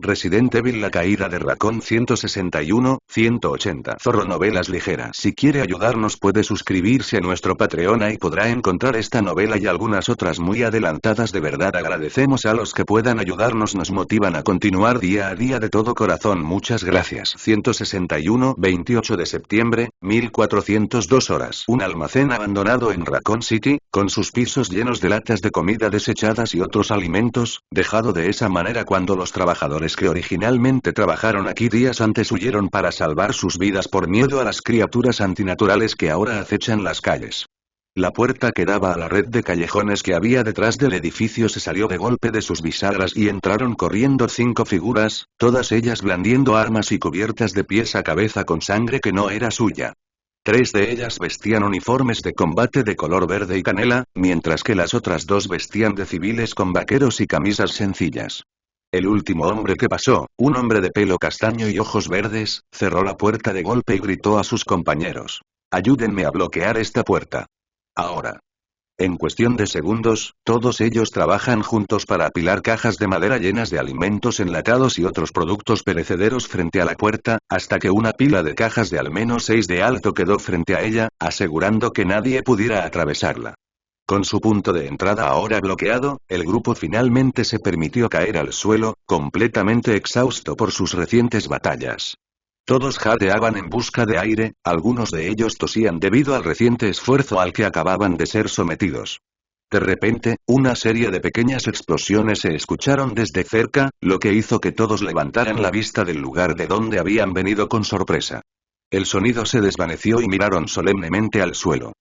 Resident Evil La caída de Raccoon 161, 180. Zorro novelas ligeras. Si quiere ayudarnos puede suscribirse a nuestro Patreon y podrá encontrar esta novela y algunas otras muy adelantadas. De verdad agradecemos a los que puedan ayudarnos, nos motivan a continuar día a día de todo corazón. Muchas gracias. 161, 28 de septiembre, 1402 horas. Un almacén abandonado en Raccoon City, con sus pisos llenos de latas de comida desechadas y otros alimentos, dejado de esa manera cuando los trabajadores que originalmente trabajaron aquí días antes huyeron para salvar sus vidas por miedo a las criaturas antinaturales que ahora acechan las calles. La puerta que daba a la red de callejones que había detrás del edificio se salió de golpe de sus bisagras y entraron corriendo 5 figuras, todas ellas blandiendo armas y cubiertas de pies a cabeza con sangre que no era suya. 3 de ellas vestían uniformes de combate de color verde y canela, mientras que las otras 2 vestían de civiles con vaqueros y camisas sencillas. El último hombre que pasó, un hombre de pelo castaño y ojos verdes, cerró la puerta de golpe y gritó a sus compañeros: «Ayúdenme a bloquear esta puerta. Ahora». En cuestión de segundos, todos ellos trabajan juntos para apilar cajas de madera llenas de alimentos enlatados y otros productos perecederos frente a la puerta, hasta que una pila de cajas de al menos 6 de alto quedó frente a ella, asegurando que nadie pudiera atravesarla. Con su punto de entrada ahora bloqueado, el grupo finalmente se permitió caer al suelo, completamente exhausto por sus recientes batallas. Todos jadeaban en busca de aire, algunos de ellos tosían debido al reciente esfuerzo al que acababan de ser sometidos. De repente, una serie de pequeñas explosiones se escucharon desde cerca, lo que hizo que todos levantaran la vista del lugar de donde habían venido con sorpresa. El sonido se desvaneció y miraron solemnemente al suelo.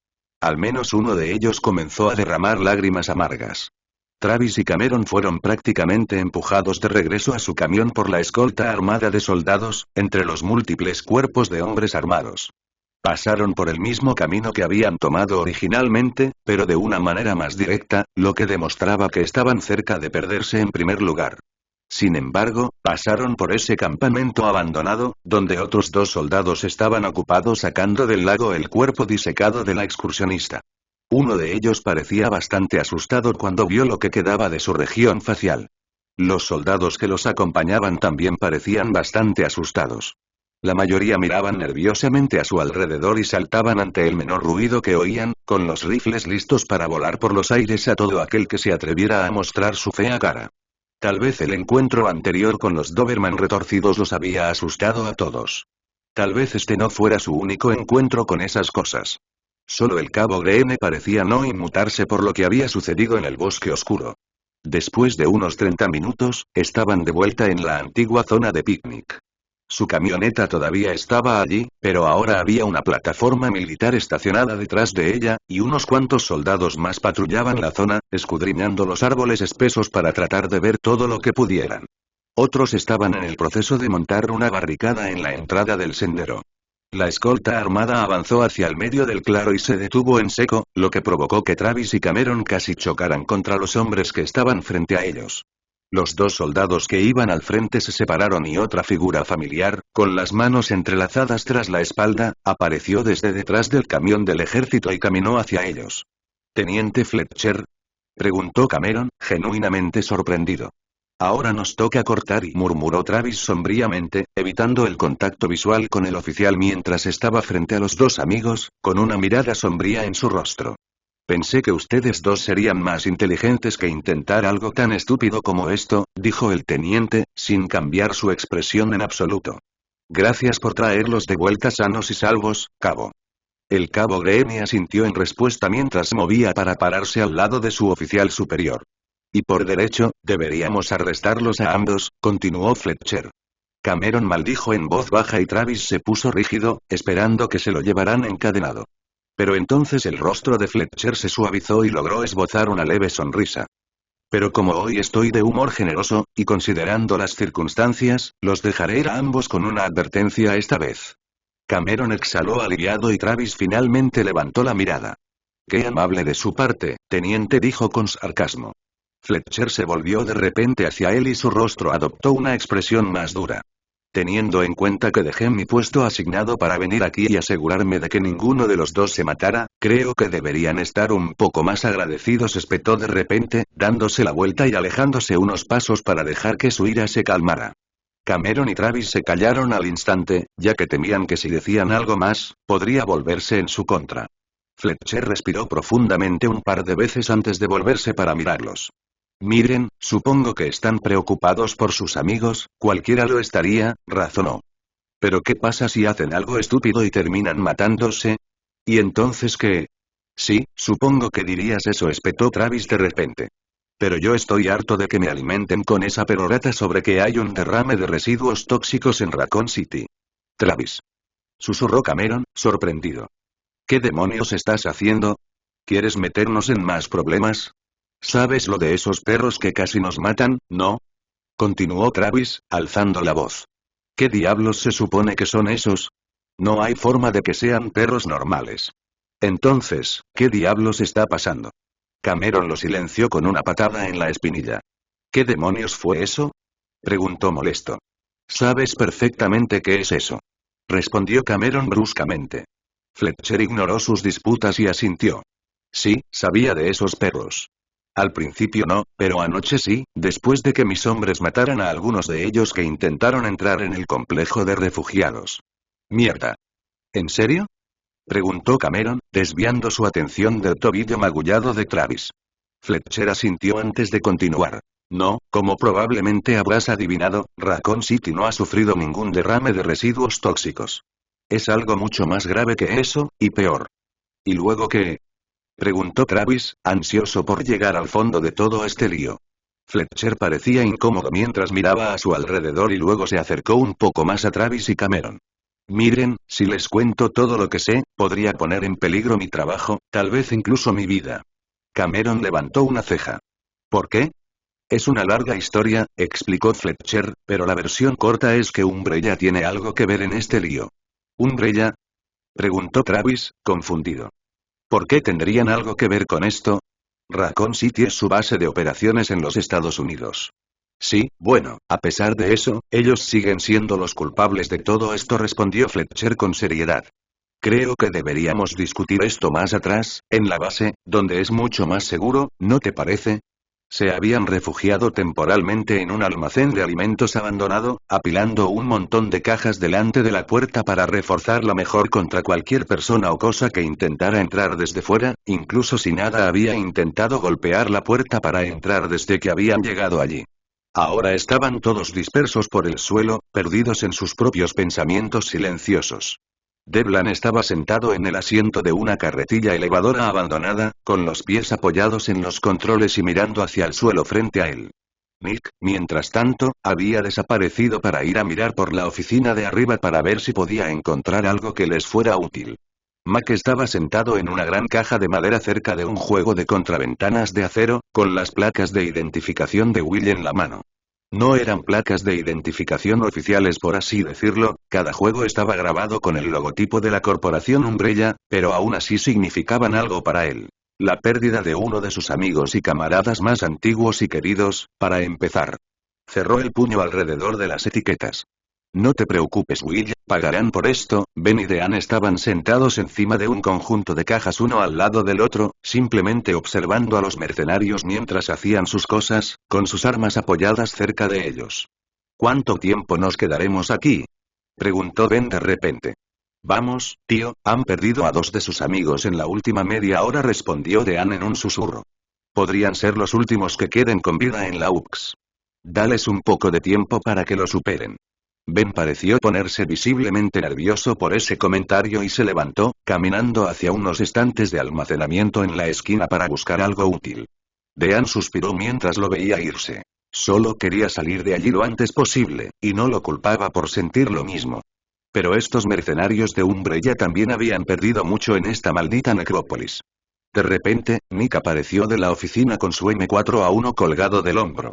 Al menos uno de ellos comenzó a derramar lágrimas amargas. Travis y Cameron fueron prácticamente empujados de regreso a su camión por la escolta armada de soldados, entre los múltiples cuerpos de hombres armados. Pasaron por el mismo camino que habían tomado originalmente, pero de una manera más directa, lo que demostraba que estaban cerca de perderse en primer lugar. Sin embargo, pasaron por ese campamento abandonado, donde otros 2 soldados estaban ocupados sacando del lago el cuerpo disecado de la excursionista. Uno de ellos parecía bastante asustado cuando vio lo que quedaba de su región facial. Los soldados que los acompañaban también parecían bastante asustados. La mayoría miraban nerviosamente a su alrededor y saltaban ante el menor ruido que oían, con los rifles listos para volar por los aires a todo aquel que se atreviera a mostrar su fea cara. Tal vez el encuentro anterior con los Doberman retorcidos los había asustado a todos. Tal vez este no fuera su único encuentro con esas cosas. Solo el cabo Greene parecía no inmutarse por lo que había sucedido en el bosque oscuro. Después de unos 30 minutos, estaban de vuelta en la antigua zona de picnic. Su camioneta todavía estaba allí, pero ahora había una plataforma militar estacionada detrás de ella, y unos cuantos soldados más patrullaban la zona, escudriñando los árboles espesos para tratar de ver todo lo que pudieran. Otros estaban en el proceso de montar una barricada en la entrada del sendero. La escolta armada avanzó hacia el medio del claro y se detuvo en seco, lo que provocó que Travis y Cameron casi chocaran contra los hombres que estaban frente a ellos. Los 2 soldados que iban al frente se separaron y otra figura familiar, con las manos entrelazadas tras la espalda, apareció desde detrás del camión del ejército y caminó hacia ellos. «¿Teniente Fletcher?», preguntó Cameron, genuinamente sorprendido. «Ahora nos toca cortar», y murmuró Travis sombríamente, evitando el contacto visual con el oficial mientras estaba frente a los 2 amigos, con una mirada sombría en su rostro. «Pensé que ustedes 2 serían más inteligentes que intentar algo tan estúpido como esto», dijo el teniente, sin cambiar su expresión en absoluto. «Gracias por traerlos de vuelta sanos y salvos, cabo». El cabo Greene asintió en respuesta mientras movía para pararse al lado de su oficial superior. «Y por derecho, deberíamos arrestarlos a ambos», continuó Fletcher. Cameron maldijo en voz baja y Travis se puso rígido, esperando que se lo llevaran encadenado. Pero entonces el rostro de Fletcher se suavizó y logró esbozar una leve sonrisa. «Pero como hoy estoy de humor generoso, y considerando las circunstancias, los dejaré ir a ambos con una advertencia esta vez». Cameron exhaló aliviado y Travis finalmente levantó la mirada. «Qué amable de su parte, teniente», dijo con sarcasmo. Fletcher se volvió de repente hacia él y su rostro adoptó una expresión más dura. «Teniendo en cuenta que dejé mi puesto asignado para venir aquí y asegurarme de que ninguno de los 2 se matara, creo que deberían estar un poco más agradecidos», espetó de repente, dándose la vuelta y alejándose unos pasos para dejar que su ira se calmara. Cameron y Travis se callaron al instante, ya que temían que si decían algo más, podría volverse en su contra. Fletcher respiró profundamente un par de veces antes de volverse para mirarlos. Miren, supongo que están preocupados por sus amigos, cualquiera lo estaría, razonó. ¿Pero qué pasa si hacen algo estúpido y terminan matándose? ¿Y entonces qué? Sí, supongo que dirías eso, espetó Travis de repente. Pero yo estoy harto de que me alimenten con esa perorata sobre que hay un derrame de residuos tóxicos en Raccoon City. Travis. Susurró Cameron, sorprendido. ¿Qué demonios estás haciendo? ¿Quieres meternos en más problemas? ¿Sabes lo de esos perros que casi nos matan, no? Continuó Travis, alzando la voz. ¿Qué diablos se supone que son esos? No hay forma de que sean perros normales. Entonces, ¿qué diablos está pasando? Cameron lo silenció con una patada en la espinilla. ¿Qué demonios fue eso? Preguntó molesto. Sabes perfectamente qué es eso. Respondió Cameron bruscamente. Fletcher ignoró sus disputas y asintió. Sí, sabía de esos perros. Al principio no, pero anoche sí, después de que mis hombres mataran a algunos de ellos que intentaron entrar en el complejo de refugiados. Mierda. ¿En serio? Preguntó Cameron, desviando su atención del tobillo magullado de Travis. Fletcher asintió antes de continuar. No, como probablemente habrás adivinado, Raccoon City no ha sufrido ningún derrame de residuos tóxicos. Es algo mucho más grave que eso, y peor. ¿Y luego qué? Preguntó Travis, ansioso por llegar al fondo de todo este lío. Fletcher parecía incómodo mientras miraba a su alrededor y luego se acercó un poco más a Travis y Cameron. Miren, si les cuento todo lo que sé, podría poner en peligro mi trabajo, tal vez incluso mi vida. Cameron levantó una ceja. ¿Por qué? Es una larga historia, explicó Fletcher, pero la versión corta es que Umbrella tiene algo que ver en este lío. ¿Umbrella? Preguntó Travis, confundido. ¿Por qué tendrían algo que ver con esto? Raccoon City es su base de operaciones en los Estados Unidos. Sí, bueno, a pesar de eso, ellos siguen siendo los culpables de todo esto, respondió Fletcher con seriedad. Creo que deberíamos discutir esto más atrás, en la base, donde es mucho más seguro, ¿no te parece? Se habían refugiado temporalmente en un almacén de alimentos abandonado, apilando un montón de cajas delante de la puerta para reforzarla mejor contra cualquier persona o cosa que intentara entrar desde fuera, incluso si nada había intentado golpear la puerta para entrar desde que habían llegado allí. Ahora estaban todos dispersos por el suelo, perdidos en sus propios pensamientos silenciosos. Devlin estaba sentado en el asiento de una carretilla elevadora abandonada, con los pies apoyados en los controles y mirando hacia el suelo frente a él. Nick, mientras tanto, había desaparecido para ir a mirar por la oficina de arriba para ver si podía encontrar algo que les fuera útil. Mac estaba sentado en una gran caja de madera cerca de un juego de contraventanas de acero, con las placas de identificación de Will en la mano. No eran placas de identificación oficiales por así decirlo, cada juego estaba grabado con el logotipo de la corporación Umbrella, pero aún así significaban algo para él. La pérdida de uno de sus amigos y camaradas más antiguos y queridos, para empezar. Cerró el puño alrededor de las etiquetas. No te preocupes, Will, pagarán por esto. Ben y Dean estaban sentados encima de un conjunto de cajas uno al lado del otro, simplemente observando a los mercenarios mientras hacían sus cosas, con sus armas apoyadas cerca de ellos. ¿Cuánto tiempo nos quedaremos aquí? Preguntó Ben de repente. Vamos, tío, han perdido a 2 de sus amigos en la última media hora, respondió Dean en un susurro. Podrían ser los últimos que queden con vida en la UPS. Dales un poco de tiempo para que lo superen. Ben pareció ponerse visiblemente nervioso por ese comentario y se levantó, caminando hacia unos estantes de almacenamiento en la esquina para buscar algo útil. Dean suspiró mientras lo veía irse. Solo quería salir de allí lo antes posible, y no lo culpaba por sentir lo mismo. Pero estos mercenarios de Umbrella también habían perdido mucho en esta maldita necrópolis. De repente, Nick apareció de la oficina con su M4A1 colgado del hombro.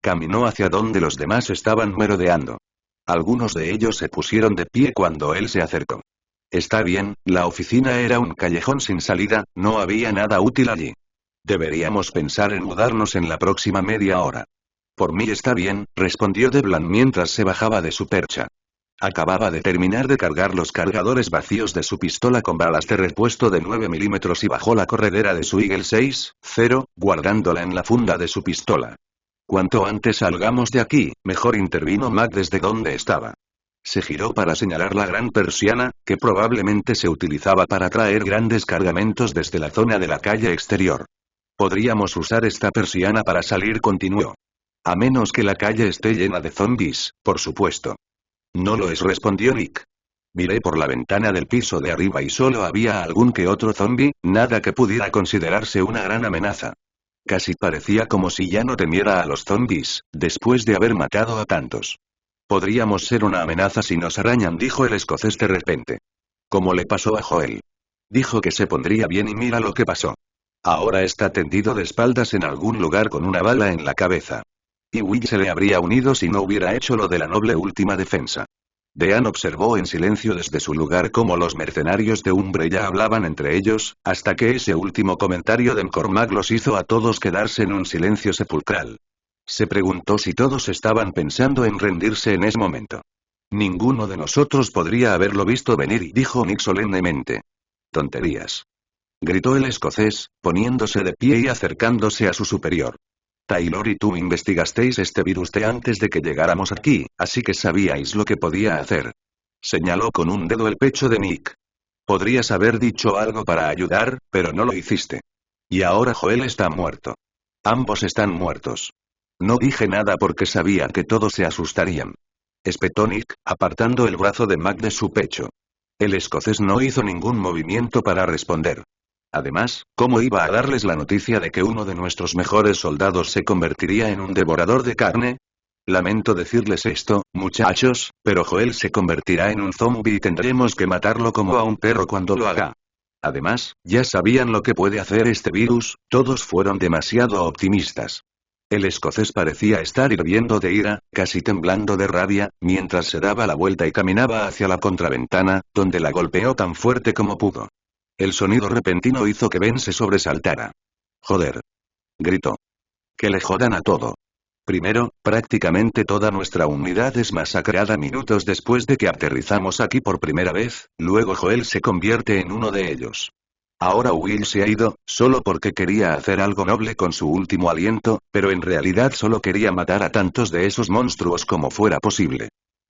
Caminó hacia donde los demás estaban merodeando. Algunos de ellos se pusieron de pie cuando él se acercó. Está bien, la oficina era un callejón sin salida, no había nada útil allí. Deberíamos pensar en mudarnos en la próxima media hora. Por mí está bien, respondió Devlin mientras se bajaba de su percha. Acababa de terminar de cargar los cargadores vacíos de su pistola con balas de repuesto de 9 milímetros y bajó la corredera de su Eagle 6.0, guardándola en la funda de su pistola. Cuanto antes salgamos de aquí, mejor, intervino Mac desde donde estaba. Se giró para señalar la gran persiana, que probablemente se utilizaba para traer grandes cargamentos desde la zona de la calle exterior. Podríamos usar esta persiana para salir, continuó. A menos que la calle esté llena de zombies, por supuesto. No lo es, respondió Nick. Miré por la ventana del piso de arriba y solo había algún que otro zombie, nada que pudiera considerarse una gran amenaza. Casi parecía como si ya no temiera a los zombies, después de haber matado a tantos. Podríamos ser una amenaza si nos arañan, dijo el escocés de repente. Como le pasó a Joel. Dijo que se pondría bien y mira lo que pasó. Ahora está tendido de espaldas en algún lugar con una bala en la cabeza. Y Will se le habría unido si no hubiera hecho lo de la noble última defensa. Dean observó en silencio desde su lugar cómo los mercenarios de Umbrella hablaban entre ellos, hasta que ese último comentario de McCormack los hizo a todos quedarse en un silencio sepulcral. Se preguntó si todos estaban pensando en rendirse en ese momento. Ninguno de nosotros podría haberlo visto venir, dijo Nick solemnemente. Tonterías. Gritó el escocés, poniéndose de pie y acercándose a su superior. Taylor y tú investigasteis este virus antes de que llegáramos aquí, así que sabíais lo que podía hacer. Señaló con un dedo el pecho de Nick. Podrías haber dicho algo para ayudar, pero no lo hiciste. Y ahora Joel está muerto. Ambos están muertos. No dije nada porque sabía que todos se asustarían. Espetó Nick, apartando el brazo de Mac de su pecho. El escocés no hizo ningún movimiento para responder. Además, ¿cómo iba a darles la noticia de que uno de nuestros mejores soldados se convertiría en un devorador de carne? Lamento decirles esto, muchachos, pero Joel se convertirá en un zombie y tendremos que matarlo como a un perro cuando lo haga. Además, ya sabían lo que puede hacer este virus, todos fueron demasiado optimistas. El escocés parecía estar hirviendo de ira, casi temblando de rabia, mientras se daba la vuelta y caminaba hacia la contraventana, donde la golpeó tan fuerte como pudo. El sonido repentino hizo que Ben se sobresaltara. «Joder», gritó. «Que le jodan a todo. Primero, prácticamente toda nuestra unidad es masacrada minutos después de que aterrizamos aquí por primera vez, luego Joel se convierte en uno de ellos. Ahora Will se ha ido, solo porque quería hacer algo noble con su último aliento, pero en realidad solo quería matar a tantos de esos monstruos como fuera posible.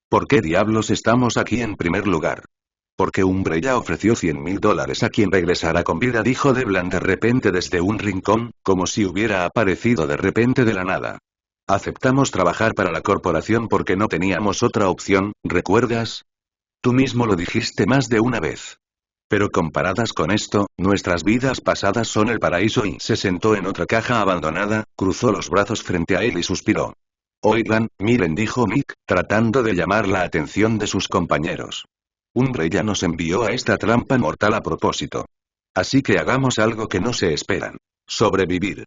¿Por qué diablos estamos aquí en primer lugar? Porque Umbrella ofreció $100,000 a quien regresara con vida, dijo Devlin de repente desde un rincón, como si hubiera aparecido de repente de la nada. Aceptamos trabajar para la corporación porque no teníamos otra opción, ¿recuerdas? Tú mismo lo dijiste más de una vez. Pero comparadas con esto, nuestras vidas pasadas son el paraíso. Y se sentó en otra caja abandonada, cruzó los brazos frente a él y suspiró. Oigan, miren, dijo Nick, tratando de llamar la atención de sus compañeros. Umbrella nos envió a esta trampa mortal a propósito. Así que hagamos algo que no se esperan. Sobrevivir.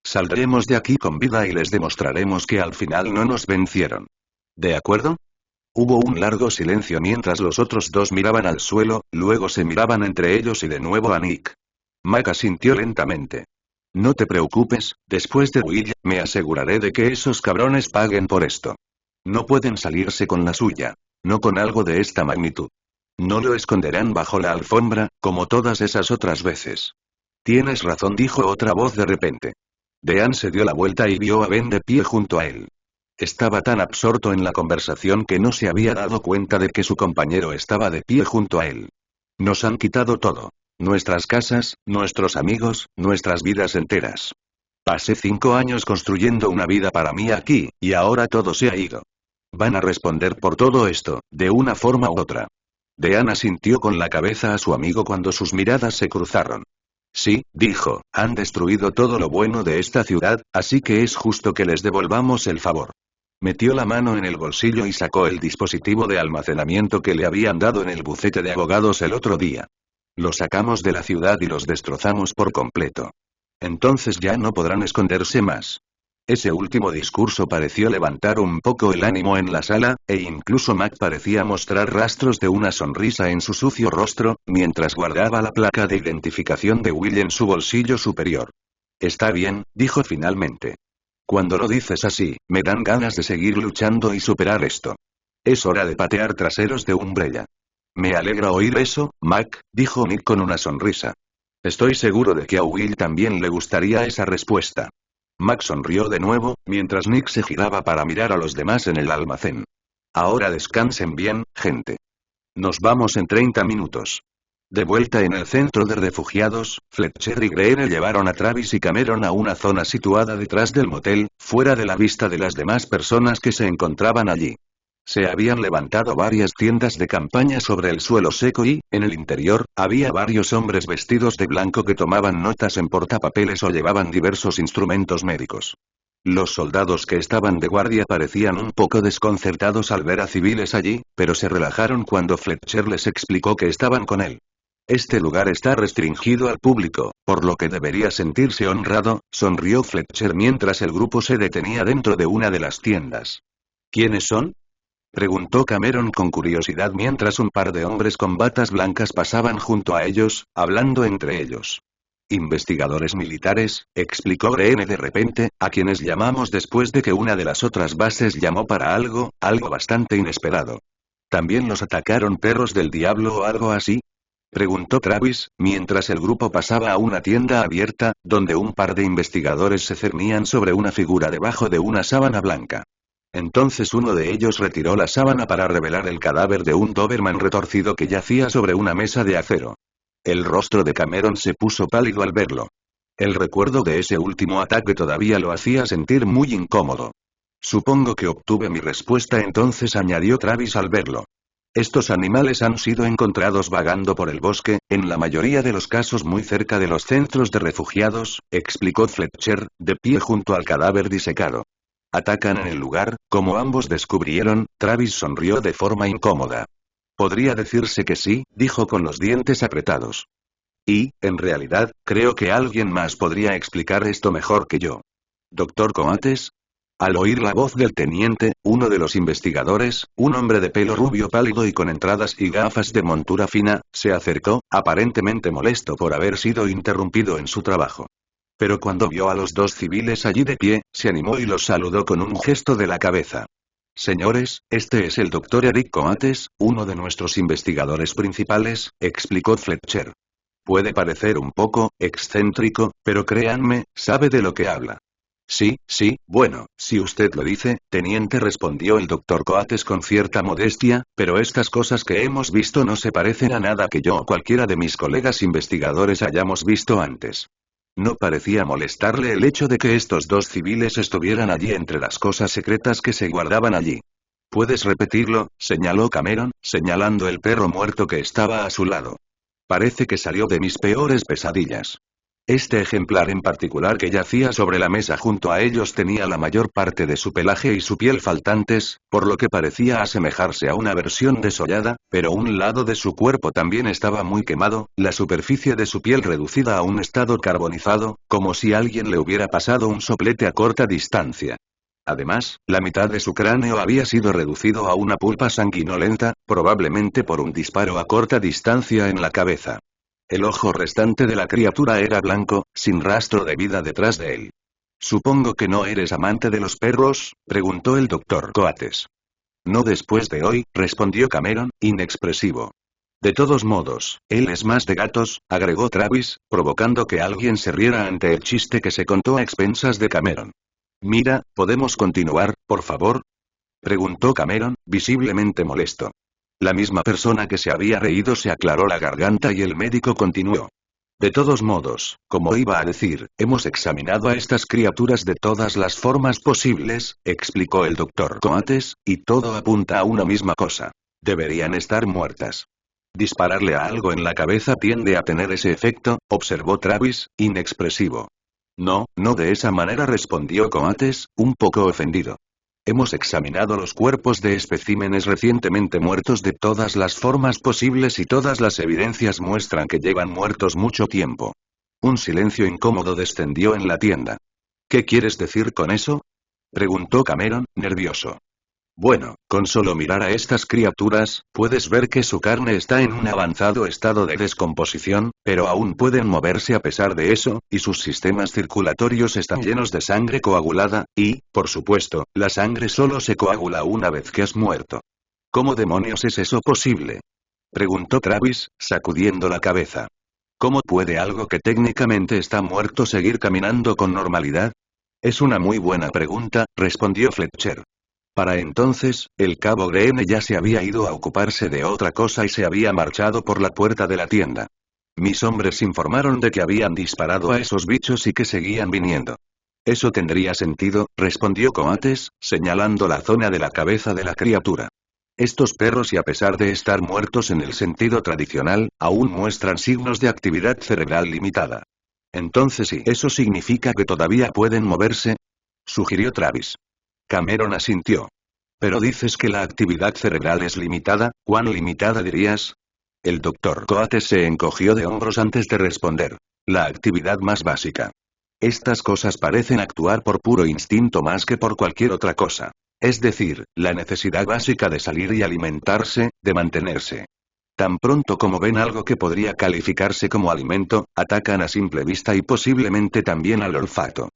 Saldremos de aquí con vida y les demostraremos que al final no nos vencieron. ¿De acuerdo? Hubo un largo silencio mientras los otros dos miraban al suelo, luego se miraban entre ellos y de nuevo a Nick. Mac asintió lentamente. No te preocupes, después de Will, me aseguraré de que esos cabrones paguen por esto. No pueden salirse con la suya. No con algo de esta magnitud. No lo esconderán bajo la alfombra, como todas esas otras veces. Tienes razón, dijo otra voz de repente. Dean se dio la vuelta y vio a Ben de pie junto a él. Estaba tan absorto en la conversación que no se había dado cuenta de que su compañero estaba de pie junto a él. Nos han quitado todo. Nuestras casas, nuestros amigos, nuestras vidas enteras. Pasé 5 años construyendo una vida para mí aquí, y ahora todo se ha ido. Van a responder por todo esto, de una forma u otra. Dean asintió con la cabeza a su amigo cuando sus miradas se cruzaron. Sí, dijo, han destruido todo lo bueno de esta ciudad, así que es justo que les devolvamos el favor. Metió la mano en el bolsillo y sacó el dispositivo de almacenamiento que le habían dado en el bufete de abogados el otro día. Lo sacamos de la ciudad y los destrozamos por completo. Entonces ya no podrán esconderse más. Ese último discurso pareció levantar un poco el ánimo en la sala, e incluso Mac parecía mostrar rastros de una sonrisa en su sucio rostro, mientras guardaba la placa de identificación de Will en su bolsillo superior. Está bien, dijo finalmente. Cuando lo dices así, me dan ganas de seguir luchando y superar esto. Es hora de patear traseros de Umbrella. Me alegra oír eso, Mac, dijo Nick con una sonrisa. Estoy seguro de que a Will también le gustaría esa respuesta. Max sonrió de nuevo, mientras Nick se giraba para mirar a los demás en el almacén. Ahora descansen bien, gente. Nos vamos en 30 minutos. De vuelta en el centro de refugiados, Fletcher y Greene llevaron a Travis y Cameron a una zona situada detrás del motel, fuera de la vista de las demás personas que se encontraban allí. Se habían levantado varias tiendas de campaña sobre el suelo seco y, en el interior, había varios hombres vestidos de blanco que tomaban notas en portapapeles o llevaban diversos instrumentos médicos. Los soldados que estaban de guardia parecían un poco desconcertados al ver a civiles allí, pero se relajaron cuando Fletcher les explicó que estaban con él. Este lugar está restringido al público, por lo que debería sentirse honrado, sonrió Fletcher mientras el grupo se detenía dentro de una de las tiendas. ¿Quiénes son? Preguntó Cameron con curiosidad mientras un par de hombres con batas blancas pasaban junto a ellos, hablando entre ellos. Investigadores militares, explicó Greene de repente, a quienes llamamos después de que una de las otras bases llamó para algo bastante inesperado. ¿También los atacaron perros del diablo o algo así? Preguntó Travis, mientras el grupo pasaba a una tienda abierta, donde un par de investigadores se cernían sobre una figura debajo de una sábana blanca. Entonces uno de ellos retiró la sábana para revelar el cadáver de un Doberman retorcido que yacía sobre una mesa de acero. El rostro de Cameron se puso pálido al verlo. El recuerdo de ese último ataque todavía lo hacía sentir muy incómodo. Supongo que obtuve mi respuesta entonces, añadió Travis al verlo. Estos animales han sido encontrados vagando por el bosque, en la mayoría de los casos muy cerca de los centros de refugiados, explicó Fletcher, de pie junto al cadáver disecado. ¿Atacan en el lugar, como ambos descubrieron? Travis sonrió de forma incómoda. Podría decirse que sí, dijo con los dientes apretados. Y, en realidad, creo que alguien más podría explicar esto mejor que yo. ¿Doctor Coates? Al oír la voz del teniente, uno de los investigadores, un hombre de pelo rubio pálido y con entradas y gafas de montura fina, se acercó, aparentemente molesto por haber sido interrumpido en su trabajo. Pero cuando vio a los dos civiles allí de pie, se animó y los saludó con un gesto de la cabeza. Señores, este es el doctor Eric Coates, uno de nuestros investigadores principales, explicó Fletcher. Puede parecer un poco excéntrico, pero créanme, sabe de lo que habla. Sí, bueno, si usted lo dice, teniente, respondió el doctor Coates con cierta modestia, pero estas cosas que hemos visto no se parecen a nada que yo o cualquiera de mis colegas investigadores hayamos visto antes. No parecía molestarle el hecho de que estos dos civiles estuvieran allí entre las cosas secretas que se guardaban allí. ¿Puedes repetirlo?, señaló Cameron, señalando el perro muerto que estaba a su lado. Parece que salió de mis peores pesadillas. Este ejemplar en particular que yacía sobre la mesa junto a ellos tenía la mayor parte de su pelaje y su piel faltantes, por lo que parecía asemejarse a una versión desollada, pero un lado de su cuerpo también estaba muy quemado, la superficie de su piel reducida a un estado carbonizado, como si alguien le hubiera pasado un soplete a corta distancia. Además, la mitad de su cráneo había sido reducido a una pulpa sanguinolenta, probablemente por un disparo a corta distancia en la cabeza. El ojo restante de la criatura era blanco, sin rastro de vida detrás de él. «Supongo que no eres amante de los perros», preguntó el doctor Coates. «No después de hoy», respondió Cameron, inexpresivo. «De todos modos, él es más de gatos», agregó Travis, provocando que alguien se riera ante el chiste que se contó a expensas de Cameron. «Mira, ¿podemos continuar, por favor?», preguntó Cameron, visiblemente molesto. La misma persona que se había reído se aclaró la garganta y el médico continuó. De todos modos, como iba a decir, hemos examinado a estas criaturas de todas las formas posibles, explicó el doctor Coates, y todo apunta a una misma cosa. Deberían estar muertas. Dispararle a algo en la cabeza tiende a tener ese efecto, observó Travis, inexpresivo. No de esa manera, respondió Coates, un poco ofendido. Hemos examinado los cuerpos de especímenes recientemente muertos de todas las formas posibles y todas las evidencias muestran que llevan muertos mucho tiempo. Un silencio incómodo descendió en la tienda. ¿Qué quieres decir con eso?, preguntó Cameron, nervioso. Bueno, con solo mirar a estas criaturas, puedes ver que su carne está en un avanzado estado de descomposición, pero aún pueden moverse a pesar de eso, y sus sistemas circulatorios están llenos de sangre coagulada, y, por supuesto, la sangre solo se coagula una vez que has muerto. ¿Cómo demonios es eso posible?, preguntó Travis, sacudiendo la cabeza. ¿Cómo puede algo que técnicamente está muerto seguir caminando con normalidad? Es una muy buena pregunta, respondió Fletcher. Para entonces, el cabo Greene ya se había ido a ocuparse de otra cosa y se había marchado por la puerta de la tienda. Mis hombres informaron de que habían disparado a esos bichos y que seguían viniendo. Eso tendría sentido, respondió Coates, señalando la zona de la cabeza de la criatura. Estos perros, y a pesar de estar muertos en el sentido tradicional, aún muestran signos de actividad cerebral limitada. Entonces, ¿y eso significa que todavía pueden moverse?, sugirió Travis. Cameron asintió. Pero dices que la actividad cerebral es limitada, ¿cuán limitada dirías? El doctor Coates se encogió de hombros antes de responder. La actividad más básica. Estas cosas parecen actuar por puro instinto más que por cualquier otra cosa. Es decir, la necesidad básica de salir y alimentarse, de mantenerse. Tan pronto como ven algo que podría calificarse como alimento, atacan a simple vista y posiblemente también al olfato.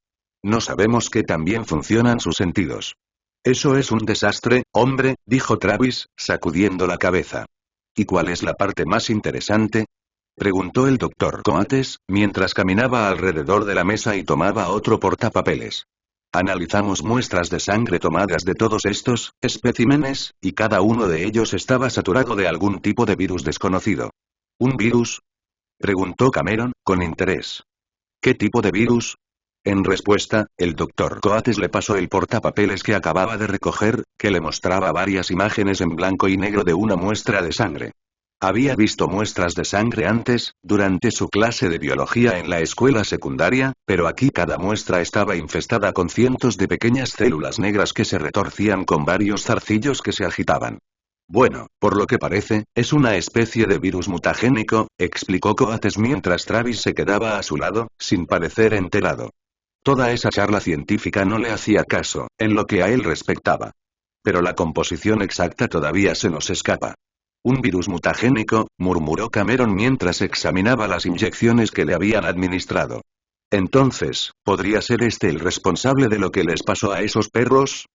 No sabemos qué tan bien funcionan sus sentidos. Eso es un desastre, hombre, dijo Travis, sacudiendo la cabeza. ¿Y cuál es la parte más interesante?, preguntó el doctor Coates, mientras caminaba alrededor de la mesa y tomaba otro portapapeles. Analizamos muestras de sangre tomadas de todos estos especímenes, y cada uno de ellos estaba saturado de algún tipo de virus desconocido. ¿Un virus?, preguntó Cameron, con interés. ¿Qué tipo de virus? En respuesta, el doctor Coates le pasó el portapapeles que acababa de recoger, que le mostraba varias imágenes en blanco y negro de una muestra de sangre. Había visto muestras de sangre antes, durante su clase de biología en la escuela secundaria, pero aquí cada muestra estaba infestada con cientos de pequeñas células negras que se retorcían con varios zarcillos que se agitaban. Bueno, por lo que parece, es una especie de virus mutagénico, explicó Coates mientras Travis se quedaba a su lado, sin parecer enterado. Toda esa charla científica no le hacía caso, en lo que a él respectaba. Pero la composición exacta todavía se nos escapa. Un virus mutagénico, murmuró Cameron mientras examinaba las inyecciones que le habían administrado. Entonces, ¿podría ser este el responsable de lo que les pasó a esos perros?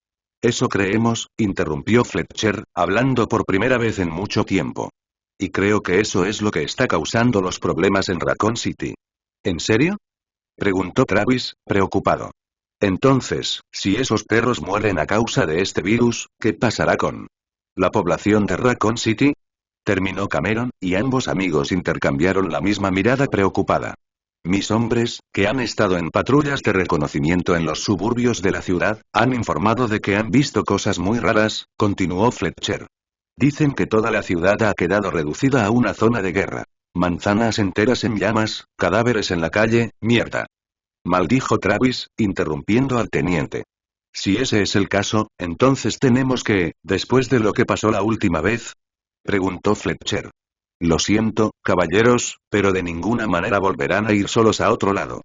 Eso creemos, interrumpió Fletcher, hablando por primera vez en mucho tiempo. Y creo que eso es lo que está causando los problemas en Raccoon City. ¿En serio?, preguntó Travis, preocupado. Entonces, si esos perros mueren a causa de este virus, ¿qué pasará con la población de Raccoon City? Terminó Cameron, y ambos amigos intercambiaron la misma mirada preocupada. Mis hombres, que han estado en patrullas de reconocimiento en los suburbios de la ciudad, han informado de que han visto cosas muy raras, continuó Fletcher. Dicen que toda la ciudad ha quedado reducida a una zona de guerra. Manzanas enteras en llamas, cadáveres en la calle, mierda. Maldijo Travis, interrumpiendo al teniente. Si ese es el caso, entonces tenemos que, después de lo que pasó la última vez, preguntó Fletcher. Lo siento, caballeros, pero de ninguna manera volverán a ir solos a otro lado.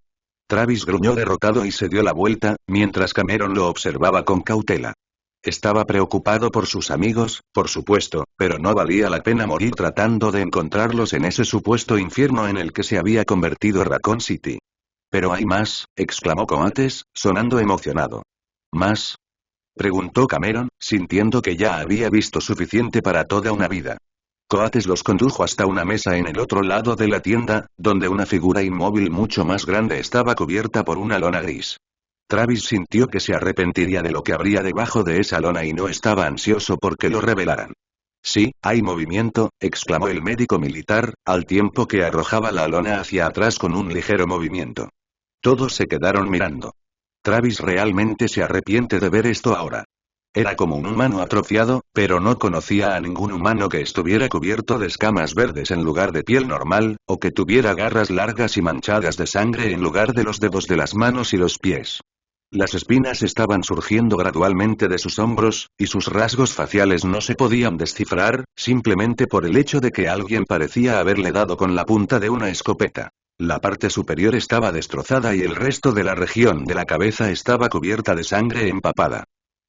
Travis gruñó derrotado y se dio la vuelta, mientras Cameron lo observaba con cautela. Estaba preocupado por sus amigos, por supuesto, pero no valía la pena morir tratando de encontrarlos en ese supuesto infierno en el que se había convertido Raccoon City. Pero hay más, exclamó Coates, sonando emocionado. ¿Más?, preguntó Cameron, sintiendo que ya había visto suficiente para toda una vida. Coates los condujo hasta una mesa en el otro lado de la tienda, donde una figura inmóvil mucho más grande estaba cubierta por una lona gris. Travis sintió que se arrepentiría de lo que habría debajo de esa lona y no estaba ansioso porque lo revelaran. Sí, hay movimiento, exclamó el médico militar, al tiempo que arrojaba la lona hacia atrás con un ligero movimiento. Todos se quedaron mirando. Travis realmente se arrepiente de ver esto ahora. Era como un humano atrofiado, pero no conocía a ningún humano que estuviera cubierto de escamas verdes en lugar de piel normal, o que tuviera garras largas y manchadas de sangre en lugar de los dedos de las manos y los pies. Las espinas estaban surgiendo gradualmente de sus hombros, y sus rasgos faciales no se podían descifrar, simplemente por el hecho de que alguien parecía haberle dado con la punta de una escopeta. La parte superior estaba destrozada y el resto de la región de la cabeza estaba cubierta de sangre empapada.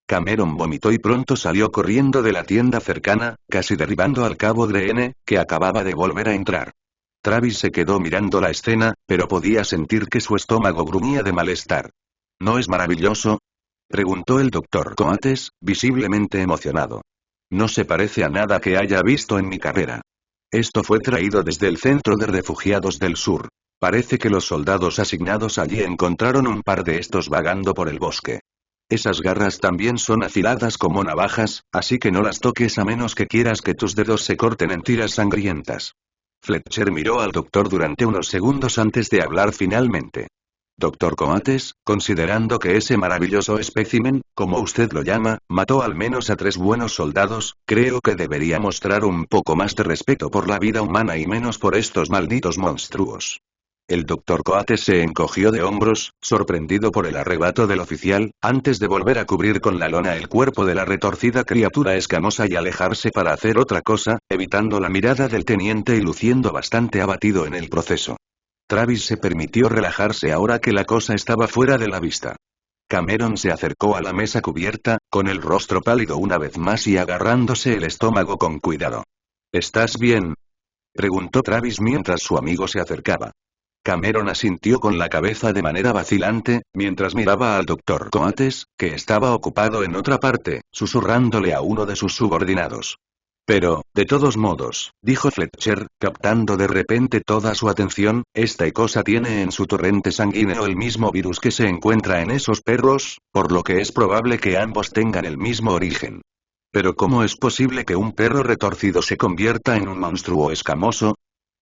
Cameron vomitó y pronto salió corriendo de la tienda cercana, casi derribando al cabo Greene, que acababa de volver a entrar. Travis se quedó mirando la escena, pero podía sentir que su estómago gruñía de malestar. ¿No es maravilloso?, preguntó el doctor Coates, visiblemente emocionado. No se parece a nada que haya visto en mi carrera. Esto fue traído desde el centro de refugiados del sur. Parece que los soldados asignados allí encontraron un par de estos vagando por el bosque. Esas garras también son afiladas como navajas, así que no las toques a menos que quieras que tus dedos se corten en tiras sangrientas. Fletcher miró al doctor durante unos segundos antes de hablar finalmente. Doctor Coates, considerando que ese maravilloso espécimen, como usted lo llama, mató al menos a 3 buenos soldados, creo que debería mostrar un poco más de respeto por la vida humana y menos por estos malditos monstruos. El doctor Coates se encogió de hombros, sorprendido por el arrebato del oficial, antes de volver a cubrir con la lona el cuerpo de la retorcida criatura escamosa y alejarse para hacer otra cosa, evitando la mirada del teniente y luciendo bastante abatido en el proceso. Travis se permitió relajarse ahora que la cosa estaba fuera de la vista. Cameron se acercó a la mesa cubierta, con el rostro pálido una vez más y agarrándose el estómago con cuidado. ¿Estás bien?, preguntó Travis mientras su amigo se acercaba. Cameron asintió con la cabeza de manera vacilante, mientras miraba al doctor Coates, que estaba ocupado en otra parte, susurrándole a uno de sus subordinados. Pero, de todos modos, dijo Fletcher, captando de repente toda su atención, esta cosa tiene en su torrente sanguíneo el mismo virus que se encuentra en esos perros, por lo que es probable que ambos tengan el mismo origen. ¿Pero cómo es posible que un perro retorcido se convierta en un monstruo escamoso?,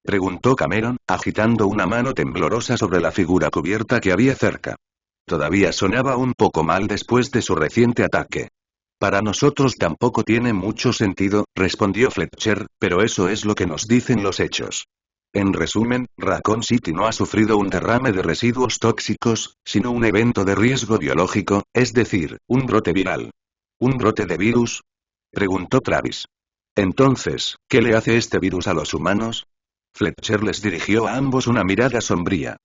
preguntó Cameron, agitando una mano temblorosa sobre la figura cubierta que había cerca. Todavía sonaba un poco mal después de su reciente ataque. Para nosotros tampoco tiene mucho sentido, respondió Fletcher, pero eso es lo que nos dicen los hechos. En resumen, Raccoon City no ha sufrido un derrame de residuos tóxicos, sino un evento de riesgo biológico, es decir, un brote viral. ¿Un brote de virus?, preguntó Travis. Entonces, ¿qué le hace este virus a los humanos? Fletcher les dirigió a ambos una mirada sombría.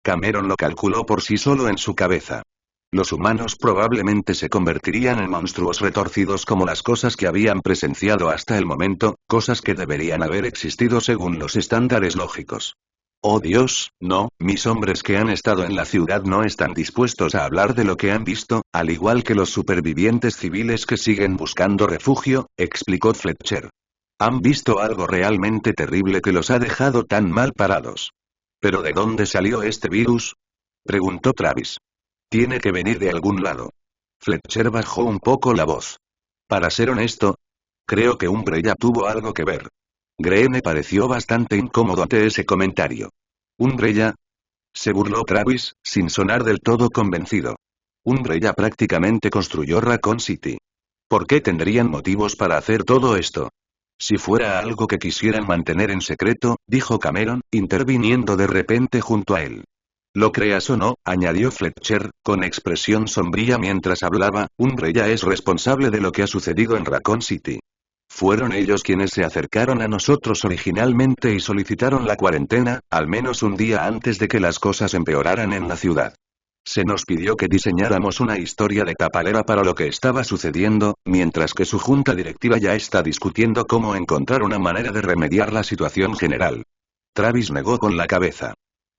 Cameron lo calculó por sí solo en su cabeza. Los humanos probablemente se convertirían en monstruos retorcidos como las cosas que habían presenciado hasta el momento, cosas que deberían haber existido según los estándares lógicos. Oh Dios, no, mis hombres que han estado en la ciudad no están dispuestos a hablar de lo que han visto, al igual que los supervivientes civiles que siguen buscando refugio, explicó Fletcher. Han visto algo realmente terrible que los ha dejado tan mal parados. ¿Pero de dónde salió este virus?, preguntó Travis. Tiene que venir de algún lado. Fletcher bajó un poco la voz. Para ser honesto, creo que Umbrella tuvo algo que ver. Greene pareció bastante incómodo ante ese comentario. ¿Umbrella?, se burló Travis, sin sonar del todo convencido. Umbrella prácticamente construyó Raccoon City. ¿Por qué tendrían motivos para hacer todo esto? Si fuera algo que quisieran mantener en secreto, dijo Cameron, interviniendo de repente junto a él. Lo creas o no, añadió Fletcher, con expresión sombría mientras hablaba, Umbrella es responsable de lo que ha sucedido en Raccoon City. Fueron ellos quienes se acercaron a nosotros originalmente y solicitaron la cuarentena, al menos un día antes de que las cosas empeoraran en la ciudad. Se nos pidió que diseñáramos una historia de tapalera para lo que estaba sucediendo, mientras que su junta directiva ya está discutiendo cómo encontrar una manera de remediar la situación general. Travis negó con la cabeza.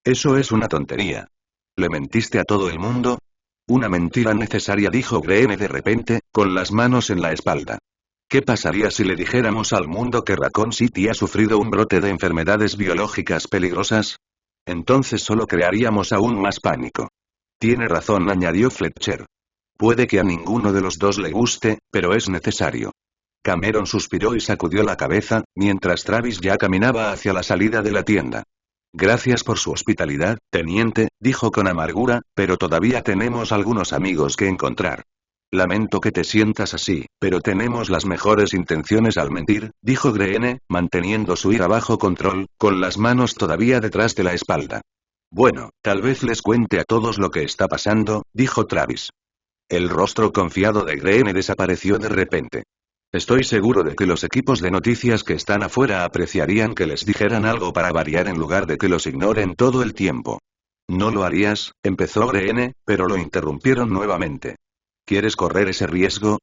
Eso es una tontería. ¿Le mentiste a todo el mundo? Una mentira necesaria, dijo Greene de repente, con las manos en la espalda. ¿Qué pasaría si le dijéramos al mundo que Raccoon City ha sufrido un brote de enfermedades biológicas peligrosas? Entonces solo crearíamos aún más pánico. Tiene razón, añadió Fletcher. Puede que a ninguno de los dos le guste, pero es necesario. Cameron suspiró y sacudió la cabeza, mientras Travis ya caminaba hacia la salida de la tienda. Gracias por su hospitalidad, teniente, dijo con amargura, pero todavía tenemos algunos amigos que encontrar. Lamento que te sientas así, pero tenemos las mejores intenciones al mentir, dijo Greene, manteniendo su ira bajo control, con las manos todavía detrás de la espalda. Bueno, tal vez les cuente a todos lo que está pasando, dijo Travis. El rostro confiado de Greene desapareció de repente. Estoy seguro de que los equipos de noticias que están afuera apreciarían que les dijeran algo para variar en lugar de que los ignoren todo el tiempo. No lo harías, empezó Greene, pero lo interrumpieron nuevamente. ¿Quieres correr ese riesgo?,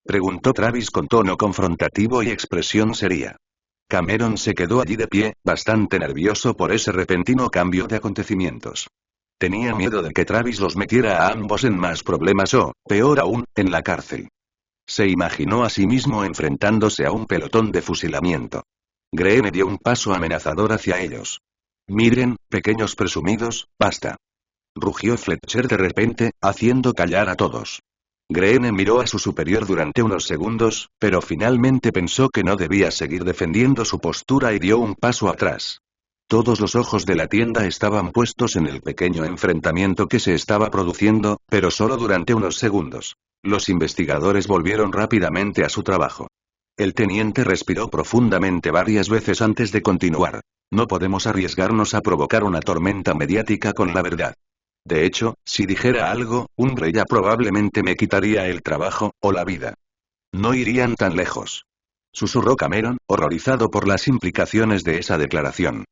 preguntó Travis con tono confrontativo y expresión seria. Cameron se quedó allí de pie, bastante nervioso por ese repentino cambio de acontecimientos. Tenía miedo de que Travis los metiera a ambos en más problemas o, peor aún, en la cárcel. Se imaginó a sí mismo enfrentándose a un pelotón de fusilamiento. Greene dio un paso amenazador hacia ellos. Miren, pequeños presumidos, basta. Rugió Fletcher de repente, haciendo callar a todos. Greene miró a su superior durante unos segundos, pero finalmente pensó que no debía seguir defendiendo su postura y dio un paso atrás. Todos los ojos de la tienda estaban puestos en el pequeño enfrentamiento que se estaba produciendo, pero solo durante unos segundos. Los investigadores volvieron rápidamente a su trabajo. El teniente respiró profundamente varias veces antes de continuar. No podemos arriesgarnos a provocar una tormenta mediática con la verdad. De hecho, si dijera algo, Umbrella probablemente me quitaría el trabajo, o la vida. No irían tan lejos. Susurró Cameron, horrorizado por las implicaciones de esa declaración.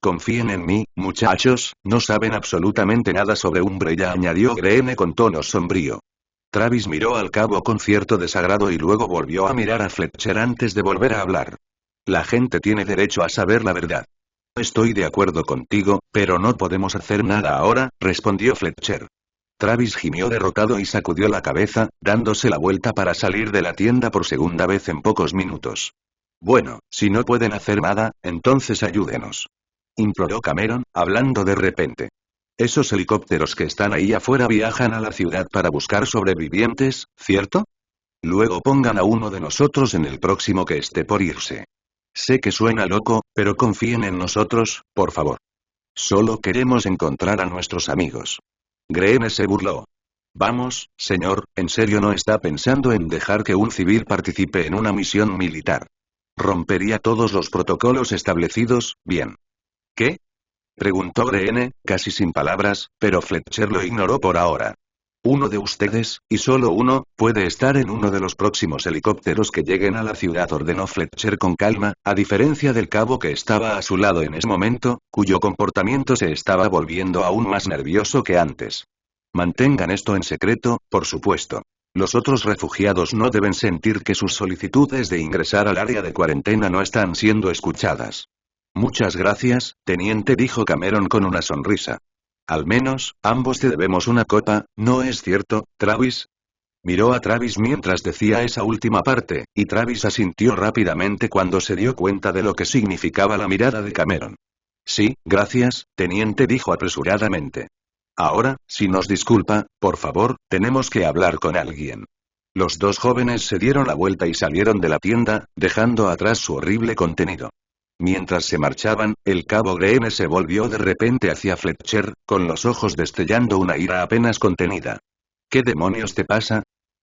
Confíen en mí, muchachos, no saben absolutamente nada sobre Umbrella, añadió Greene con tono sombrío. Travis miró al cabo con cierto desagrado y luego volvió a mirar a Fletcher antes de volver a hablar. La gente tiene derecho a saber la verdad. Estoy de acuerdo contigo, pero no podemos hacer nada ahora, respondió Fletcher. Travis gimió derrotado y sacudió la cabeza, dándose la vuelta para salir de la tienda por segunda vez en pocos minutos. Bueno, si no pueden hacer nada, entonces ayúdenos. Imploró Cameron, hablando de repente. Esos helicópteros que están ahí afuera viajan a la ciudad para buscar sobrevivientes, ¿cierto? Luego pongan a uno de nosotros en el próximo que esté por irse. Sé que suena loco, pero confíen en nosotros, por favor. Solo queremos encontrar a nuestros amigos. Greene se burló. Vamos, señor, ¿en serio no está pensando en dejar que un civil participe en una misión militar? Rompería todos los protocolos establecidos, bien. ¿Qué? Preguntó Greene, casi sin palabras, pero Fletcher lo ignoró por ahora. Uno de ustedes, y solo uno, puede estar en uno de los próximos helicópteros que lleguen a la ciudad, ordenó Fletcher con calma, a diferencia del cabo que estaba a su lado en ese momento, cuyo comportamiento se estaba volviendo aún más nervioso que antes. Mantengan esto en secreto, por supuesto. Los otros refugiados no deben sentir que sus solicitudes de ingresar al área de cuarentena no están siendo escuchadas. Muchas gracias, teniente, dijo Cameron con una sonrisa. Al menos, ambos te debemos una copa, ¿no es cierto, Travis? Miró a Travis mientras decía esa última parte, y Travis asintió rápidamente cuando se dio cuenta de lo que significaba la mirada de Cameron. Sí, gracias, teniente, dijo apresuradamente. Ahora, si nos disculpa, por favor, tenemos que hablar con alguien. Los dos jóvenes se dieron la vuelta y salieron de la tienda, dejando atrás su horrible contenido. Mientras se marchaban, el cabo Greene se volvió de repente hacia Fletcher, con los ojos destellando una ira apenas contenida. ¿Qué demonios te pasa?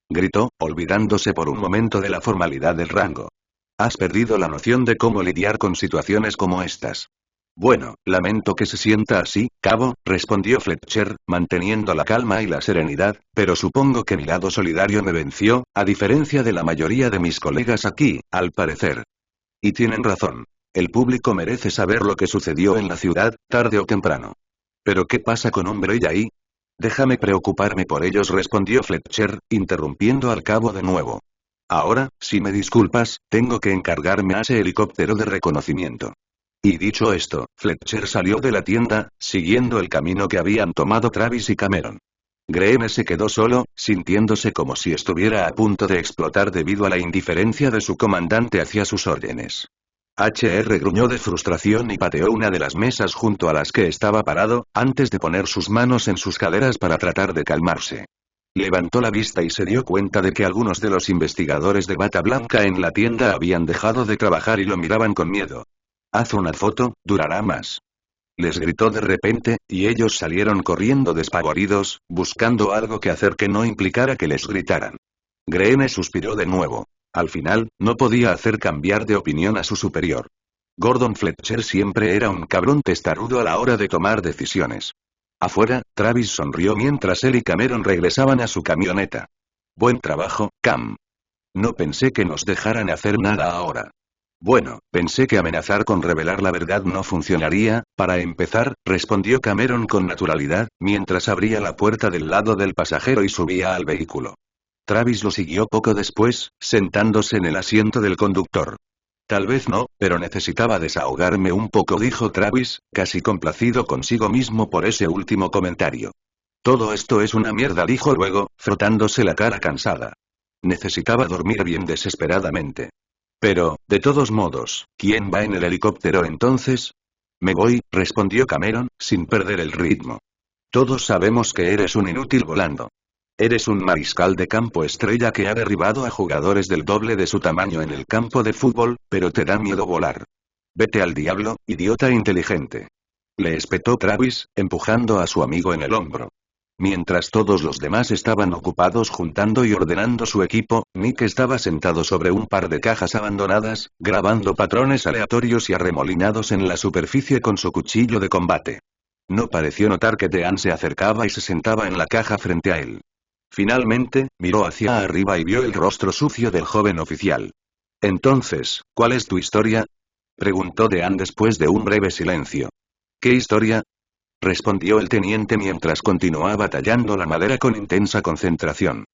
Gritó, olvidándose por un momento de la formalidad del rango. Has perdido la noción de cómo lidiar con situaciones como estas. Bueno, lamento que se sienta así, cabo, respondió Fletcher, manteniendo la calma y la serenidad, pero supongo que mi lado solidario me venció, a diferencia de la mayoría de mis colegas aquí, al parecer. Y tienen razón. El público merece saber lo que sucedió en la ciudad, tarde o temprano. ¿Pero qué pasa con Umbrella ahí? Déjame preocuparme por ellos, respondió Fletcher, interrumpiendo al cabo de nuevo. Ahora, si me disculpas, tengo que encargarme a ese helicóptero de reconocimiento. Y dicho esto, Fletcher salió de la tienda, siguiendo el camino que habían tomado Travis y Cameron. Greene se quedó solo, sintiéndose como si estuviera a punto de explotar debido a la indiferencia de su comandante hacia sus órdenes. HR gruñó de frustración y pateó una de las mesas junto a las que estaba parado, antes de poner sus manos en sus caderas para tratar de calmarse. Levantó la vista y se dio cuenta de que algunos de los investigadores de bata blanca en la tienda habían dejado de trabajar y lo miraban con miedo. Haz una foto, durará más. Les gritó de repente, y ellos salieron corriendo despavoridos, buscando algo que hacer que no implicara que les gritaran. Greene suspiró de nuevo. Al final, no podía hacer cambiar de opinión a su superior. Gordon Fletcher siempre era un cabrón testarudo a la hora de tomar decisiones. Afuera, Travis sonrió mientras él y Cameron regresaban a su camioneta. Buen trabajo, Cam. No pensé que nos dejaran hacer nada ahora. Bueno, pensé que amenazar con revelar la verdad no funcionaría, para empezar, respondió Cameron con naturalidad, mientras abría la puerta del lado del pasajero y subía al vehículo. Travis lo siguió poco después, sentándose en el asiento del conductor. Tal vez no, pero necesitaba desahogarme un poco, dijo Travis, casi complacido consigo mismo por ese último comentario. Todo esto es una mierda, dijo luego, frotándose la cara cansada. Necesitaba dormir bien desesperadamente. Pero, de todos modos, ¿quién va en el helicóptero entonces? Me voy, respondió Cameron, sin perder el ritmo. Todos sabemos que eres un inútil volando. Eres un mariscal de campo estrella que ha derribado a jugadores del doble de su tamaño en el campo de fútbol, pero te da miedo volar. Vete al diablo, idiota inteligente. Le espetó Travis, empujando a su amigo en el hombro. Mientras todos los demás estaban ocupados juntando y ordenando su equipo, Nick estaba sentado sobre un par de cajas abandonadas, grabando patrones aleatorios y arremolinados en la superficie con su cuchillo de combate. No pareció notar que Dean se acercaba y se sentaba en la caja frente a él. Finalmente, miró hacia arriba y vio el rostro sucio del joven oficial. Entonces, ¿cuál es tu historia? Preguntó Dean después de un breve silencio. ¿Qué historia? Respondió el teniente mientras continuaba tallando la madera con intensa concentración.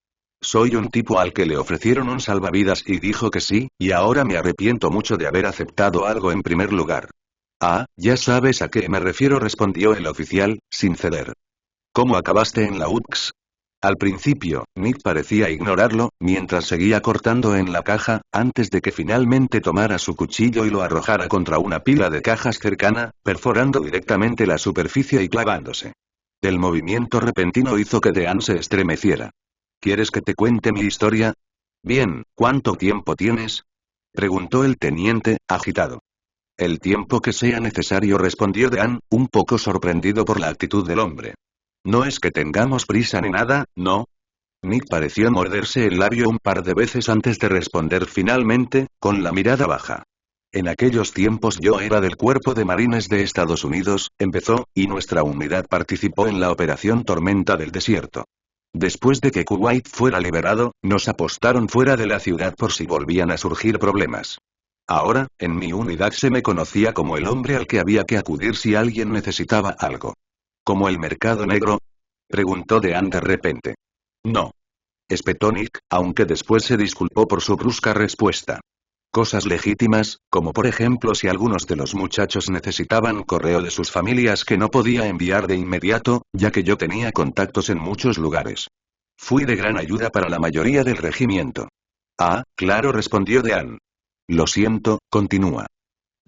Soy un tipo al que le ofrecieron un salvavidas y dijo que sí, y ahora me arrepiento mucho de haber aceptado algo en primer lugar. Ah, ya sabes a qué me refiero, respondió el oficial, sin ceder. ¿Cómo acabaste en la UX? Al principio, Nick parecía ignorarlo, mientras seguía cortando en la caja, antes de que finalmente tomara su cuchillo y lo arrojara contra una pila de cajas cercana, perforando directamente la superficie y clavándose. El movimiento repentino hizo que Dean se estremeciera. ¿Quieres que te cuente mi historia? Bien, ¿cuánto tiempo tienes? Preguntó el teniente, agitado. El tiempo que sea necesario, respondió Dean, un poco sorprendido por la actitud del hombre. No es que tengamos prisa ni nada, ¿no? Nick pareció morderse el labio un par de veces antes de responder finalmente, con la mirada baja. En aquellos tiempos yo era del Cuerpo de Marines de Estados Unidos, empezó, y nuestra unidad participó en la Operación Tormenta del Desierto. Después de que Kuwait fuera liberado, nos apostaron fuera de la ciudad por si volvían a surgir problemas. Ahora, en mi unidad se me conocía como el hombre al que había que acudir si alguien necesitaba algo. ¿Como el mercado negro? Preguntó Dean de repente. No. Espetó Nick, aunque después se disculpó por su brusca respuesta. Cosas legítimas, como por ejemplo si algunos de los muchachos necesitaban correo de sus familias que no podía enviar de inmediato, ya que yo tenía contactos en muchos lugares. Fui de gran ayuda para la mayoría del regimiento. Ah, claro, respondió Dean. Lo siento, continúa.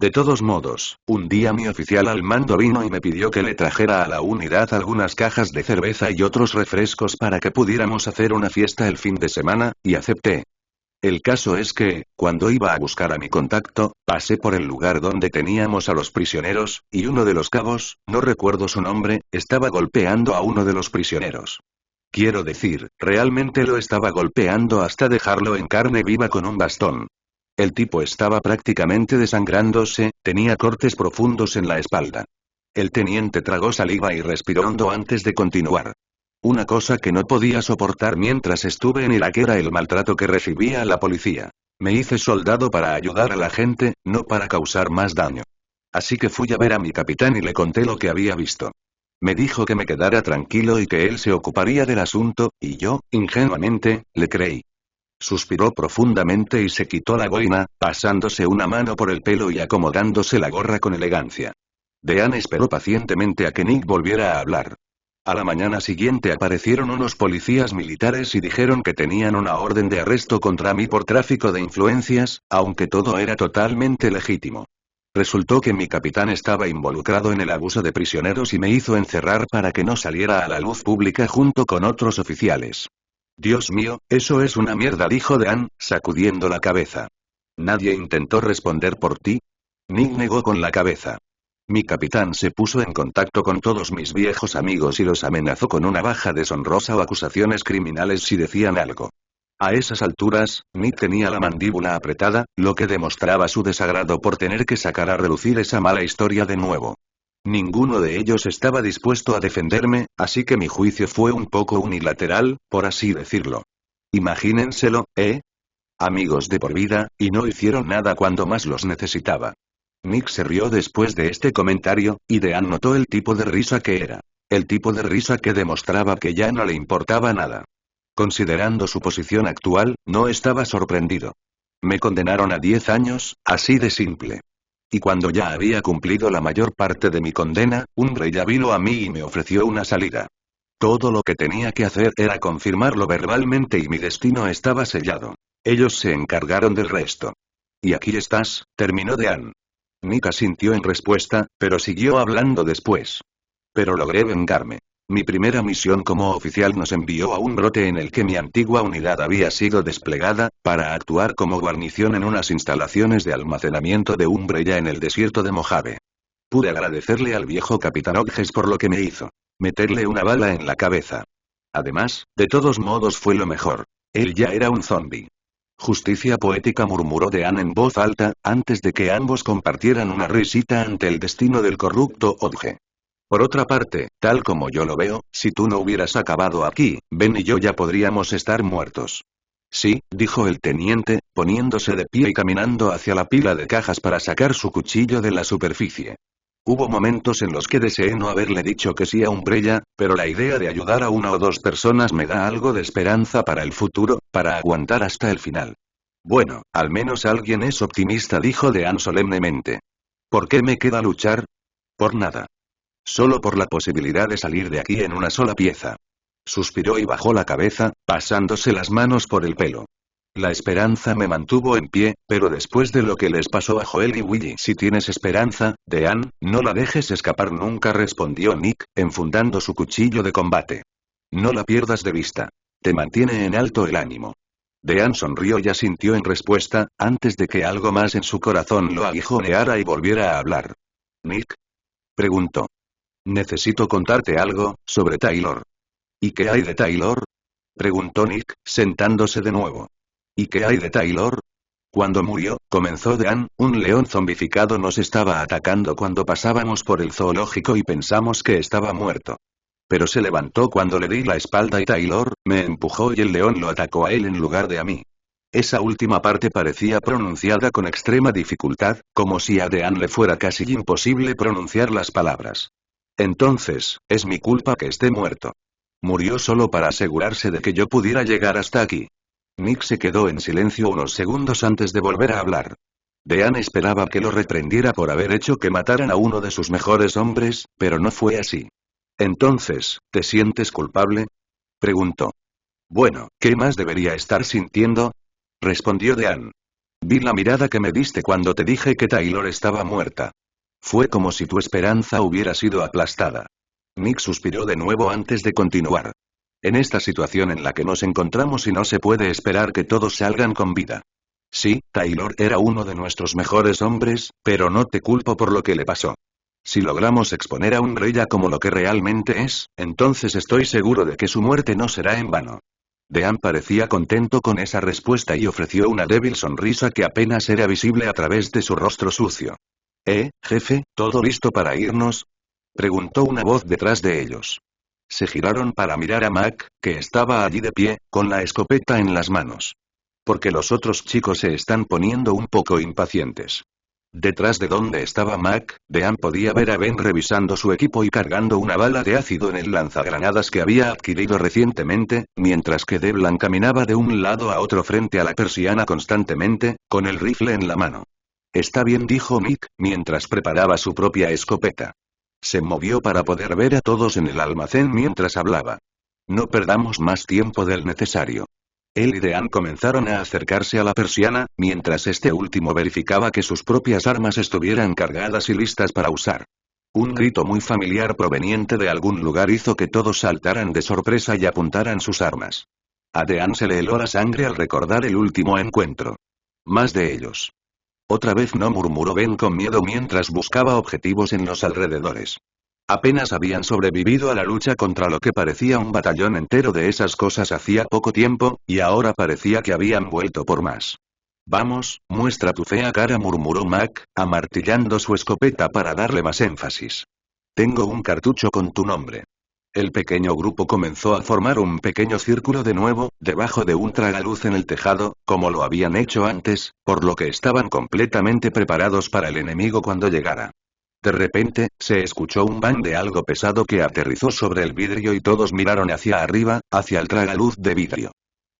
De todos modos, un día mi oficial al mando vino y me pidió que le trajera a la unidad algunas cajas de cerveza y otros refrescos para que pudiéramos hacer una fiesta el fin de semana, y acepté. El caso es que, cuando iba a buscar a mi contacto, pasé por el lugar donde teníamos a los prisioneros, y uno de los cabos, no recuerdo su nombre, estaba golpeando a uno de los prisioneros. Quiero decir, realmente lo estaba golpeando hasta dejarlo en carne viva con un bastón. El tipo estaba prácticamente desangrándose, tenía cortes profundos en la espalda. El teniente tragó saliva y respiró hondo antes de continuar. Una cosa que no podía soportar mientras estuve en Irak era el maltrato que recibía la policía. Me hice soldado para ayudar a la gente, no para causar más daño. Así que fui a ver a mi capitán y le conté lo que había visto. Me dijo que me quedara tranquilo y que él se ocuparía del asunto, y yo, ingenuamente, le creí. Suspiró profundamente y se quitó la boina, pasándose una mano por el pelo y acomodándose la gorra con elegancia. Dean esperó pacientemente a que Nick volviera a hablar. A la mañana siguiente aparecieron unos policías militares y dijeron que tenían una orden de arresto contra mí por tráfico de influencias, aunque todo era totalmente legítimo. Resultó que mi capitán estaba involucrado en el abuso de prisioneros y me hizo encerrar para que no saliera a la luz pública junto con otros oficiales. Dios mío, eso es una mierda, dijo Dean, sacudiendo la cabeza. ¿Nadie intentó responder por ti? Nick negó con la cabeza. Mi capitán se puso en contacto con todos mis viejos amigos y los amenazó con una baja deshonrosa o acusaciones criminales si decían algo. A esas alturas, Nick tenía la mandíbula apretada, lo que demostraba su desagrado por tener que sacar a relucir esa mala historia de nuevo. Ninguno de ellos estaba dispuesto a defenderme, así que mi juicio fue un poco unilateral, por así decirlo. Imagínenselo, ¿eh? Amigos de por vida, y no hicieron nada cuando más los necesitaba. Nick se rió después de este comentario, y Dean notó el tipo de risa que era. El tipo de risa que demostraba que ya no le importaba nada. Considerando su posición actual, no estaba sorprendido. Me condenaron a 10 años, así de simple. Y cuando ya había cumplido la mayor parte de mi condena, un rey ya vino a mí y me ofreció una salida. Todo lo que tenía que hacer era confirmarlo verbalmente y mi destino estaba sellado. Ellos se encargaron del resto. Y aquí estás, terminó Dean. Nick asintió en respuesta, pero siguió hablando después. Pero logré vengarme. Mi primera misión como oficial nos envió a un brote en el que mi antigua unidad había sido desplegada, para actuar como guarnición en unas instalaciones de almacenamiento de Umbrella en el desierto de Mojave. Pude agradecerle al viejo capitán Hodges por lo que me hizo. Meterle una bala en la cabeza. Además, de todos modos fue lo mejor. Él ya era un zombie. Justicia poética, murmuró Dean en voz alta, antes de que ambos compartieran una risita ante el destino del corrupto Hodge. Por otra parte, tal como yo lo veo, si tú no hubieras acabado aquí, Ben y yo ya podríamos estar muertos. Sí, dijo el teniente, poniéndose de pie y caminando hacia la pila de cajas para sacar su cuchillo de la superficie. Hubo momentos en los que deseé no haberle dicho que sí a Umbrella, pero la idea de ayudar a una o dos personas me da algo de esperanza para el futuro, para aguantar hasta el final. Bueno, al menos alguien es optimista, dijo Dean solemnemente. ¿Por qué me queda luchar? Por nada. Solo por la posibilidad de salir de aquí en una sola pieza. Suspiró y bajó la cabeza, pasándose las manos por el pelo. La esperanza me mantuvo en pie, pero después de lo que les pasó a Joel y Willy. Si tienes esperanza, Dean, no la dejes escapar nunca, respondió Nick, enfundando su cuchillo de combate. No la pierdas de vista. Te mantiene en alto el ánimo. Dean sonrió y asintió en respuesta, antes de que algo más en su corazón lo aguijoneara y volviera a hablar. ¿Nick? Preguntó. Necesito contarte algo, sobre Taylor. ¿Y qué hay de Taylor? Preguntó Nick, sentándose de nuevo. ¿Y qué hay de Taylor? Cuando murió, comenzó Dean, un león zombificado nos estaba atacando cuando pasábamos por el zoológico y pensamos que estaba muerto. Pero se levantó cuando le di la espalda y Taylor me empujó y el león lo atacó a él en lugar de a mí. Esa última parte parecía pronunciada con extrema dificultad, como si a Dean le fuera casi imposible pronunciar las palabras. Entonces, es mi culpa que esté muerto. Murió solo para asegurarse de que yo pudiera llegar hasta aquí. Nick se quedó en silencio unos segundos antes de volver a hablar. Dean esperaba que lo reprendiera por haber hecho que mataran a uno de sus mejores hombres, pero no fue así. Entonces, ¿te sientes culpable? Preguntó. Bueno, ¿qué más debería estar sintiendo? Respondió Dean. Vi la mirada que me diste cuando te dije que Taylor estaba muerta. Fue como si tu esperanza hubiera sido aplastada. Nick suspiró de nuevo antes de continuar. En esta situación en la que nos encontramos y no se puede esperar que todos salgan con vida. Sí, Taylor era uno de nuestros mejores hombres, pero no te culpo por lo que le pasó. Si logramos exponer a Umbrella como lo que realmente es, entonces estoy seguro de que su muerte no será en vano. Dean parecía contento con esa respuesta y ofreció una débil sonrisa que apenas era visible a través de su rostro sucio. Jefe, ¿todo listo para irnos? Preguntó una voz detrás de ellos. Se giraron para mirar a Mac, que estaba allí de pie, con la escopeta en las manos. Porque los otros chicos se están poniendo un poco impacientes. Detrás de donde estaba Mac, Dean podía ver a Ben revisando su equipo y cargando una bala de ácido en el lanzagranadas que había adquirido recientemente, mientras que Devlan caminaba de un lado a otro frente a la persiana constantemente, con el rifle en la mano. Está bien, dijo Nick, mientras preparaba su propia escopeta. Se movió para poder ver a todos en el almacén mientras hablaba. No perdamos más tiempo del necesario. Él y Dean comenzaron a acercarse a la persiana, mientras este último verificaba que sus propias armas estuvieran cargadas y listas para usar. Un grito muy familiar proveniente de algún lugar hizo que todos saltaran de sorpresa y apuntaran sus armas. A Dean se le heló la sangre al recordar el último encuentro. Más de ellos. Otra vez no, murmuró Ben con miedo mientras buscaba objetivos en los alrededores. Apenas habían sobrevivido a la lucha contra lo que parecía un batallón entero de esas cosas hacía poco tiempo, y ahora parecía que habían vuelto por más. Vamos, muestra tu fea cara, murmuró Mac, amartillando su escopeta para darle más énfasis. Tengo un cartucho con tu nombre. El pequeño grupo comenzó a formar un pequeño círculo de nuevo, debajo de un tragaluz en el tejado, como lo habían hecho antes, por lo que estaban completamente preparados para el enemigo cuando llegara. De repente, se escuchó un bang de algo pesado que aterrizó sobre el vidrio y todos miraron hacia arriba, hacia el tragaluz de vidrio.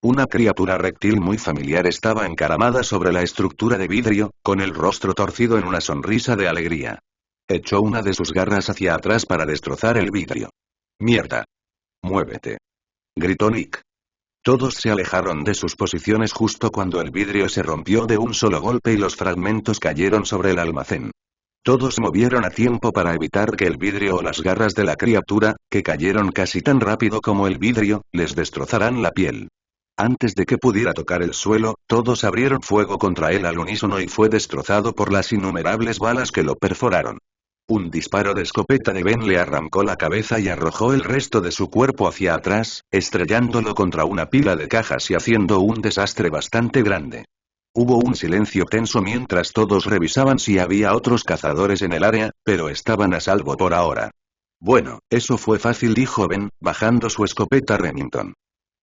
Una criatura reptil muy familiar estaba encaramada sobre la estructura de vidrio, con el rostro torcido en una sonrisa de alegría. Echó una de sus garras hacia atrás para destrozar el vidrio. ¡Mierda! ¡Muévete!, gritó Nick. Todos se alejaron de sus posiciones justo cuando el vidrio se rompió de un solo golpe y los fragmentos cayeron sobre el almacén. Todos movieron a tiempo para evitar que el vidrio o las garras de la criatura, que cayeron casi tan rápido como el vidrio, les destrozaran la piel. Antes de que pudiera tocar el suelo, todos abrieron fuego contra él al unísono y fue destrozado por las innumerables balas que lo perforaron. Un disparo de escopeta de Ben le arrancó la cabeza y arrojó el resto de su cuerpo hacia atrás, estrellándolo contra una pila de cajas y haciendo un desastre bastante grande. Hubo un silencio tenso mientras todos revisaban si había otros cazadores en el área, pero estaban a salvo por ahora. Bueno, eso fue fácil, dijo Ben, bajando su escopeta Remington.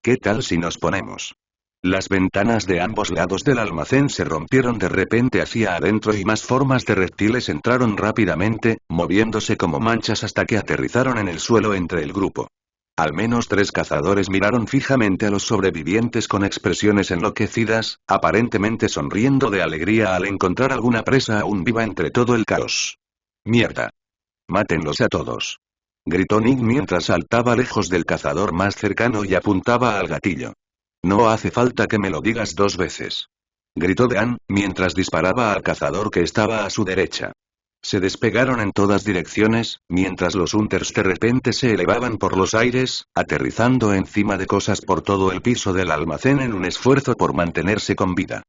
¿Qué tal si nos ponemos? Las ventanas de ambos lados del almacén se rompieron de repente hacia adentro y más formas de reptiles entraron rápidamente, moviéndose como manchas hasta que aterrizaron en el suelo entre el grupo. Al menos 3 cazadores miraron fijamente a los sobrevivientes con expresiones enloquecidas, aparentemente sonriendo de alegría al encontrar alguna presa aún viva entre todo el caos. ¡Mierda! ¡Mátenlos a todos!, gritó Nick mientras saltaba lejos del cazador más cercano y apuntaba al gatillo. No hace falta que me lo digas 2 veces, gritó Dean, mientras disparaba al cazador que estaba a su derecha. Se despegaron en todas direcciones, mientras los hunters de repente se elevaban por los aires, aterrizando encima de cosas por todo el piso del almacén en un esfuerzo por mantenerse con vida.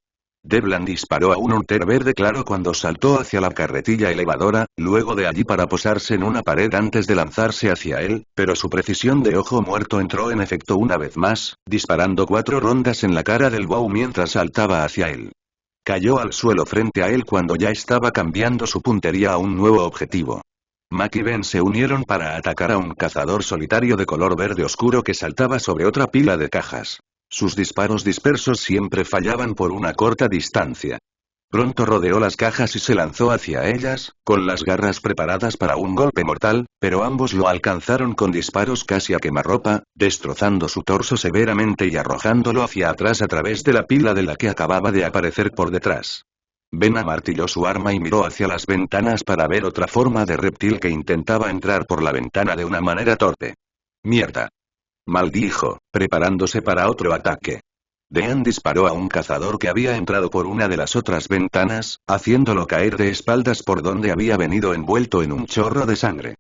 Devlin disparó a un hunter verde claro cuando saltó hacia la carretilla elevadora, luego de allí para posarse en una pared antes de lanzarse hacia él, pero su precisión de ojo muerto entró en efecto una vez más, disparando 4 rondas en la cara del wow mientras saltaba hacia él. Cayó al suelo frente a él cuando ya estaba cambiando su puntería a un nuevo objetivo. Mac y Ben se unieron para atacar a un cazador solitario de color verde oscuro que saltaba sobre otra pila de cajas. Sus disparos dispersos siempre fallaban por una corta distancia. Pronto rodeó las cajas y se lanzó hacia ellas, con las garras preparadas para un golpe mortal, pero ambos lo alcanzaron con disparos casi a quemarropa, destrozando su torso severamente y arrojándolo hacia atrás a través de la pila de la que acababa de aparecer por detrás. Ben amartilló su arma y miró hacia las ventanas para ver otra forma de reptil que intentaba entrar por la ventana de una manera torpe. ¡Mierda!, maldijo, preparándose para otro ataque. Dean disparó a un cazador que había entrado por una de las otras ventanas, haciéndolo caer de espaldas por donde había venido envuelto en un chorro de sangre.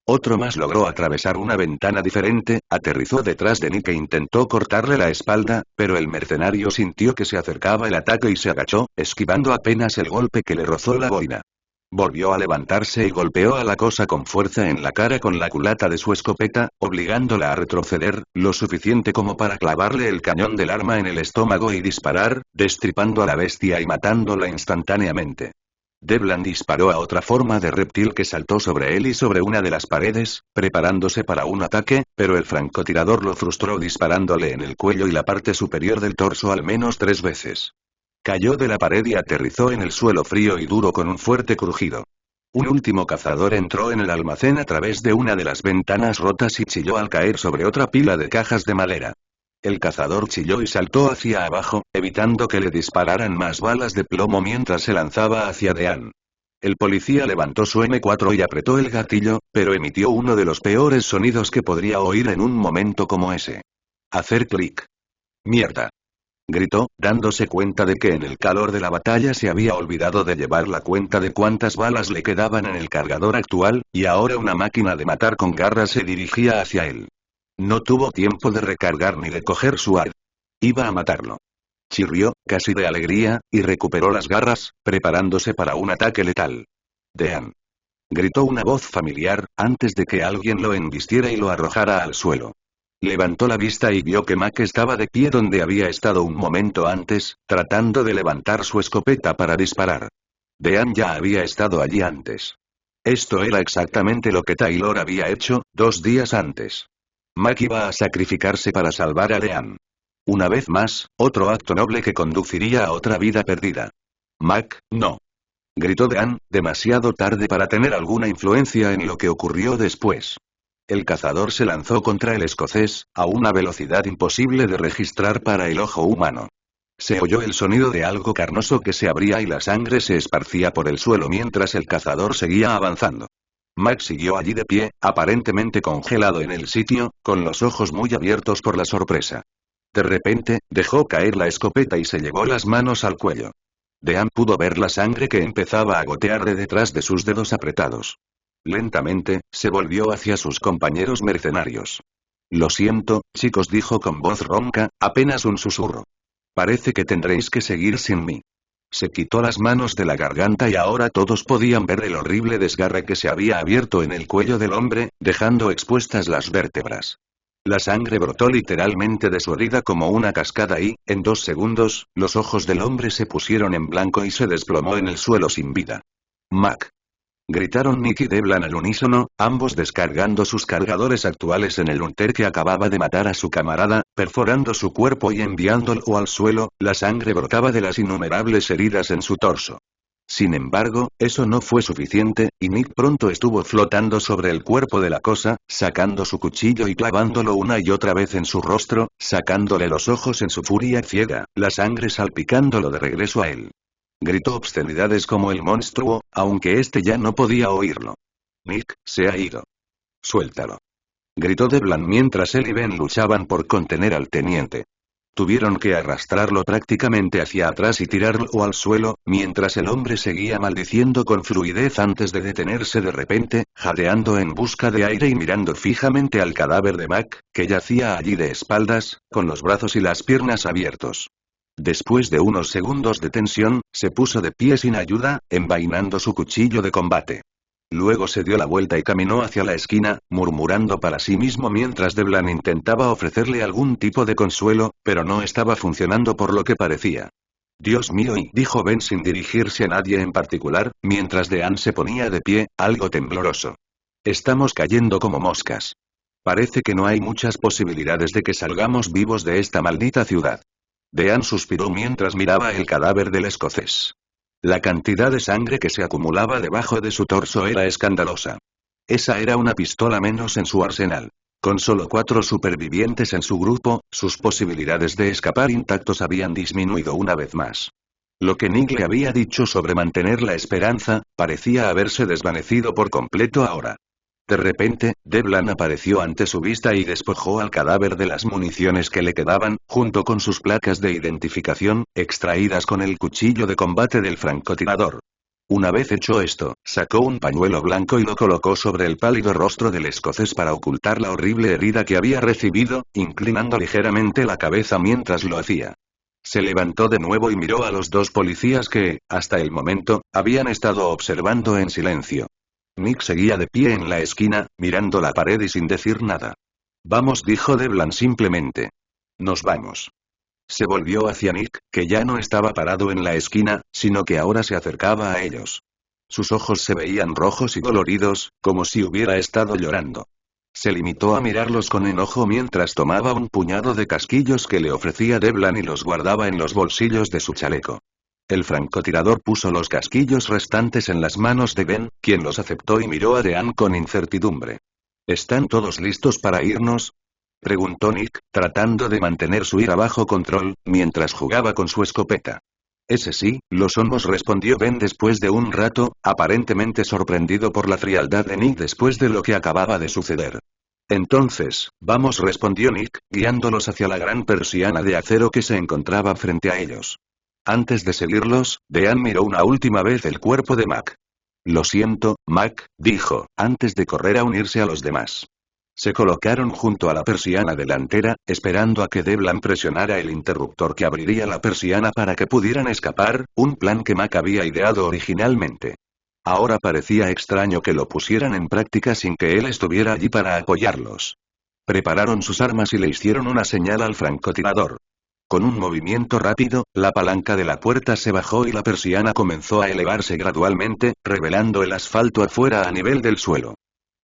Otro más logró atravesar una ventana diferente, aterrizó detrás de Nick e intentó cortarle la espalda, pero el mercenario sintió que se acercaba el ataque y se agachó, esquivando apenas el golpe que le rozó la boina. Volvió a levantarse y golpeó a la cosa con fuerza en la cara con la culata de su escopeta, obligándola a retroceder, lo suficiente como para clavarle el cañón del arma en el estómago y disparar, destripando a la bestia y matándola instantáneamente. Devlin disparó a otra forma de reptil que saltó sobre él y sobre una de las paredes, preparándose para un ataque, pero el francotirador lo frustró disparándole en el cuello y la parte superior del torso al menos 3 veces. Cayó de la pared y aterrizó en el suelo frío y duro con un fuerte crujido. Un último cazador entró en el almacén a través de una de las ventanas rotas y chilló al caer sobre otra pila de cajas de madera. El cazador chilló y saltó hacia abajo, evitando que le dispararan más balas de plomo mientras se lanzaba hacia Dean. El policía levantó su M4 y apretó el gatillo, pero emitió uno de los peores sonidos que podría oír en un momento como ese. Hacer clic. ¡Mierda!, gritó, dándose cuenta de que en el calor de la batalla se había olvidado de llevar la cuenta de cuántas balas le quedaban en el cargador actual, y ahora una máquina de matar con garras se dirigía hacia él. No tuvo tiempo de recargar ni de coger su arma. Iba a matarlo. Chirrió, casi de alegría, y recuperó las garras, preparándose para un ataque letal. Dean, gritó una voz familiar, antes de que alguien lo embistiera y lo arrojara al suelo. Levantó la vista y vio que Mac estaba de pie donde había estado un momento antes, tratando de levantar su escopeta para disparar. Dean ya había estado allí antes. Esto era exactamente lo que Taylor había hecho, 2 días antes. Mac iba a sacrificarse para salvar a Dean. Una vez más, otro acto noble que conduciría a otra vida perdida. Mac, no, gritó Dean, demasiado tarde para tener alguna influencia en lo que ocurrió después. El cazador se lanzó contra el escocés, a una velocidad imposible de registrar para el ojo humano. Se oyó el sonido de algo carnoso que se abría y la sangre se esparcía por el suelo mientras el cazador seguía avanzando. Max siguió allí de pie, aparentemente congelado en el sitio, con los ojos muy abiertos por la sorpresa. De repente, dejó caer la escopeta y se llevó las manos al cuello. Dean pudo ver la sangre que empezaba a gotear de detrás de sus dedos apretados. Lentamente, se volvió hacia sus compañeros mercenarios. Lo siento, chicos, dijo con voz ronca, apenas un susurro. Parece que tendréis que seguir sin mí. Se quitó las manos de la garganta y ahora todos podían ver el horrible desgarre que se había abierto en el cuello del hombre, dejando expuestas las vértebras. La sangre brotó literalmente de su herida como una cascada y, en 2 segundos, los ojos del hombre se pusieron en blanco y se desplomó en el suelo sin vida. Mac. Gritaron Nick y Devlan al unísono, ambos descargando sus cargadores actuales en el Hunter que acababa de matar a su camarada, perforando su cuerpo y enviándolo al suelo. La sangre brotaba de las innumerables heridas en su torso. Sin embargo, eso no fue suficiente, y Nick pronto estuvo flotando sobre el cuerpo de la cosa, sacando su cuchillo y clavándolo una y otra vez en su rostro, sacándole los ojos en su furia ciega, la sangre salpicándolo de regreso a él. Gritó obscenidades como el monstruo, aunque este ya no podía oírlo. Nick, se ha ido. Suéltalo. Gritó Devlan mientras él y Ben luchaban por contener al teniente. Tuvieron que arrastrarlo prácticamente hacia atrás y tirarlo al suelo, mientras el hombre seguía maldiciendo con fluidez antes de detenerse de repente, jadeando en busca de aire y mirando fijamente al cadáver de Mac, que yacía allí de espaldas, con los brazos y las piernas abiertos. Después de unos segundos de tensión, se puso de pie sin ayuda, envainando su cuchillo de combate. Luego se dio la vuelta y caminó hacia la esquina, murmurando para sí mismo mientras Devlan intentaba ofrecerle algún tipo de consuelo, pero no estaba funcionando por lo que parecía. Dios mío, dijo Ben sin dirigirse a nadie en particular, mientras Dean se ponía de pie, algo tembloroso. Estamos cayendo como moscas. Parece que no hay muchas posibilidades de que salgamos vivos de esta maldita ciudad. Dean suspiró mientras miraba el cadáver del escocés. La cantidad de sangre que se acumulaba debajo de su torso era escandalosa. Esa era una pistola menos en su arsenal. Con solo 4 supervivientes en su grupo, sus posibilidades de escapar intactos habían disminuido una vez más. Lo que Nick le había dicho sobre mantener la esperanza, parecía haberse desvanecido por completo ahora. De repente, Devlan apareció ante su vista y despojó al cadáver de las municiones que le quedaban, junto con sus placas de identificación, extraídas con el cuchillo de combate del francotirador. Una vez hecho esto, sacó un pañuelo blanco y lo colocó sobre el pálido rostro del escocés para ocultar la horrible herida que había recibido, inclinando ligeramente la cabeza mientras lo hacía. Se levantó de nuevo y miró a los 2 policías que, hasta el momento, habían estado observando en silencio. Nick seguía de pie en la esquina, mirando la pared y sin decir nada. Vamos, dijo Devlan simplemente. Nos vamos. Se volvió hacia Nick, que ya no estaba parado en la esquina, sino que ahora se acercaba a ellos. Sus ojos se veían rojos y doloridos, como si hubiera estado llorando. Se limitó a mirarlos con enojo mientras tomaba un puñado de casquillos que le ofrecía Devlan y los guardaba en los bolsillos de su chaleco. El francotirador puso los casquillos restantes en las manos de Ben, quien los aceptó y miró a Dean con incertidumbre. ¿Están todos listos para irnos?, preguntó Nick, tratando de mantener su ira bajo control, mientras jugaba con su escopeta. Ese sí, lo somos, respondió Ben después de un rato, aparentemente sorprendido por la frialdad de Nick después de lo que acababa de suceder. Entonces, vamos, respondió Nick, guiándolos hacia la gran persiana de acero que se encontraba frente a ellos. Antes de seguirlos, Dean miró una última vez el cuerpo de Mac. Lo siento, Mac, dijo, antes de correr a unirse a los demás. Se colocaron junto a la persiana delantera, esperando a que Devlan presionara el interruptor que abriría la persiana para que pudieran escapar, un plan que Mac había ideado originalmente. Ahora parecía extraño que lo pusieran en práctica sin que él estuviera allí para apoyarlos. Prepararon sus armas y le hicieron una señal al francotirador. Con un movimiento rápido, la palanca de la puerta se bajó y la persiana comenzó a elevarse gradualmente, revelando el asfalto afuera a nivel del suelo.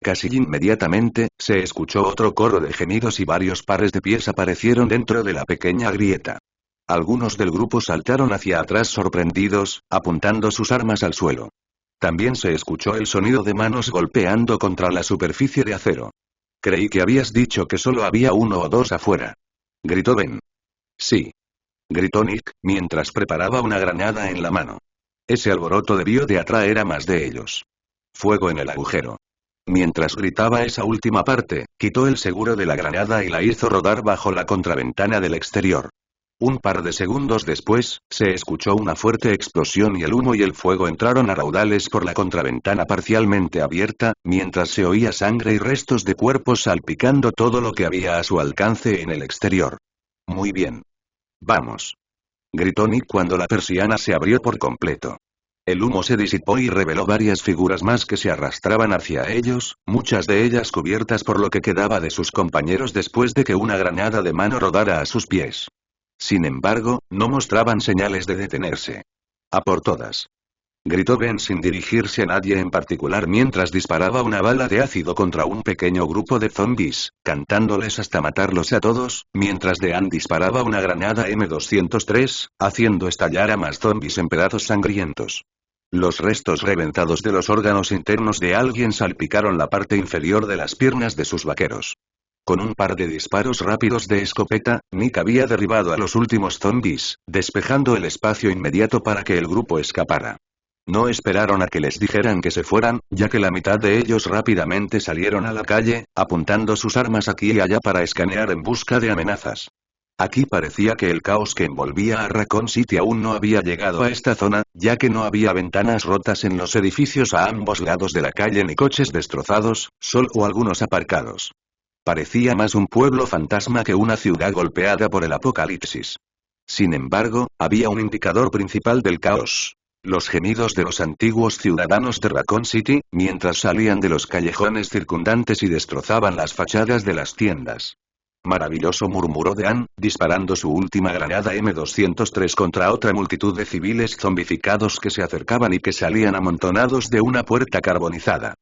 Casi inmediatamente, se escuchó otro coro de gemidos y varios pares de pies aparecieron dentro de la pequeña grieta. Algunos del grupo saltaron hacia atrás sorprendidos, apuntando sus armas al suelo. También se escuchó el sonido de manos golpeando contra la superficie de acero. Creí que habías dicho que solo había 1 o 2 afuera. Gritó Ben. Sí. Gritó Nick, mientras preparaba una granada en la mano. Ese alboroto debió de atraer a más de ellos. Fuego en el agujero. Mientras gritaba esa última parte, quitó el seguro de la granada y la hizo rodar bajo la contraventana del exterior. Un par de segundos después, se escuchó una fuerte explosión y el humo y el fuego entraron a raudales por la contraventana parcialmente abierta, mientras se oía sangre y restos de cuerpos salpicando todo lo que había a su alcance en el exterior. Muy bien. Vamos. Gritó Nick cuando la persiana se abrió por completo. El humo se disipó y reveló varias figuras más que se arrastraban hacia ellos, muchas de ellas cubiertas por lo que quedaba de sus compañeros después de que una granada de mano rodara a sus pies. Sin embargo, no mostraban señales de detenerse. A por todas. Gritó Ben sin dirigirse a nadie en particular mientras disparaba una bala de ácido contra un pequeño grupo de zombies, cantándoles hasta matarlos a todos, mientras Dean disparaba una granada M203, haciendo estallar a más zombies en pedazos sangrientos. Los restos reventados de los órganos internos de alguien salpicaron la parte inferior de las piernas de sus vaqueros. Con un par de disparos rápidos de escopeta, Nick había derribado a los últimos zombies, despejando el espacio inmediato para que el grupo escapara. No esperaron a que les dijeran que se fueran, ya que la mitad de ellos rápidamente salieron a la calle, apuntando sus armas aquí y allá para escanear en busca de amenazas. Aquí parecía que el caos que envolvía a Raccoon City aún no había llegado a esta zona, ya que no había ventanas rotas en los edificios a ambos lados de la calle ni coches destrozados, solo algunos aparcados. Parecía más un pueblo fantasma que una ciudad golpeada por el apocalipsis. Sin embargo, había un indicador principal del caos. Los gemidos de los antiguos ciudadanos de Raccoon City, mientras salían de los callejones circundantes y destrozaban las fachadas de las tiendas. Maravilloso, murmuró Dean, disparando su última granada M203 contra otra multitud de civiles zombificados que se acercaban y que salían amontonados de una puerta carbonizada.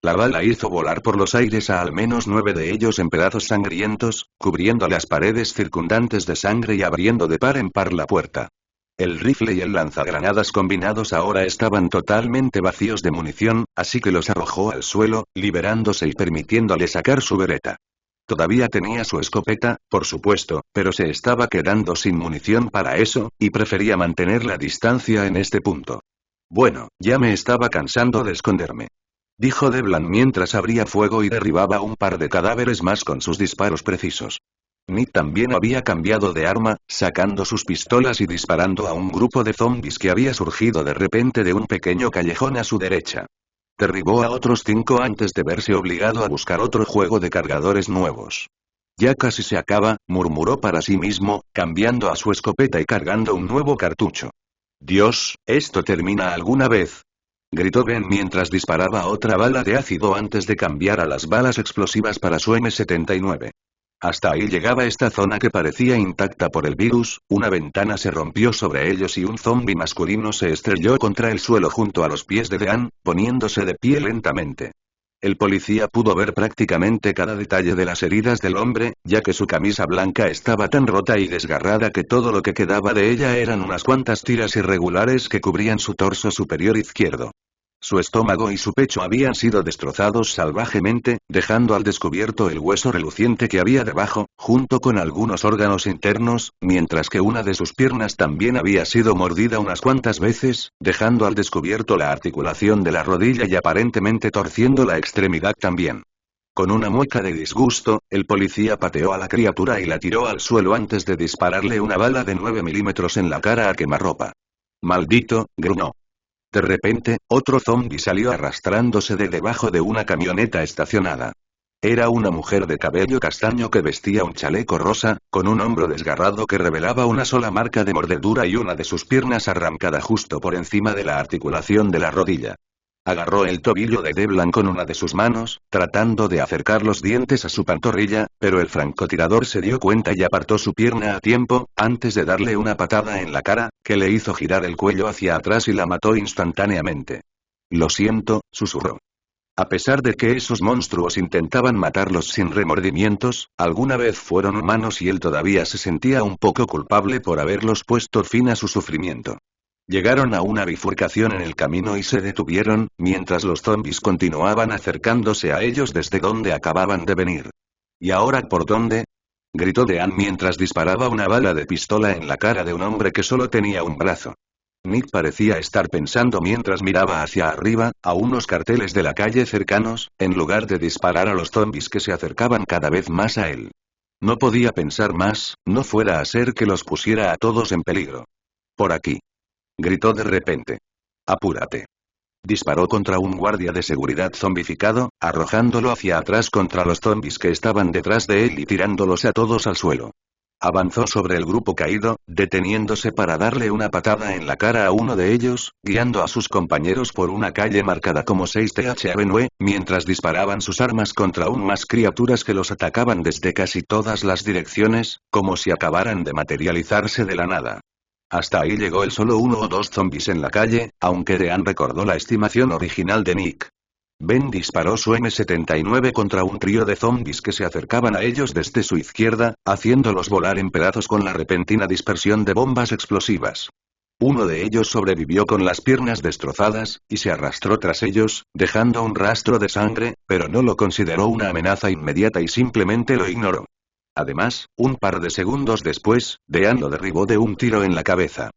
La bala hizo volar por los aires a al menos 9 de ellos en pedazos sangrientos, cubriendo las paredes circundantes de sangre y abriendo de par en par la puerta. El rifle y el lanzagranadas combinados ahora estaban totalmente vacíos de munición, así que los arrojó al suelo, liberándose y permitiéndole sacar su bereta. Todavía tenía su escopeta, por supuesto, pero se estaba quedando sin munición para eso, y prefería mantener la distancia en este punto. Bueno, ya me estaba cansando de esconderme. Dijo Devlin mientras abría fuego y derribaba un par de cadáveres más con sus disparos precisos. Nick también había cambiado de arma, sacando sus pistolas y disparando a un grupo de zombies que había surgido de repente de un pequeño callejón a su derecha. Derribó a otros 5 antes de verse obligado a buscar otro juego de cargadores nuevos. Ya casi se acaba, murmuró para sí mismo, cambiando a su escopeta y cargando un nuevo cartucho. Dios, ¿esto termina alguna vez? Gritó Ben mientras disparaba otra bala de ácido antes de cambiar a las balas explosivas para su M79. Hasta ahí llegaba esta zona que parecía intacta por el virus, una ventana se rompió sobre ellos y un zombi masculino se estrelló contra el suelo junto a los pies de Dean, poniéndose de pie lentamente. El policía pudo ver prácticamente cada detalle de las heridas del hombre, ya que su camisa blanca estaba tan rota y desgarrada que todo lo que quedaba de ella eran unas cuantas tiras irregulares que cubrían su torso superior izquierdo. Su estómago y su pecho habían sido destrozados salvajemente, dejando al descubierto el hueso reluciente que había debajo, junto con algunos órganos internos, mientras que una de sus piernas también había sido mordida unas cuantas veces, dejando al descubierto la articulación de la rodilla y aparentemente torciendo la extremidad también. Con una mueca de disgusto, el policía pateó a la criatura y la tiró al suelo antes de dispararle una bala de 9 milímetros en la cara a quemarropa. «Maldito», gruñó. De repente, otro zombi salió arrastrándose de debajo de una camioneta estacionada. Era una mujer de cabello castaño que vestía un chaleco rosa, con un hombro desgarrado que revelaba una sola marca de mordedura y una de sus piernas arrancada justo por encima de la articulación de la rodilla. Agarró el tobillo de Devlin con una de sus manos, tratando de acercar los dientes a su pantorrilla, pero el francotirador se dio cuenta y apartó su pierna a tiempo, antes de darle una patada en la cara, que le hizo girar el cuello hacia atrás y la mató instantáneamente. «Lo siento», susurró. A pesar de que esos monstruos intentaban matarlos sin remordimientos, alguna vez fueron humanos y él todavía se sentía un poco culpable por haberlos puesto fin a su sufrimiento. Llegaron a una bifurcación en el camino y se detuvieron, mientras los zombies continuaban acercándose a ellos desde donde acababan de venir. ¿Y ahora por dónde?, gritó Dean mientras disparaba una bala de pistola en la cara de un hombre que solo tenía un brazo. Nick parecía estar pensando mientras miraba hacia arriba, a unos carteles de la calle cercanos, en lugar de disparar a los zombies que se acercaban cada vez más a él. No podía pensar más, no fuera a ser que los pusiera a todos en peligro. Por aquí. Gritó de repente. Apúrate. Disparó contra un guardia de seguridad zombificado, arrojándolo hacia atrás contra los zombis que estaban detrás de él y tirándolos a todos al suelo. Avanzó sobre el grupo caído, deteniéndose para darle una patada en la cara a uno de ellos, guiando a sus compañeros por una calle marcada como 6th Avenue, mientras disparaban sus armas contra aún más criaturas que los atacaban desde casi todas las direcciones, como si acabaran de materializarse de la nada. Hasta ahí llegó el solo uno o dos zombies en la calle, aunque Dean recordó la estimación original de Nick. Ben disparó su M79 contra un trío de zombies que se acercaban a ellos desde su izquierda, haciéndolos volar en pedazos con la repentina dispersión de bombas explosivas. Uno de ellos sobrevivió con las piernas destrozadas, y se arrastró tras ellos, dejando un rastro de sangre, pero no lo consideró una amenaza inmediata y simplemente lo ignoró. Además, un par de segundos después, Dean lo derribó de un tiro en la cabeza.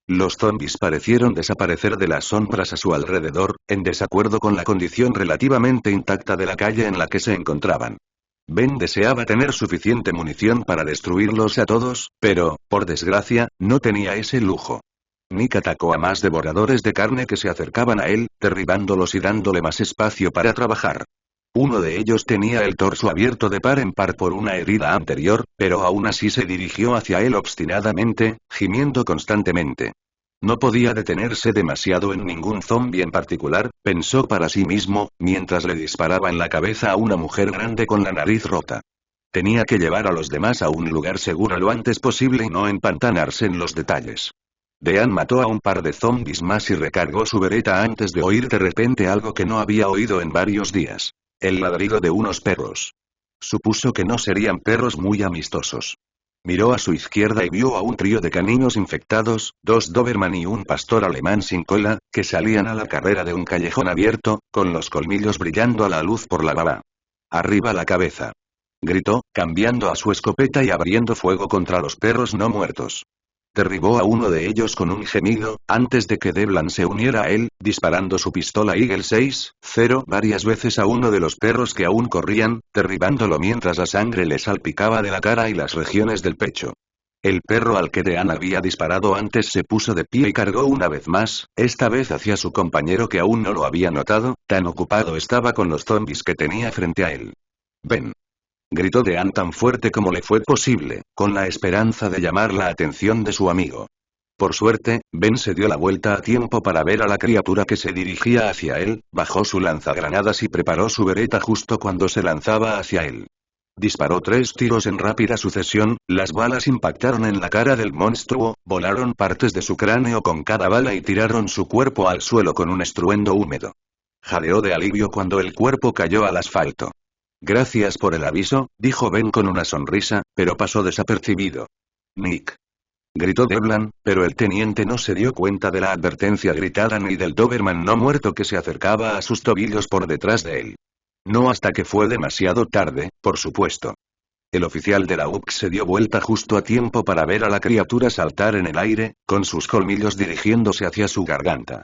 Los zombies parecieron desaparecer de las sombras a su alrededor, en desacuerdo con la condición relativamente intacta de la calle en la que se encontraban. Ben deseaba tener suficiente munición para destruirlos a todos, pero, por desgracia, no tenía ese lujo. Nick atacó a más devoradores de carne que se acercaban a él, derribándolos y dándole más espacio para trabajar. Uno de ellos tenía el torso abierto de par en par por una herida anterior, pero aún así se dirigió hacia él obstinadamente, gimiendo constantemente. No podía detenerse demasiado en ningún zombie en particular, pensó para sí mismo, mientras le disparaba en la cabeza a una mujer grande con la nariz rota. Tenía que llevar a los demás a un lugar seguro lo antes posible y no empantanarse en los detalles. Dean mató a un par de zombies más y recargó su bereta antes de oír de repente algo que no había oído en varios días. El ladrido de unos perros. Supuso que no serían perros muy amistosos. Miró a su izquierda y vio a un trío de caninos infectados, dos Doberman y un pastor alemán sin cola, que salían a la carrera de un callejón abierto, con los colmillos brillando a la luz por la baba. Arriba la cabeza. Gritó, cambiando a su escopeta y abriendo fuego contra los perros no muertos. Derribó a uno de ellos con un gemido, antes de que Devlin se uniera a él, disparando su pistola Eagle 6-0 varias veces a uno de los perros que aún corrían, derribándolo mientras la sangre le salpicaba de la cara y las regiones del pecho. El perro al que Dean había disparado antes se puso de pie y cargó una vez más, esta vez hacia su compañero que aún no lo había notado, tan ocupado estaba con los zombies que tenía frente a él. «Ven», gritó Dean tan fuerte como le fue posible, con la esperanza de llamar la atención de su amigo. Por suerte, Ben se dio la vuelta a tiempo para ver a la criatura que se dirigía hacia él, bajó su lanzagranadas y preparó su bereta justo cuando se lanzaba hacia él. Disparó 3 tiros en rápida sucesión, las balas impactaron en la cara del monstruo, volaron partes de su cráneo con cada bala y tiraron su cuerpo al suelo con un estruendo húmedo. Jadeó de alivio cuando el cuerpo cayó al asfalto. «Gracias por el aviso», dijo Ben con una sonrisa, pero pasó desapercibido. «Nick», gritó Devlin, pero el teniente no se dio cuenta de la advertencia gritada ni del Doberman no muerto que se acercaba a sus tobillos por detrás de él. No hasta que fue demasiado tarde, por supuesto. El oficial de la UPC se dio vuelta justo a tiempo para ver a la criatura saltar en el aire, con sus colmillos dirigiéndose hacia su garganta.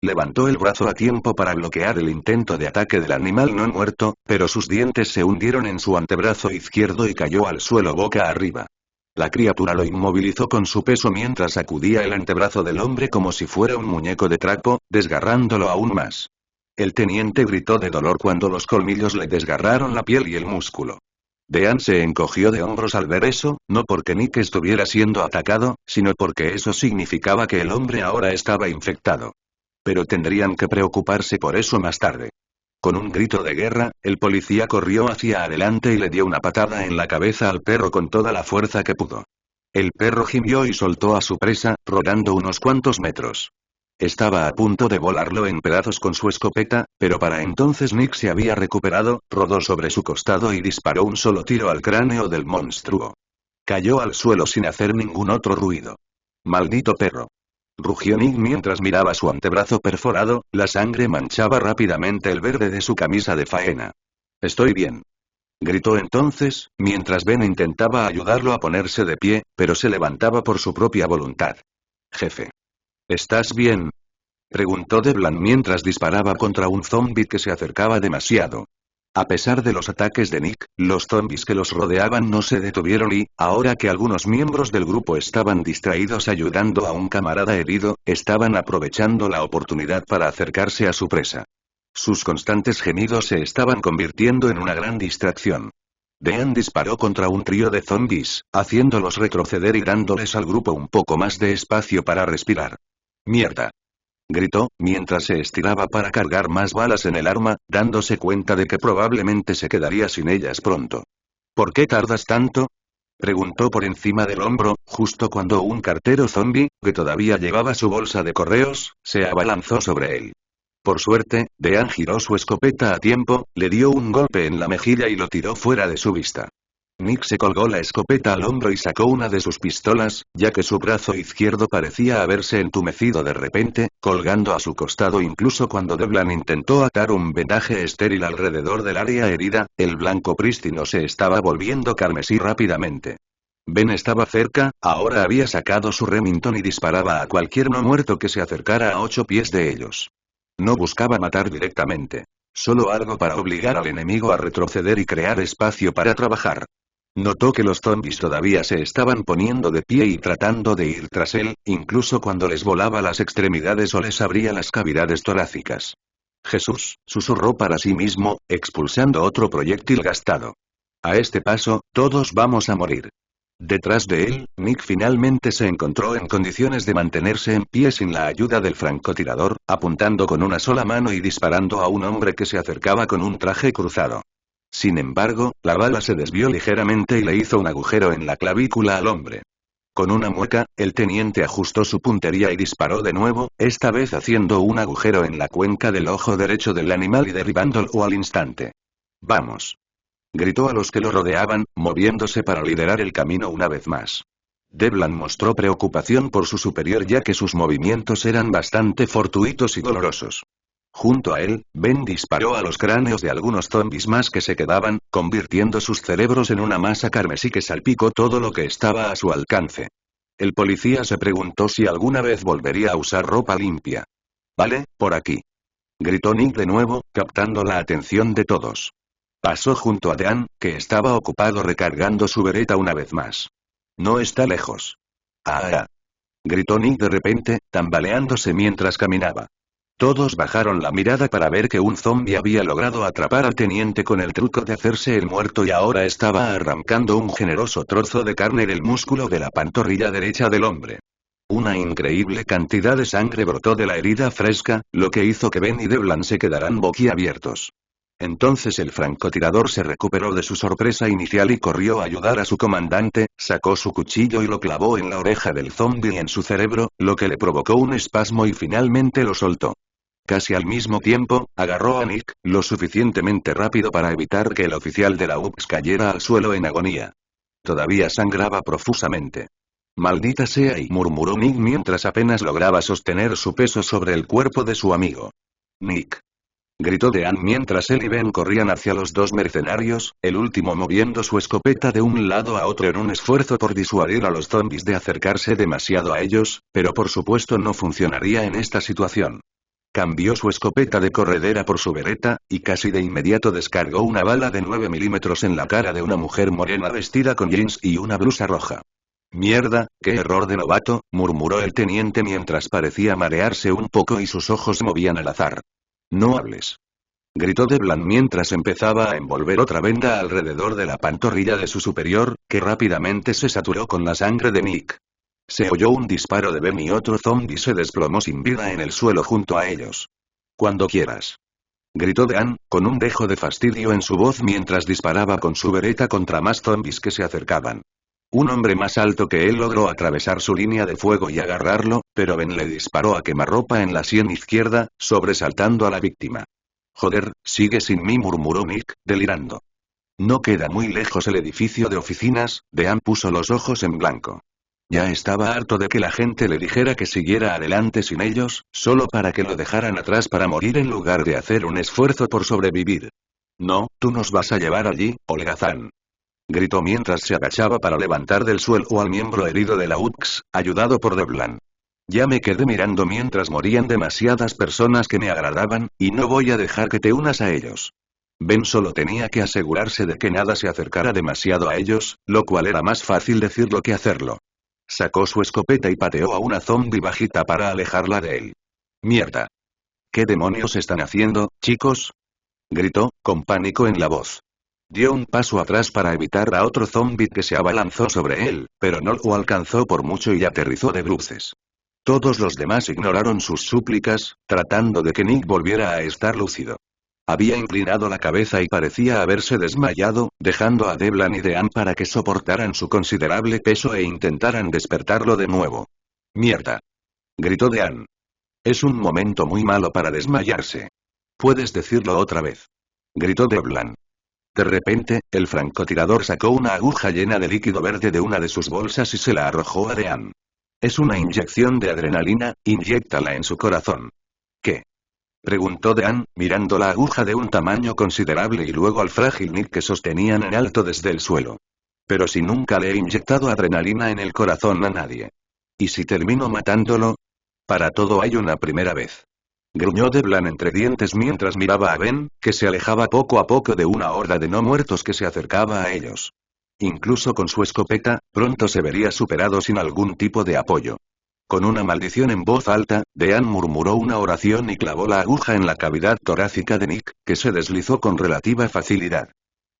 Levantó el brazo a tiempo para bloquear el intento de ataque del animal no muerto, pero sus dientes se hundieron en su antebrazo izquierdo y cayó al suelo boca arriba. La criatura lo inmovilizó con su peso mientras sacudía el antebrazo del hombre como si fuera un muñeco de trapo, desgarrándolo aún más. El teniente gritó de dolor cuando los colmillos le desgarraron la piel y el músculo. Dean se encogió de hombros al ver eso, no porque Nick estuviera siendo atacado, sino porque eso significaba que el hombre ahora estaba infectado. Pero tendrían que preocuparse por eso más tarde. Con un grito de guerra, el policía corrió hacia adelante y le dio una patada en la cabeza al perro con toda la fuerza que pudo. El perro gimió y soltó a su presa, rodando unos cuantos metros. Estaba a punto de volarlo en pedazos con su escopeta, pero para entonces Nick se había recuperado, rodó sobre su costado y disparó un solo tiro al cráneo del monstruo. Cayó al suelo sin hacer ningún otro ruido. «Maldito perro», rugió Nick mientras miraba su antebrazo perforado, la sangre manchaba rápidamente el verde de su camisa de faena. «Estoy bien», gritó entonces, mientras Ben intentaba ayudarlo a ponerse de pie, pero se levantaba por su propia voluntad. «Jefe. ¿Estás bien?», preguntó Devlin mientras disparaba contra un zombi que se acercaba demasiado. A pesar de los ataques de Nick, los zombies que los rodeaban no se detuvieron y, ahora que algunos miembros del grupo estaban distraídos ayudando a un camarada herido, estaban aprovechando la oportunidad para acercarse a su presa. Sus constantes gemidos se estaban convirtiendo en una gran distracción. Dean disparó contra un trío de zombies, haciéndolos retroceder y dándoles al grupo un poco más de espacio para respirar. ¡Mierda!, gritó, mientras se estiraba para cargar más balas en el arma, dándose cuenta de que probablemente se quedaría sin ellas pronto. ¿Por qué tardas tanto?, preguntó por encima del hombro, justo cuando un cartero zombie, que todavía llevaba su bolsa de correos, se abalanzó sobre él. Por suerte, Dean giró su escopeta a tiempo, le dio un golpe en la mejilla y lo tiró fuera de su vista. Nick se colgó la escopeta al hombro y sacó una de sus pistolas, ya que su brazo izquierdo parecía haberse entumecido de repente, colgando a su costado incluso cuando Devlan intentó atar un vendaje estéril alrededor del área herida, el blanco prístino se estaba volviendo carmesí rápidamente. Ben estaba cerca, ahora había sacado su Remington y disparaba a cualquier no muerto que se acercara a 8 pies de ellos. No buscaba matar directamente. Solo algo para obligar al enemigo a retroceder y crear espacio para trabajar. Notó que los zombies todavía se estaban poniendo de pie y tratando de ir tras él, incluso cuando les volaba las extremidades o les abría las cavidades torácicas. Jesús, susurró para sí mismo, expulsando otro proyectil gastado. A este paso, todos vamos a morir. Detrás de él, Nick finalmente se encontró en condiciones de mantenerse en pie sin la ayuda del francotirador, apuntando con una sola mano y disparando a un hombre que se acercaba con un traje cruzado. Sin embargo, la bala se desvió ligeramente y le hizo un agujero en la clavícula al hombre. Con una mueca, el teniente ajustó su puntería y disparó de nuevo, esta vez haciendo un agujero en la cuenca del ojo derecho del animal y derribándolo al instante. ¡Vamos!, gritó a los que lo rodeaban, moviéndose para liderar el camino una vez más. Devlan mostró preocupación por su superior ya que sus movimientos eran bastante fortuitos y dolorosos. Junto a él, Ben disparó a los cráneos de algunos zombies más que se quedaban, convirtiendo sus cerebros en una masa carmesí que salpicó todo lo que estaba a su alcance. El policía se preguntó si alguna vez volvería a usar ropa limpia. «Vale, por aquí», gritó Nick de nuevo, captando la atención de todos. Pasó junto a Dean, que estaba ocupado recargando su bereta una vez más. «No está lejos». «Ah», gritó Nick de repente, tambaleándose mientras caminaba. Todos bajaron la mirada para ver que un zombi había logrado atrapar al teniente con el truco de hacerse el muerto y ahora estaba arrancando un generoso trozo de carne del músculo de la pantorrilla derecha del hombre. Una increíble cantidad de sangre brotó de la herida fresca, lo que hizo que Ben y Devlan se quedaran boquiabiertos. Entonces el francotirador se recuperó de su sorpresa inicial y corrió a ayudar a su comandante, sacó su cuchillo y lo clavó en la oreja del zombi y en su cerebro, lo que le provocó un espasmo y finalmente lo soltó. Casi al mismo tiempo, agarró a Nick, lo suficientemente rápido para evitar que el oficial de la UPS cayera al suelo en agonía. Todavía sangraba profusamente. «Maldita sea», y murmuró Nick mientras apenas lograba sostener su peso sobre el cuerpo de su amigo. «Nick», gritó Dean mientras él y Ben corrían hacia los dos mercenarios, el último moviendo su escopeta de un lado a otro en un esfuerzo por disuadir a los zombies de acercarse demasiado a ellos, pero por supuesto no funcionaría en esta situación. Cambió su escopeta de corredera por su bereta, y casi de inmediato descargó una bala de 9 milímetros en la cara de una mujer morena vestida con jeans y una blusa roja. «Mierda, qué error de novato», murmuró el teniente mientras parecía marearse un poco y sus ojos se movían al azar. «No hables», gritó Devlan mientras empezaba a envolver otra venda alrededor de la pantorrilla de su superior, que rápidamente se saturó con la sangre de Nick. Se oyó un disparo de Ben y otro zombi se desplomó sin vida en el suelo junto a ellos. «Cuando quieras», gritó Dean, con un dejo de fastidio en su voz mientras disparaba con su bereta contra más zombis que se acercaban. Un hombre más alto que él logró atravesar su línea de fuego y agarrarlo, pero Ben le disparó a quemarropa en la sien izquierda, sobresaltando a la víctima. «Joder, sigue sin mí», murmuró Nick, delirando. «No queda muy lejos el edificio de oficinas», Dean puso los ojos en blanco. Ya estaba harto de que la gente le dijera que siguiera adelante sin ellos, solo para que lo dejaran atrás para morir en lugar de hacer un esfuerzo por sobrevivir. «No, tú nos vas a llevar allí, holgazán», gritó mientras se agachaba para levantar del suelo al miembro herido de la UPS, ayudado por Devlan. «Ya me quedé mirando mientras morían demasiadas personas que me agradaban, y no voy a dejar que te unas a ellos». Ben solo tenía que asegurarse de que nada se acercara demasiado a ellos, lo cual era más fácil decirlo que hacerlo. Sacó su escopeta y pateó a una zombie bajita para alejarla de él. ¡Mierda! ¿Qué demonios están haciendo, chicos? Gritó, con pánico en la voz. Dio un paso atrás para evitar a otro zombie que se abalanzó sobre él, pero no lo alcanzó por mucho y aterrizó de bruces. Todos los demás ignoraron sus súplicas, tratando de que Nick volviera a estar lúcido. Había inclinado la cabeza y parecía haberse desmayado, dejando a Devlan y Dean para que soportaran su considerable peso e intentaran despertarlo de nuevo. ¡Mierda! Gritó Dean. Es un momento muy malo para desmayarse. Puedes decirlo otra vez. Gritó Devlan. De repente, el francotirador sacó una aguja llena de líquido verde de una de sus bolsas y se la arrojó a Dean. Es una inyección de adrenalina, inyéctala en su corazón. ¿Qué? Preguntó Dean, mirando la aguja de un tamaño considerable y luego al frágil Nick que sostenían en alto desde el suelo. Pero si nunca le he inyectado adrenalina en el corazón a nadie. ¿Y si termino matándolo? Para todo hay una primera vez. Gruñó Devlan entre dientes mientras miraba a Ben, que se alejaba poco a poco de una horda de no muertos que se acercaba a ellos. Incluso con su escopeta, pronto se vería superado sin algún tipo de apoyo. Con una maldición en voz alta, Dean murmuró una oración y clavó la aguja en la cavidad torácica de Nick, que se deslizó con relativa facilidad.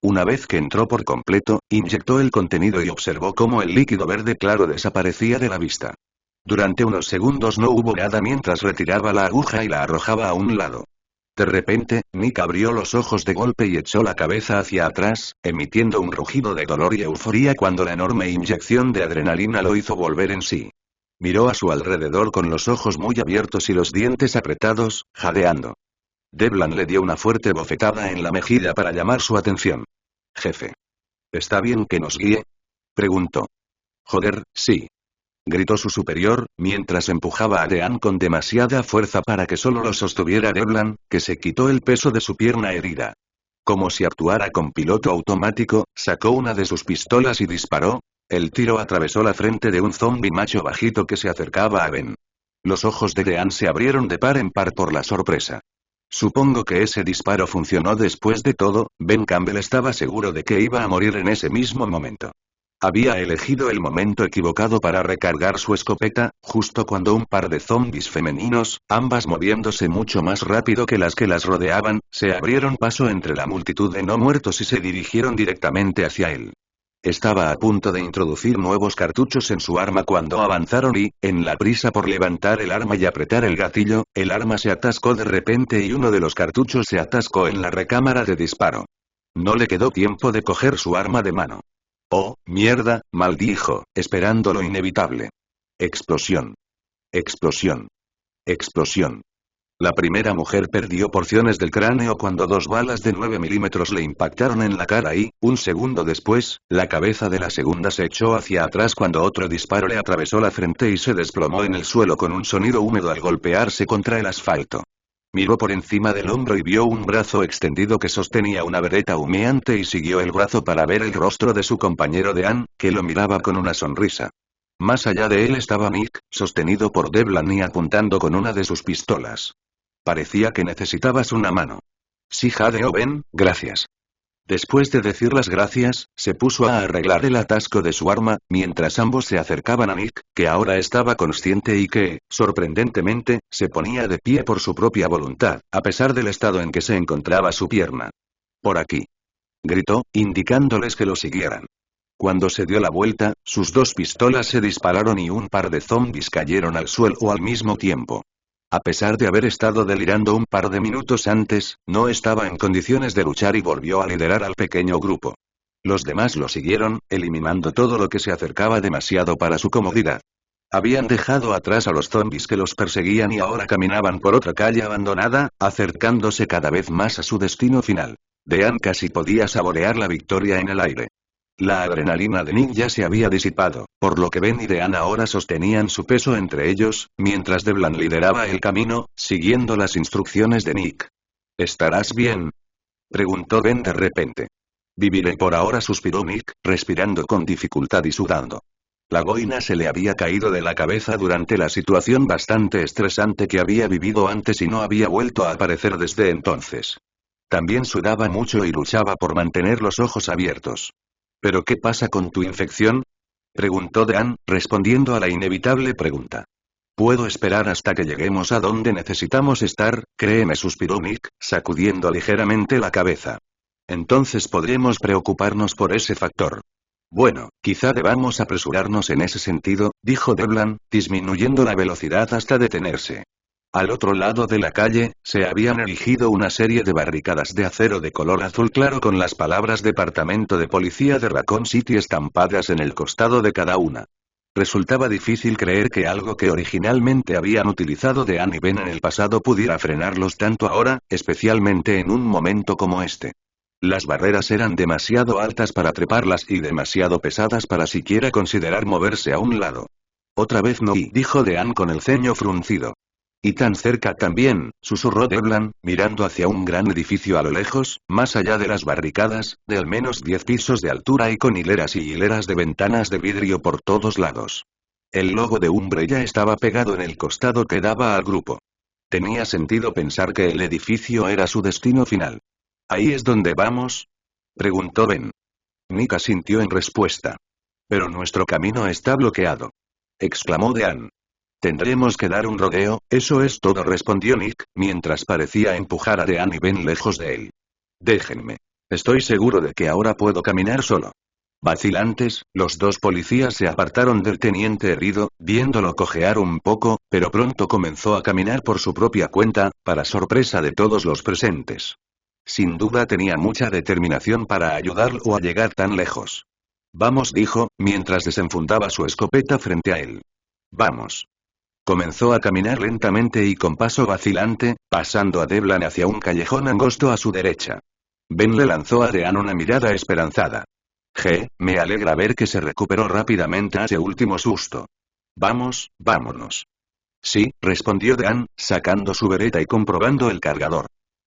Una vez que entró por completo, inyectó el contenido y observó cómo el líquido verde claro desaparecía de la vista. Durante unos segundos no hubo nada mientras retiraba la aguja y la arrojaba a un lado. De repente, Nick abrió los ojos de golpe y echó la cabeza hacia atrás, emitiendo un rugido de dolor y euforía cuando la enorme inyección de adrenalina lo hizo volver en sí. Miró a su alrededor con los ojos muy abiertos y los dientes apretados, jadeando. Devlan le dio una fuerte bofetada en la mejilla para llamar su atención. «Jefe. ¿Está bien que nos guíe?», preguntó. «Joder, sí», gritó su superior, mientras empujaba a Dean con demasiada fuerza para que solo lo sostuviera Devlan, que se quitó el peso de su pierna herida. Como si actuara con piloto automático, sacó una de sus pistolas y disparó. El tiro atravesó la frente de un zombi macho bajito que se acercaba a Ben. Los ojos de Dean se abrieron de par en par por la sorpresa. Supongo que ese disparo funcionó después de todo. Ben Campbell estaba seguro de que iba a morir en ese mismo momento. Había elegido el momento equivocado para recargar su escopeta, justo cuando un par de zombis femeninos, ambas moviéndose mucho más rápido que las rodeaban, se abrieron paso entre la multitud de no muertos y se dirigieron directamente hacia él. Estaba a punto de introducir nuevos cartuchos en su arma cuando avanzaron y, en la prisa por levantar el arma y apretar el gatillo, el arma se atascó de repente y uno de los cartuchos se atascó en la recámara de disparo. No le quedó tiempo de coger su arma de mano. «Oh, mierda», maldijo, esperando lo inevitable. Explosión. Explosión. Explosión. La primera mujer perdió porciones del cráneo cuando 2 balas de 9 milímetros le impactaron en la cara y, un segundo después, la cabeza de la segunda se echó hacia atrás cuando otro disparo le atravesó la frente y se desplomó en el suelo con un sonido húmedo al golpearse contra el asfalto. Miró por encima del hombro y vio un brazo extendido que sostenía una bereta humeante y siguió el brazo para ver el rostro de su compañero Dean, que lo miraba con una sonrisa. Más allá de él estaba Nick, sostenido por Devlan y apuntando con una de sus pistolas. Parecía que necesitabas una mano. Sí, jadeó Ben, gracias. Después de decir las gracias, se puso a arreglar el atasco de su arma, mientras ambos se acercaban a Nick, que ahora estaba consciente y que, sorprendentemente, se ponía de pie por su propia voluntad, a pesar del estado en que se encontraba su pierna. «Por aquí», gritó, indicándoles que lo siguieran. Cuando se dio la vuelta, sus 2 pistolas se dispararon y un par de zombis cayeron al suelo al mismo tiempo. A pesar de haber estado delirando un par de minutos antes, no estaba en condiciones de luchar y volvió a liderar al pequeño grupo. Los demás lo siguieron, eliminando todo lo que se acercaba demasiado para su comodidad. Habían dejado atrás a los zombis que los perseguían y ahora caminaban por otra calle abandonada, acercándose cada vez más a su destino final. Dean casi podía saborear la victoria en el aire. La adrenalina de Nick ya se había disipado, por lo que Ben y Dean ahora sostenían su peso entre ellos, mientras Devlan lideraba el camino, siguiendo las instrucciones de Nick. «¿Estarás bien?», preguntó Ben de repente. «Viviré por ahora», suspiró Nick, respirando con dificultad y sudando. La boina se le había caído de la cabeza durante la situación bastante estresante que había vivido antes y no había vuelto a aparecer desde entonces. También sudaba mucho y luchaba por mantener los ojos abiertos. ¿Pero qué pasa con tu infección? Preguntó Dean, respondiendo a la inevitable pregunta. Puedo esperar hasta que lleguemos a donde necesitamos estar, créeme, suspiró Nick, sacudiendo ligeramente la cabeza. Entonces podremos preocuparnos por ese factor. Bueno, quizá debamos apresurarnos en ese sentido, dijo Devlin, disminuyendo la velocidad hasta detenerse. Al otro lado de la calle, se habían erigido una serie de barricadas de acero de color azul claro con las palabras Departamento de Policía de Raccoon City estampadas en el costado de cada una. Resultaba difícil creer que algo que originalmente habían utilizado Dean y Ben en el pasado pudiera frenarlos tanto ahora, especialmente en un momento como este. Las barreras eran demasiado altas para treparlas y demasiado pesadas para siquiera considerar moverse a un lado. Otra vez no, dijo Dean con el ceño fruncido. Y tan cerca también, susurró Devlin, mirando hacia un gran edificio a lo lejos, más allá de las barricadas, de al menos 10 pisos de altura y con hileras y hileras de ventanas de vidrio por todos lados. El logo de Umbrella estaba pegado en el costado que daba al grupo. Tenía sentido pensar que el edificio era su destino final. ¿Ahí es donde vamos? Preguntó Ben. Nick asintió en respuesta. Pero nuestro camino está bloqueado. Exclamó Dean. Tendremos que dar un rodeo, eso es todo, respondió Nick, mientras parecía empujar a Dean y Ben lejos de él. Déjenme. Estoy seguro de que ahora puedo caminar solo. Vacilantes, los dos policías se apartaron del teniente herido, viéndolo cojear un poco, pero pronto comenzó a caminar por su propia cuenta, para sorpresa de todos los presentes. Sin duda tenía mucha determinación para ayudarlo a llegar tan lejos. Vamos, dijo, mientras desenfundaba su escopeta frente a él. Vamos. Comenzó a caminar lentamente y con paso vacilante, pasando a Devlin hacia un callejón angosto a su derecha. Ben le lanzó a Dean una mirada esperanzada. Me alegra ver que se recuperó rápidamente a ese último susto. Vamos, vámonos. Sí, respondió Dean, sacando su bereta y comprobando el cargador.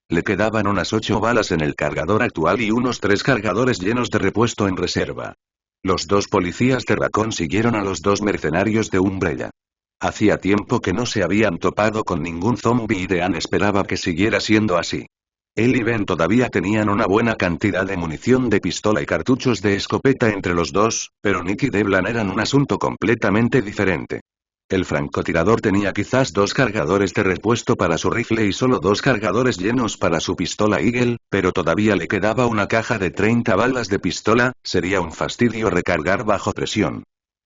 Le quedaban unas 8 balas en el cargador actual y unos 3 cargadores llenos de repuesto en reserva. Los dos policías de Raccoon siguieron a los dos mercenarios de Umbrella. Hacía tiempo que no se habían topado con ningún zombie y Dean esperaba que siguiera siendo así. Él y Ben todavía tenían una buena cantidad de munición de pistola y cartuchos de escopeta entre los dos, pero Nick y Devlin eran un asunto completamente diferente. El francotirador tenía quizás 2 cargadores de repuesto para su rifle y solo 2 cargadores llenos para su pistola Eagle, pero todavía le quedaba una caja de 30 balas de pistola, sería un fastidio recargar bajo presión.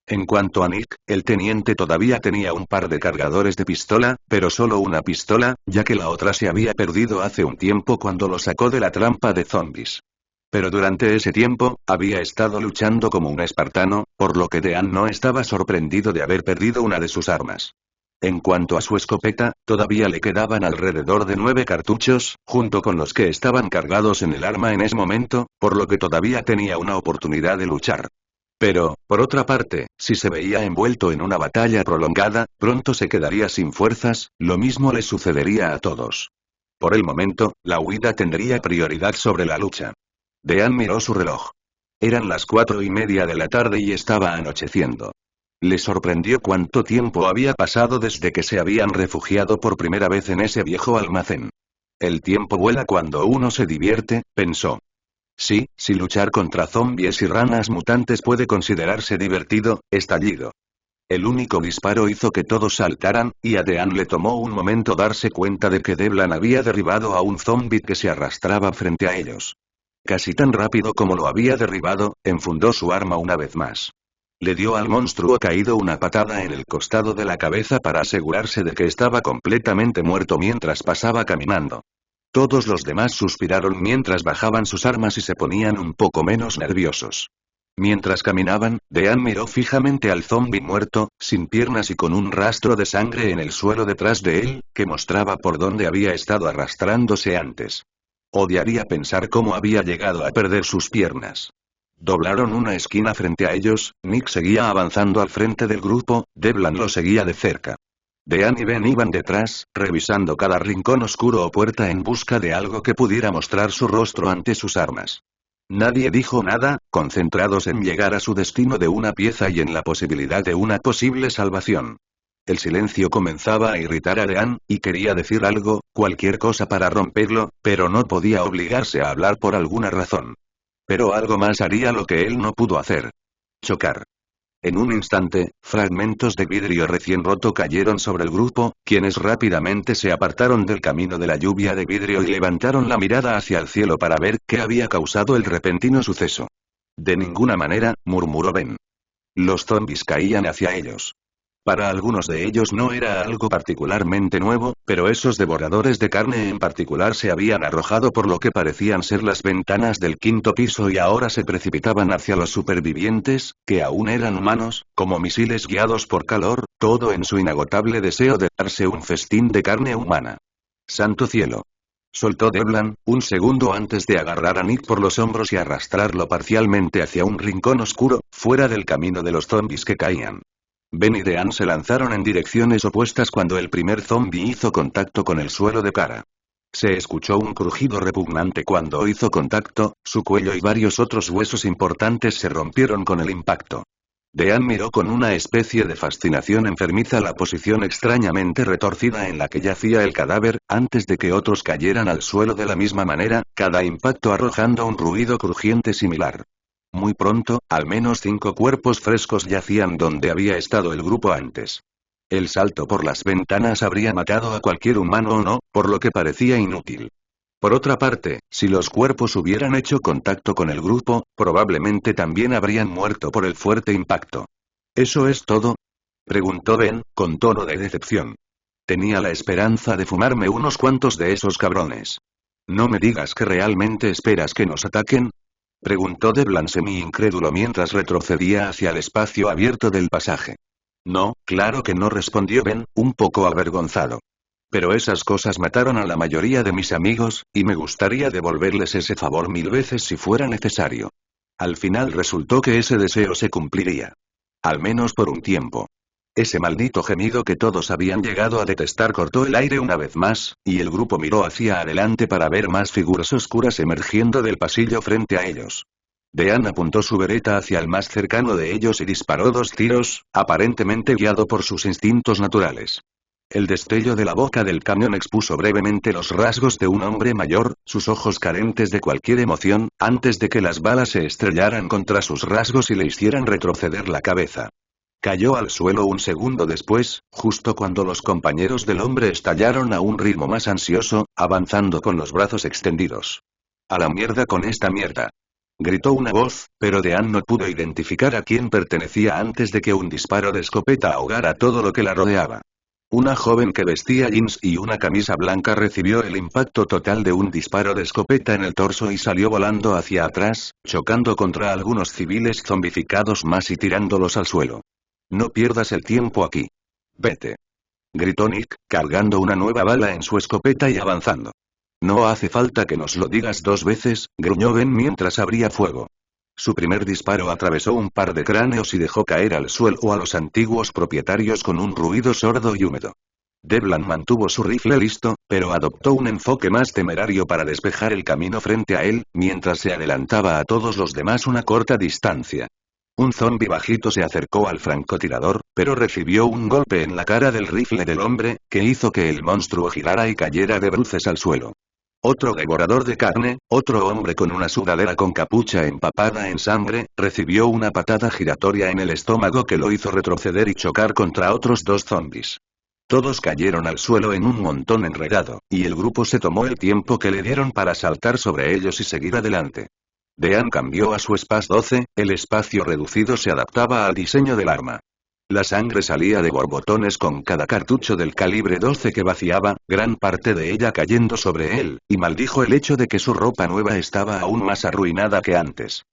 En cuanto a Nick, el teniente todavía tenía un par de cargadores de pistola, pero solo una pistola, ya que la otra se había perdido hace un tiempo cuando lo sacó de la trampa de zombies. Pero durante ese tiempo, había estado luchando como un espartano, por lo que Dean no estaba sorprendido de haber perdido una de sus armas. En cuanto a su escopeta, todavía le quedaban alrededor de 9 cartuchos, junto con los que estaban cargados en el arma en ese momento, por lo que todavía tenía una oportunidad de luchar. Pero, por otra parte, si se veía envuelto en una batalla prolongada, pronto se quedaría sin fuerzas, lo mismo le sucedería a todos. Por el momento, la huida tendría prioridad sobre la lucha. Dean miró su reloj. Eran las 4:30 de la tarde y estaba anocheciendo. Le sorprendió cuánto tiempo había pasado desde que se habían refugiado por primera vez en ese viejo almacén. El tiempo vuela cuando uno se divierte, pensó. Sí, si luchar contra zombies y ranas mutantes puede considerarse divertido, estallido. El único disparo hizo que todos saltaran, y a Dean le tomó un momento darse cuenta de que Devlin había derribado a un zombie que se arrastraba frente a ellos. Casi tan rápido como lo había derribado, enfundó su arma una vez más. Le dio al monstruo caído una patada en el costado de la cabeza para asegurarse de que estaba completamente muerto mientras pasaba caminando. Todos los demás suspiraron mientras bajaban sus armas y se ponían un poco menos nerviosos. Mientras caminaban, Dean miró fijamente al zombi muerto, sin piernas y con un rastro de sangre en el suelo detrás de él, que mostraba por dónde había estado arrastrándose antes. Odiaría pensar cómo había llegado a perder sus piernas. Doblaron una esquina frente a ellos, Nick seguía avanzando al frente del grupo, Devlin lo seguía de cerca. Dean y Ben iban detrás, revisando cada rincón oscuro o puerta en busca de algo que pudiera mostrar su rostro ante sus armas. Nadie dijo nada, concentrados en llegar a su destino de una pieza y en la posibilidad de una posible salvación. El silencio comenzaba a irritar a Dean, y quería decir algo, cualquier cosa para romperlo, pero no podía obligarse a hablar por alguna razón. Pero algo más haría lo que él no pudo hacer. Chocar. En un instante, fragmentos de vidrio recién roto cayeron sobre el grupo, quienes rápidamente se apartaron del camino de la lluvia de vidrio y levantaron la mirada hacia el cielo para ver qué había causado el repentino suceso. De ninguna manera, murmuró Ben. Los zombies caían hacia ellos. Para algunos de ellos no era algo particularmente nuevo, pero esos devoradores de carne en particular se habían arrojado por lo que parecían ser las ventanas del quinto piso y ahora se precipitaban hacia los supervivientes, que aún eran humanos, como misiles guiados por calor, todo en su inagotable deseo de darse un festín de carne humana. ¡Santo cielo! Soltó Devlan, un segundo antes de agarrar a Nick por los hombros y arrastrarlo parcialmente hacia un rincón oscuro, fuera del camino de los zombies que caían. Ben y Dean se lanzaron en direcciones opuestas cuando el primer zombie hizo contacto con el suelo de cara. Se escuchó un crujido repugnante cuando hizo contacto, su cuello y varios otros huesos importantes se rompieron con el impacto. Dean miró con una especie de fascinación enfermiza la posición extrañamente retorcida en la que yacía el cadáver, antes de que otros cayeran al suelo de la misma manera, cada impacto arrojando un ruido crujiente similar. Muy pronto, al menos 5 cuerpos frescos yacían donde había estado el grupo antes. El salto por las ventanas habría matado a cualquier humano o no, por lo que parecía inútil. Por otra parte, si los cuerpos hubieran hecho contacto con el grupo, probablemente también habrían muerto por el fuerte impacto. ¿Eso es todo?, preguntó Ben, con tono de decepción. Tenía la esperanza de fumarme unos cuantos de esos cabrones. ¿No me digas que realmente esperas que nos ataquen?, preguntó Devlan semi-incrédulo mientras retrocedía hacia el espacio abierto del pasaje. No, claro que no, respondió Ben, un poco avergonzado. Pero esas cosas mataron a la mayoría de mis amigos, y me gustaría devolverles ese favor 1000 veces si fuera necesario. Al final resultó que ese deseo se cumpliría. Al menos por un tiempo. Ese maldito gemido que todos habían llegado a detestar cortó el aire una vez más, y el grupo miró hacia adelante para ver más figuras oscuras emergiendo del pasillo frente a ellos. Dean apuntó su bereta hacia el más cercano de ellos y disparó 2 tiros, aparentemente guiado por sus instintos naturales. El destello de la boca del cañón expuso brevemente los rasgos de un hombre mayor, sus ojos carentes de cualquier emoción, antes de que las balas se estrellaran contra sus rasgos y le hicieran retroceder la cabeza. Cayó al suelo un segundo después, justo cuando los compañeros del hombre estallaron a un ritmo más ansioso, avanzando con los brazos extendidos. «¡A la mierda con esta mierda!», gritó una voz, pero Dean no pudo identificar a quién pertenecía antes de que un disparo de escopeta ahogara todo lo que la rodeaba. Una joven que vestía jeans y una camisa blanca recibió el impacto total de un disparo de escopeta en el torso y salió volando hacia atrás, chocando contra algunos civiles zombificados más y tirándolos al suelo. «No pierdas el tiempo aquí. Vete», gritó Nick, cargando una nueva bala en su escopeta y avanzando. «No hace falta que nos lo digas 2 veces», gruñó Ben mientras abría fuego. Su primer disparo atravesó un par de cráneos y dejó caer al suelo a los antiguos propietarios con un ruido sordo y húmedo. Devlan mantuvo su rifle listo, pero adoptó un enfoque más temerario para despejar el camino frente a él, mientras se adelantaba a todos los demás una corta distancia. Un zombi bajito se acercó al francotirador, pero recibió un golpe en la cara del rifle del hombre, que hizo que el monstruo girara y cayera de bruces al suelo. Otro devorador de carne, otro hombre con una sudadera con capucha empapada en sangre, recibió una patada giratoria en el estómago que lo hizo retroceder y chocar contra otros 2 zombis. Todos cayeron al suelo en un montón enredado, y el grupo se tomó el tiempo que le dieron para saltar sobre ellos y seguir adelante. Dean cambió a su SPAS-12, el espacio reducido se adaptaba al diseño del arma. La sangre salía de borbotones con cada cartucho del calibre 12 que vaciaba, gran parte de ella cayendo sobre él, y maldijo el hecho de que su ropa nueva estaba aún más arruinada que antes.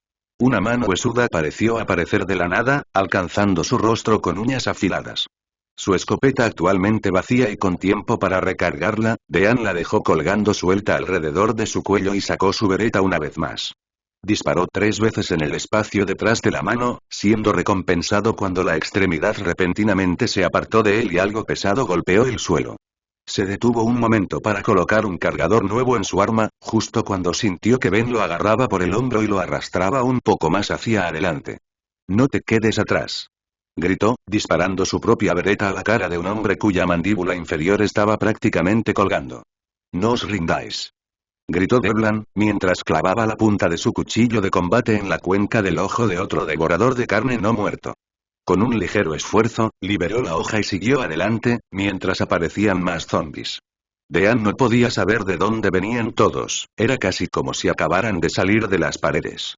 Una mano huesuda pareció aparecer de la nada, alcanzando su rostro con uñas afiladas. Su escopeta actualmente vacía y con tiempo para recargarla, Dean la dejó colgando suelta alrededor de su cuello y sacó su bereta una vez más. Disparó 3 veces en el espacio detrás de la mano, siendo recompensado cuando la extremidad repentinamente se apartó de él y algo pesado golpeó el suelo. Se detuvo un momento para colocar un cargador nuevo en su arma, justo cuando sintió que Ben lo agarraba por el hombro y lo arrastraba un poco más hacia adelante. «No te quedes atrás», Gritó, disparando su propia bereta a la cara de un hombre cuya mandíbula inferior estaba prácticamente colgando. No os rindáis. Gritó Devlan, mientras clavaba la punta de su cuchillo de combate en la cuenca del ojo de otro devorador de carne no muerto. Con un ligero esfuerzo, liberó la hoja y siguió adelante, mientras aparecían más zombies. Dean no podía saber de dónde venían todos, era casi como si acabaran de salir de las paredes.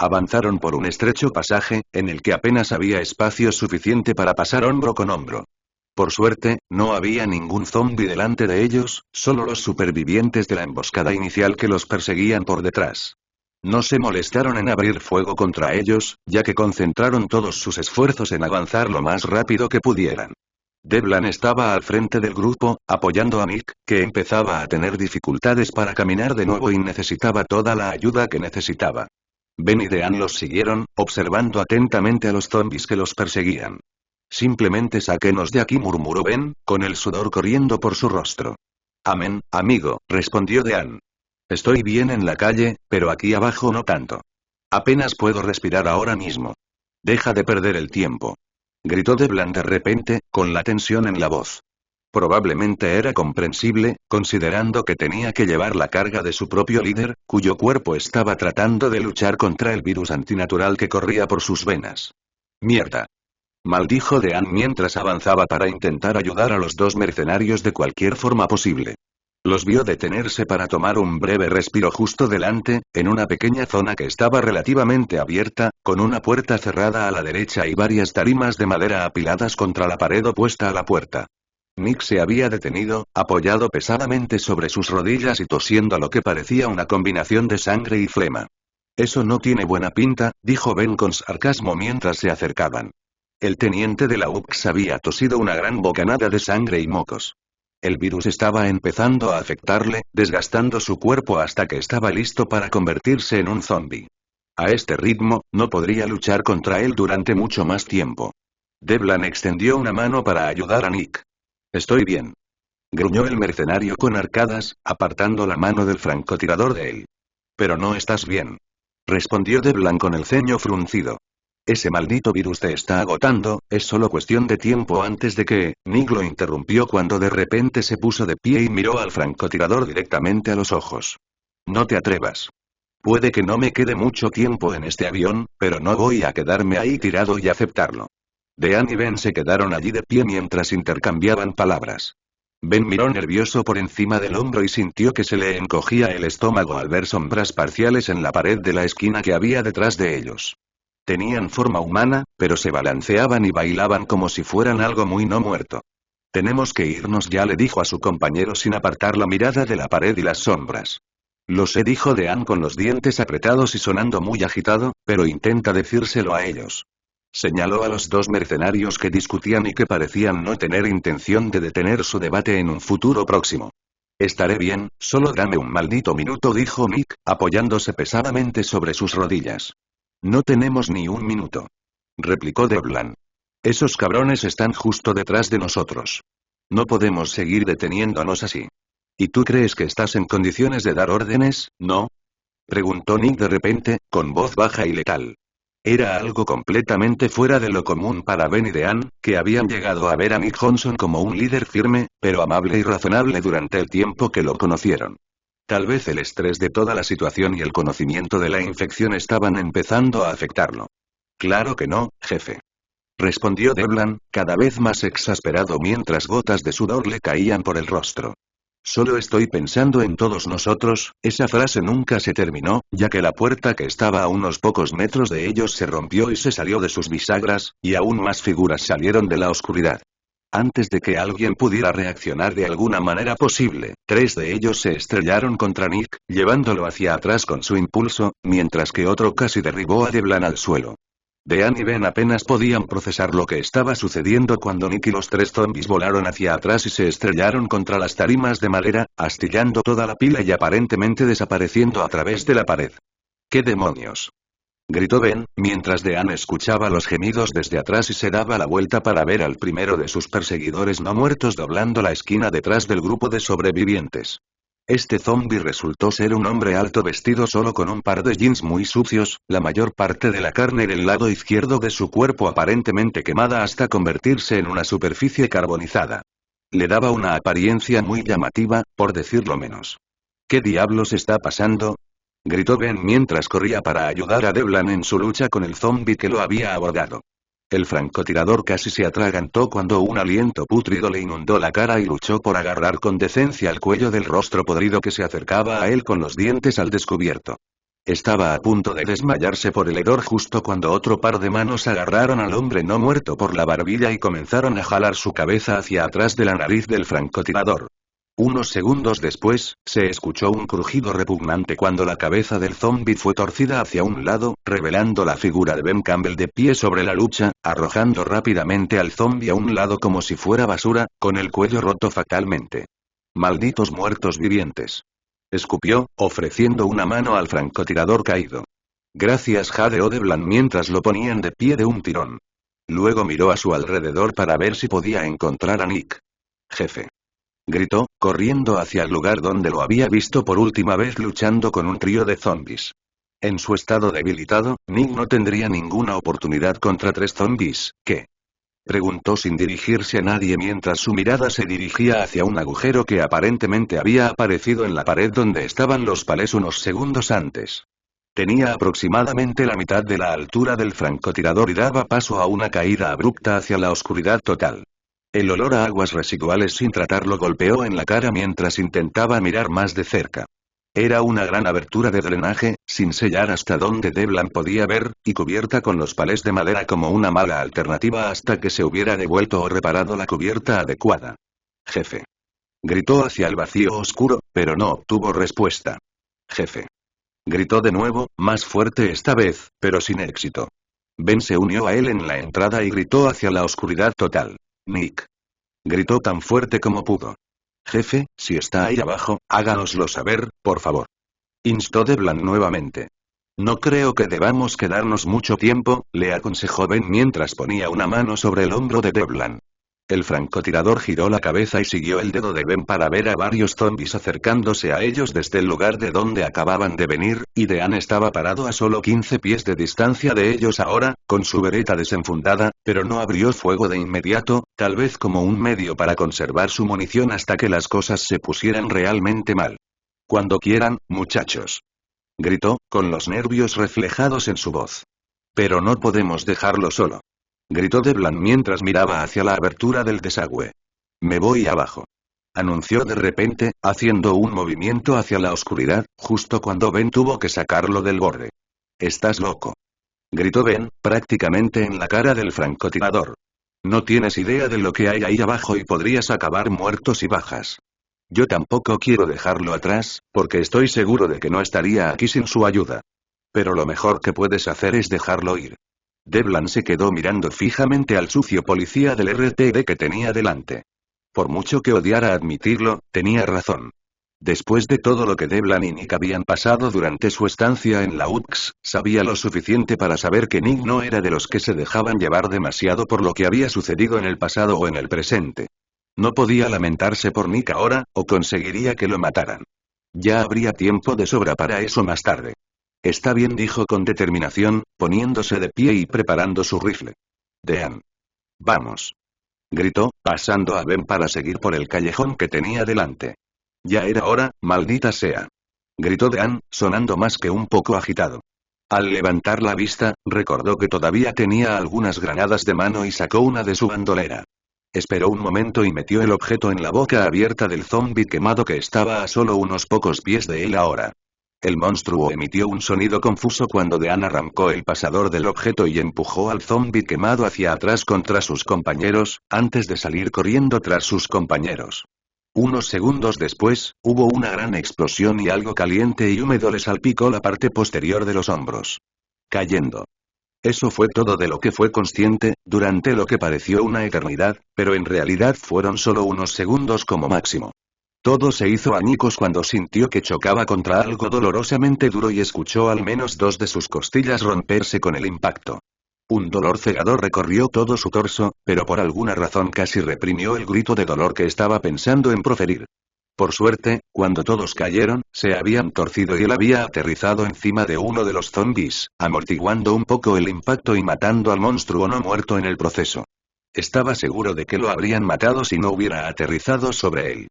Avanzaron por un estrecho pasaje, en el que apenas había espacio suficiente para pasar hombro con hombro. Por suerte, no había ningún zombi delante de ellos, solo los supervivientes de la emboscada inicial que los perseguían por detrás. No se molestaron en abrir fuego contra ellos, ya que concentraron todos sus esfuerzos en avanzar lo más rápido que pudieran. Devlan estaba al frente del grupo, apoyando a Nick, que empezaba a tener dificultades para caminar de nuevo y necesitaba toda la ayuda que necesitaba. Ben y Dean los siguieron, observando atentamente a los zombies que los perseguían. Simplemente sáquenos de aquí, murmuró Ben, con el sudor corriendo por su rostro. Amén, amigo, respondió Dean. Estoy bien en la calle, pero aquí abajo no tanto. Apenas puedo respirar ahora mismo. Deja de perder el tiempo. Gritó Devlan de repente, con la tensión en la voz. Probablemente era comprensible, considerando que tenía que llevar la carga de su propio líder, cuyo cuerpo estaba tratando de luchar contra el virus antinatural que corría por sus venas. Mierda. Maldijo Dean mientras avanzaba para intentar ayudar a los dos mercenarios de cualquier forma posible. Los vio detenerse para tomar un breve respiro justo delante, en una pequeña zona que estaba relativamente abierta, con una puerta cerrada a la derecha y varias tarimas de madera apiladas contra la pared opuesta a la puerta. Nick se había detenido, apoyado pesadamente sobre sus rodillas y tosiendo lo que parecía una combinación de sangre y flema. Eso no tiene buena pinta, dijo Ben con sarcasmo mientras se acercaban. El teniente de la UPS había tosido una gran bocanada de sangre y mocos. El virus estaba empezando a afectarle, desgastando su cuerpo hasta que estaba listo para convertirse en un zombie. A este ritmo, no podría luchar contra él durante mucho más tiempo. Devlan extendió una mano para ayudar a Nick. Estoy bien. Gruñó el mercenario con arcadas, apartando la mano del francotirador de él. Pero no estás bien. Respondió Devlan con el ceño fruncido. Ese maldito virus te está agotando, es solo cuestión de tiempo antes de que... Nick lo interrumpió cuando de repente se puso de pie y miró al francotirador directamente a los ojos. No te atrevas. Puede que no me quede mucho tiempo en este avión, pero no voy a quedarme ahí tirado y aceptarlo. Dean y Ben se quedaron allí de pie mientras intercambiaban palabras. Ben miró nervioso por encima del hombro y sintió que se le encogía el estómago al ver sombras parciales en la pared de la esquina que había detrás de ellos. Tenían forma humana, pero se balanceaban y bailaban como si fueran algo muy no muerto. Tenemos que irnos ya, le dijo a su compañero sin apartar la mirada de la pared y las sombras. Lo sé, dijo Dean con los dientes apretados y sonando muy agitado, pero intenta decírselo a ellos. Señaló a los dos mercenarios que discutían y que parecían no tener intención de detener su debate en un futuro próximo. Estaré bien, solo dame un maldito minuto, dijo Nick, apoyándose pesadamente sobre sus rodillas. No tenemos ni un minuto. Replicó Devlan. Esos cabrones están justo detrás de nosotros. No podemos seguir deteniéndonos así. ¿Y tú crees que estás en condiciones de dar órdenes, no? Preguntó Nick de repente, con voz baja y letal. Era algo completamente fuera de lo común para Ben y Dean, que habían llegado a ver a Nick Johnson como un líder firme, pero amable y razonable durante el tiempo que lo conocieron. Tal vez el estrés de toda la situación y el conocimiento de la infección estaban empezando a afectarlo. Claro que no, jefe. Respondió Devlan, cada vez más exasperado mientras gotas de sudor le caían por el rostro. Solo estoy pensando en todos nosotros. Esa frase nunca se terminó, ya que la puerta que estaba a unos pocos metros de ellos se rompió y se salió de sus bisagras, y aún más figuras salieron de la oscuridad. Antes de que alguien pudiera reaccionar de alguna manera posible, 3 de ellos se estrellaron contra Nick, llevándolo hacia atrás con su impulso, mientras que otro casi derribó a Devlan al suelo. Dean y Ben apenas podían procesar lo que estaba sucediendo cuando Nick y los 3 zombies volaron hacia atrás y se estrellaron contra las tarimas de madera, astillando toda la pila y aparentemente desapareciendo a través de la pared. ¿Qué demonios? Gritó Ben, mientras Dean escuchaba los gemidos desde atrás y se daba la vuelta para ver al primero de sus perseguidores no muertos doblando la esquina detrás del grupo de sobrevivientes. Este zombie resultó ser un hombre alto vestido solo con un par de jeans muy sucios, la mayor parte de la carne del lado izquierdo de su cuerpo aparentemente quemada hasta convertirse en una superficie carbonizada. Le daba una apariencia muy llamativa, por decirlo menos. ¿Qué diablos está pasando? Gritó Ben mientras corría para ayudar a Devlan en su lucha con el zombie que lo había abordado. El francotirador casi se atragantó cuando un aliento pútrido le inundó la cara y luchó por agarrar con decencia el cuello del rostro podrido que se acercaba a él con los dientes al descubierto. Estaba a punto de desmayarse por el hedor justo cuando otro par de manos agarraron al hombre no muerto por la barbilla y comenzaron a jalar su cabeza hacia atrás de la nariz del francotirador. Unos segundos después, se escuchó un crujido repugnante cuando la cabeza del zombi fue torcida hacia un lado, revelando la figura de Ben Campbell de pie sobre la lucha, arrojando rápidamente al zombi a un lado como si fuera basura, con el cuello roto fatalmente. ¡Malditos muertos vivientes! Escupió, ofreciendo una mano al francotirador caído. Gracias, jadeó Devlan mientras lo ponían de pie de un tirón. Luego miró a su alrededor para ver si podía encontrar a Nick. Jefe. Gritó, corriendo hacia el lugar donde lo había visto por última vez luchando con un trío de zombies. En su estado debilitado, Nick no tendría ninguna oportunidad contra 3 zombies, ¿qué? Preguntó sin dirigirse a nadie mientras su mirada se dirigía hacia un agujero que aparentemente había aparecido en la pared donde estaban los palés unos segundos antes. Tenía aproximadamente la mitad de la altura del francotirador y daba paso a una caída abrupta hacia la oscuridad total. El olor a aguas residuales sin tratarlo golpeó en la cara mientras intentaba mirar más de cerca. Era una gran abertura de drenaje, sin sellar hasta donde Devlan podía ver, y cubierta con los palés de madera como una mala alternativa hasta que se hubiera devuelto o reparado la cubierta adecuada. Jefe. Gritó hacia el vacío oscuro, pero no obtuvo respuesta. Jefe. Gritó de nuevo, más fuerte esta vez, pero sin éxito. Ben se unió a él en la entrada y gritó hacia la oscuridad total. Nick. Gritó tan fuerte como pudo. Jefe, si está ahí abajo, háganoslo saber, por favor. Instó Devlan nuevamente. No creo que debamos quedarnos mucho tiempo, le aconsejó Ben mientras ponía una mano sobre el hombro de Devlan. El francotirador giró la cabeza y siguió el dedo de Ben para ver a varios zombies acercándose a ellos desde el lugar de donde acababan de venir, y Dean estaba parado a solo 15 pies de distancia de ellos ahora, con su bereta desenfundada, pero no abrió fuego de inmediato, tal vez como un medio para conservar su munición hasta que las cosas se pusieran realmente mal. Cuando quieran, muchachos. Gritó, con los nervios reflejados en su voz. Pero no podemos dejarlo solo. Gritó Devlan mientras miraba hacia la abertura del desagüe. Me voy abajo. Anunció de repente, haciendo un movimiento hacia la oscuridad, justo cuando Ben tuvo que sacarlo del borde. Estás loco. Gritó Ben, prácticamente en la cara del francotirador. No tienes idea de lo que hay ahí abajo y podrías acabar muerto si bajas. Yo tampoco quiero dejarlo atrás, porque estoy seguro de que no estaría aquí sin su ayuda. Pero lo mejor que puedes hacer es dejarlo ir. Devlan se quedó mirando fijamente al sucio policía del RTD que tenía delante. Por mucho que odiara admitirlo, tenía razón. Después de todo lo que Devlan y Nick habían pasado durante su estancia en la UX, sabía lo suficiente para saber que Nick no era de los que se dejaban llevar demasiado por lo que había sucedido en el pasado o en el presente. No podía lamentarse por Nick ahora, o conseguiría que lo mataran. Ya habría tiempo de sobra para eso más tarde. Está bien, dijo con determinación, poniéndose de pie y preparando su rifle. Dean. Vamos. Gritó, pasando a Ben para seguir por el callejón que tenía delante. Ya era hora, maldita sea. Gritó Dean, sonando más que un poco agitado. Al levantar la vista, recordó que todavía tenía algunas granadas de mano y sacó una de su bandolera. Esperó un momento y metió el objeto en la boca abierta del zombi quemado que estaba a solo unos pocos pies de él ahora. El monstruo emitió un sonido confuso cuando Dean arrancó el pasador del objeto y empujó al zombi quemado hacia atrás contra sus compañeros, antes de salir corriendo tras sus compañeros. Unos segundos después, hubo una gran explosión y algo caliente y húmedo le salpicó la parte posterior de los hombros. Cayendo. Eso fue todo de lo que fue consciente, durante lo que pareció una eternidad, pero en realidad fueron solo unos segundos como máximo. Todo se hizo añicos cuando sintió que chocaba contra algo dolorosamente duro y escuchó al menos 2 de sus costillas romperse con el impacto. Un dolor cegador recorrió todo su torso, pero por alguna razón casi reprimió el grito de dolor que estaba pensando en proferir. Por suerte, cuando todos cayeron, se habían torcido y él había aterrizado encima de uno de los zombies, amortiguando un poco el impacto y matando al monstruo no muerto en el proceso. Estaba seguro de que lo habrían matado si no hubiera aterrizado sobre él.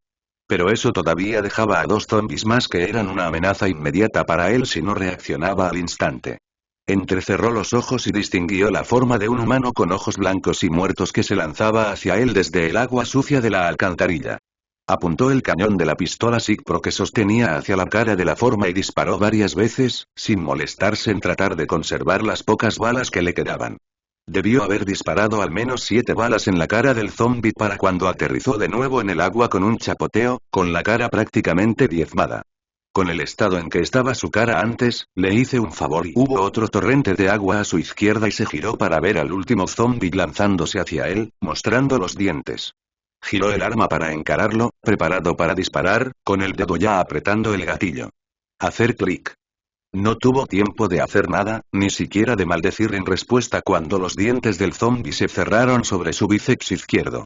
Pero eso todavía dejaba a dos zombies más que eran una amenaza inmediata para él si no reaccionaba al instante. Entrecerró los ojos y distinguió la forma de un humano con ojos blancos y muertos que se lanzaba hacia él desde el agua sucia de la alcantarilla. Apuntó el cañón de la pistola Sig-Pro que sostenía hacia la cara de la forma y disparó varias veces, sin molestarse en tratar de conservar las pocas balas que le quedaban. Debió haber disparado al menos 7 balas en la cara del zombie para cuando aterrizó de nuevo en el agua con un chapoteo, con la cara prácticamente diezmada. Con el estado en que estaba su cara antes, le hice un favor y hubo otro torrente de agua a su izquierda y se giró para ver al último zombie lanzándose hacia él, mostrando los dientes. Giró el arma para encararlo, preparado para disparar, con el dedo ya apretando el gatillo. Hacer clic. No tuvo tiempo de hacer nada, ni siquiera de maldecir en respuesta cuando los dientes del zombi se cerraron sobre su bíceps izquierdo.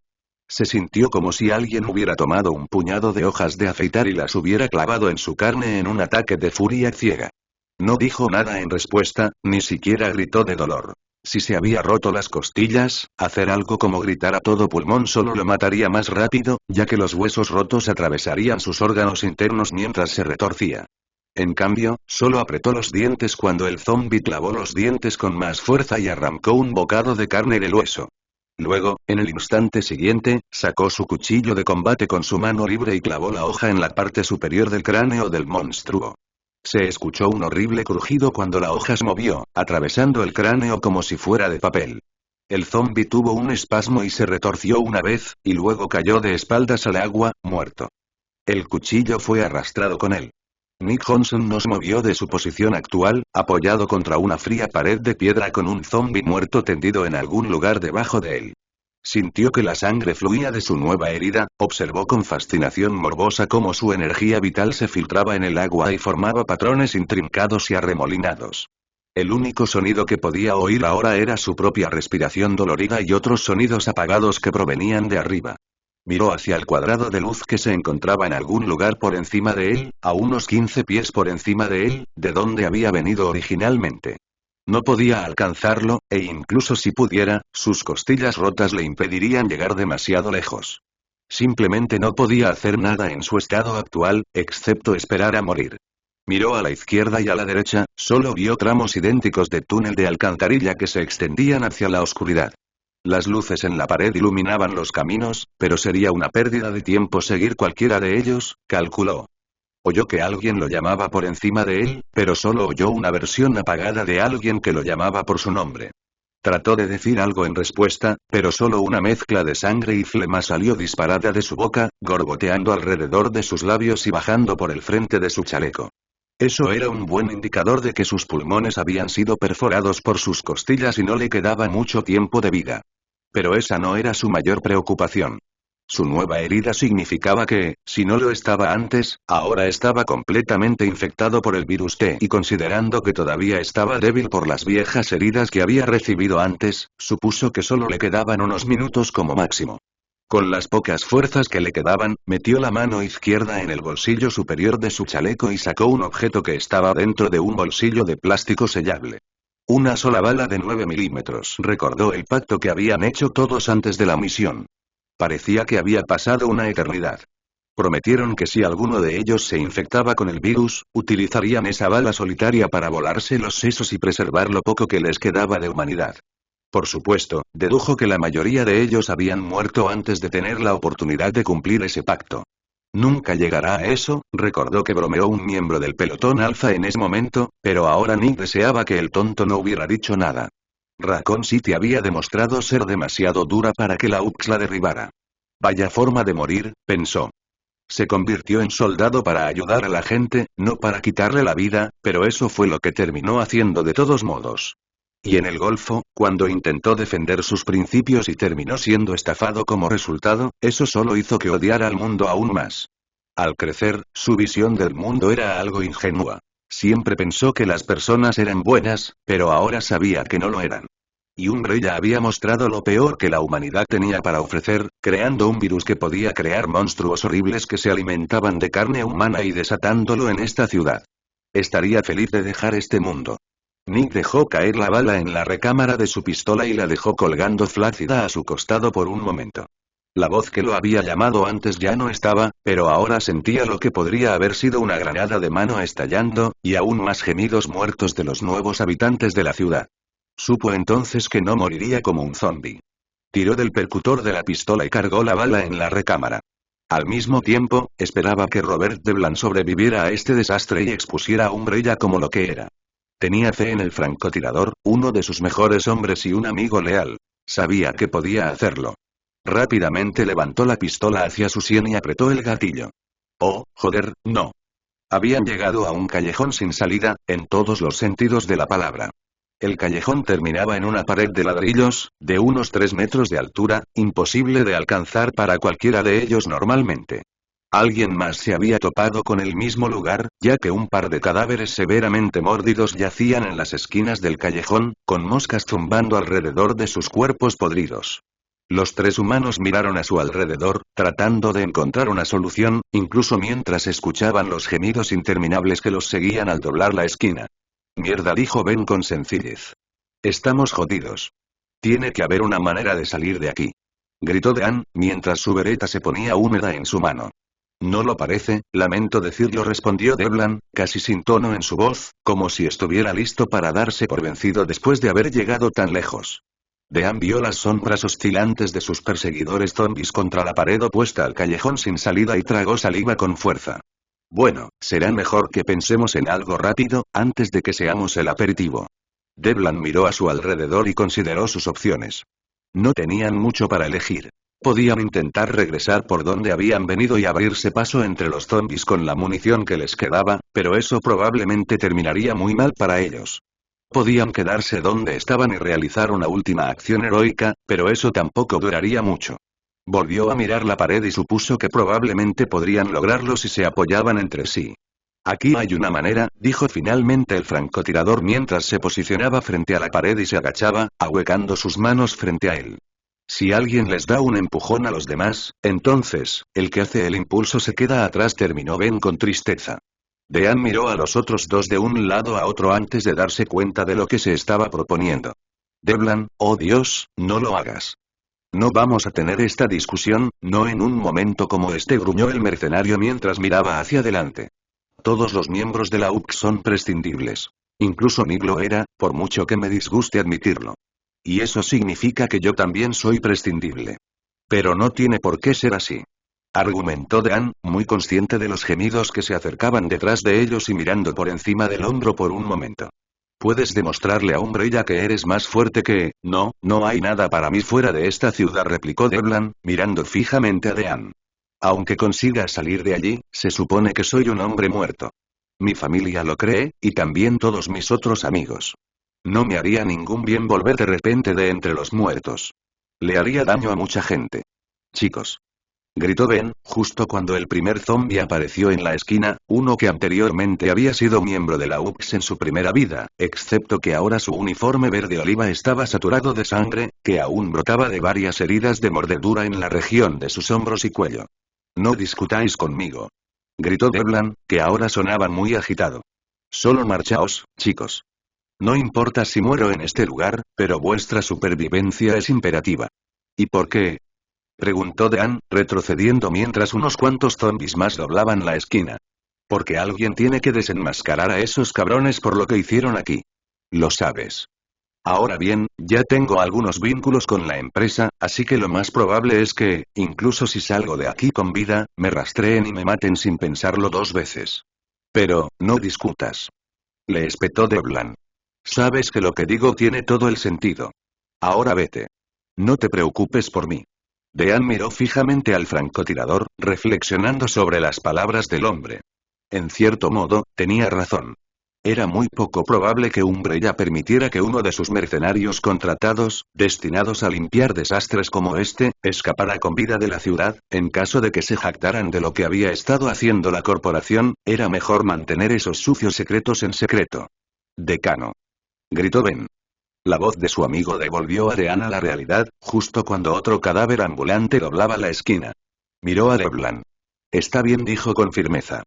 Se sintió como si alguien hubiera tomado un puñado de hojas de afeitar y las hubiera clavado en su carne en un ataque de furia ciega. No dijo nada en respuesta, ni siquiera gritó de dolor. Si se había roto las costillas, hacer algo como gritar a todo pulmón solo lo mataría más rápido, ya que los huesos rotos atravesarían sus órganos internos mientras se retorcía. En cambio, solo apretó los dientes cuando el zombi clavó los dientes con más fuerza y arrancó un bocado de carne del hueso. Luego, en el instante siguiente, sacó su cuchillo de combate con su mano libre y clavó la hoja en la parte superior del cráneo del monstruo. Se escuchó un horrible crujido cuando la hoja se movió, atravesando el cráneo como si fuera de papel. El zombi tuvo un espasmo y se retorció una vez, y luego cayó de espaldas al agua, muerto. El cuchillo fue arrastrado con él. Nick Johnson no se movió de su posición actual, apoyado contra una fría pared de piedra con un zombi muerto tendido en algún lugar debajo de él. Sintió que la sangre fluía de su nueva herida, observó con fascinación morbosa cómo su energía vital se filtraba en el agua y formaba patrones intrincados y arremolinados. El único sonido que podía oír ahora era su propia respiración dolorida y otros sonidos apagados que provenían de arriba. Miró hacia el cuadrado de luz que se encontraba en algún lugar por encima de él, a unos 15 pies por encima de él, de donde había venido originalmente. No podía alcanzarlo, e incluso si pudiera, sus costillas rotas le impedirían llegar demasiado lejos. Simplemente no podía hacer nada en su estado actual, excepto esperar a morir. Miró a la izquierda y a la derecha, solo vio tramos idénticos de túnel de alcantarilla que se extendían hacia la oscuridad. Las luces en la pared iluminaban los caminos, pero sería una pérdida de tiempo seguir cualquiera de ellos, calculó. Oyó que alguien lo llamaba por encima de él, pero solo oyó una versión apagada de alguien que lo llamaba por su nombre. Trató de decir algo en respuesta, pero solo una mezcla de sangre y flema salió disparada de su boca, gorgoteando alrededor de sus labios y bajando por el frente de su chaleco. Eso era un buen indicador de que sus pulmones habían sido perforados por sus costillas y no le quedaba mucho tiempo de vida. Pero esa no era su mayor preocupación. Su nueva herida significaba que, si no lo estaba antes, ahora estaba completamente infectado por el virus T y considerando que todavía estaba débil por las viejas heridas que había recibido antes, supuso que solo le quedaban unos minutos como máximo. Con las pocas fuerzas que le quedaban, metió la mano izquierda en el bolsillo superior de su chaleco y sacó un objeto que estaba dentro de un bolsillo de plástico sellable. Una sola bala de 9 milímetros. Recordó el pacto que habían hecho todos antes de la misión. Parecía que había pasado una eternidad. Prometieron que si alguno de ellos se infectaba con el virus, utilizarían esa bala solitaria para volarse los sesos y preservar lo poco que les quedaba de humanidad. Por supuesto, dedujo que la mayoría de ellos habían muerto antes de tener la oportunidad de cumplir ese pacto. Nunca llegará a eso, recordó que bromeó un miembro del pelotón alfa en ese momento, pero ahora Nick deseaba que el tonto no hubiera dicho nada. Raccoon City había demostrado ser demasiado dura para que la UPS la derribara. Vaya forma de morir, pensó. Se convirtió en soldado para ayudar a la gente, no para quitarle la vida, pero eso fue lo que terminó haciendo de todos modos. Y en el Golfo, cuando intentó defender sus principios y terminó siendo estafado como resultado, eso solo hizo que odiara al mundo aún más. Al crecer, su visión del mundo era algo ingenua. Siempre pensó que las personas eran buenas, pero ahora sabía que no lo eran. Y Umbrella había mostrado lo peor que la humanidad tenía para ofrecer, creando un virus que podía crear monstruos horribles que se alimentaban de carne humana y desatándolo en esta ciudad. Estaría feliz de dejar este mundo. Nick dejó caer la bala en la recámara de su pistola y la dejó colgando flácida a su costado por un momento. La voz que lo había llamado antes ya no estaba, pero ahora sentía lo que podría haber sido una granada de mano estallando, y aún más gemidos muertos de los nuevos habitantes de la ciudad. Supo entonces que no moriría como un zombi. Tiró del percutor de la pistola y cargó la bala en la recámara. Al mismo tiempo, esperaba que Robert Devlin sobreviviera a este desastre y expusiera a Umbrella como lo que era. Tenía fe en el francotirador, uno de sus mejores hombres y un amigo leal. Sabía que podía hacerlo. Rápidamente levantó la pistola hacia su sien y apretó el gatillo. Oh, joder, no. Habían llegado a un callejón sin salida, en todos los sentidos de la palabra. El callejón terminaba en una pared de ladrillos, de unos 3 metros de altura, imposible de alcanzar para cualquiera de ellos normalmente. Alguien más se había topado con el mismo lugar, ya que un par de cadáveres severamente mórdidos yacían en las esquinas del callejón, con moscas zumbando alrededor de sus cuerpos podridos. Los 3 humanos miraron a su alrededor, tratando de encontrar una solución, incluso mientras escuchaban los gemidos interminables que los seguían al doblar la esquina. Mierda, dijo Ben con sencillez. Estamos jodidos. Tiene que haber una manera de salir de aquí. Gritó Dean, mientras su bereta se ponía húmeda en su mano. No lo parece, lamento decirlo, respondió Devlin, casi sin tono en su voz, como si estuviera listo para darse por vencido después de haber llegado tan lejos. Dean vio las sombras oscilantes de sus perseguidores zombies contra la pared opuesta al callejón sin salida y tragó saliva con fuerza. Bueno, será mejor que pensemos en algo rápido, antes de que seamos el aperitivo. Devlin miró a su alrededor y consideró sus opciones. No tenían mucho para elegir. Podían intentar regresar por donde habían venido y abrirse paso entre los zombies con la munición que les quedaba, pero eso probablemente terminaría muy mal para ellos. Podían quedarse donde estaban y realizar una última acción heroica, pero eso tampoco duraría mucho. Volvió a mirar la pared y supuso que probablemente podrían lograrlo si se apoyaban entre sí. Aquí hay una manera, dijo finalmente el francotirador mientras se posicionaba frente a la pared y se agachaba, ahuecando sus manos frente a él. Si alguien les da un empujón a los demás, entonces, el que hace el impulso se queda atrás, terminó Ben con tristeza. Dean miró a los otros dos de un lado a otro antes de darse cuenta de lo que se estaba proponiendo. Devlin, oh Dios, no lo hagas. No vamos a tener esta discusión, no en un momento como este, gruñó el mercenario mientras miraba hacia adelante. Todos los miembros de la UPC son prescindibles. Incluso Nick lo era, por mucho que me disguste admitirlo. Y eso significa que yo también soy prescindible. Pero no tiene por qué ser así. Argumentó Dean, muy consciente de los gemidos que se acercaban detrás de ellos y mirando por encima del hombro por un momento. Puedes demostrarle a Umbrella que eres más fuerte que... No, no hay nada para mí fuera de esta ciudad, replicó Devlin, mirando fijamente a Dean. Aunque consiga salir de allí, se supone que soy un hombre muerto. Mi familia lo cree, y también todos mis otros amigos. No me haría ningún bien volver de repente de entre los muertos. Le haría daño a mucha gente. Chicos. Gritó Ben, justo cuando el primer zombie apareció en la esquina, uno que anteriormente había sido miembro de la UPS en su primera vida, excepto que ahora su uniforme verde oliva estaba saturado de sangre, que aún brotaba de varias heridas de mordedura en la región de sus hombros y cuello. No discutáis conmigo. Gritó Devlin, que ahora sonaba muy agitado. Solo marchaos, chicos. No importa si muero en este lugar, pero vuestra supervivencia es imperativa. ¿Y por qué? Preguntó Dean, retrocediendo mientras unos cuantos zombies más doblaban la esquina. Porque alguien tiene que desenmascarar a esos cabrones por lo que hicieron aquí. Lo sabes. Ahora bien, ya tengo algunos vínculos con la empresa, así que lo más probable es que, incluso si salgo de aquí con vida, me rastreen y me maten sin pensarlo 2 veces. Pero, no discutas. Le espetó Devlin. Sabes que lo que digo tiene todo el sentido. Ahora vete. No te preocupes por mí. Dean miró fijamente al francotirador, reflexionando sobre las palabras del hombre. En cierto modo, tenía razón. Era muy poco probable que Umbrella permitiera que uno de sus mercenarios contratados, destinados a limpiar desastres como este, escapara con vida de la ciudad. En caso de que se jactaran de lo que había estado haciendo la corporación, era mejor mantener esos sucios secretos en secreto. Decano. Gritó Ben. La voz de su amigo devolvió a Dean a la realidad, justo cuando otro cadáver ambulante doblaba la esquina. Miró a Devlan. Está bien, dijo con firmeza.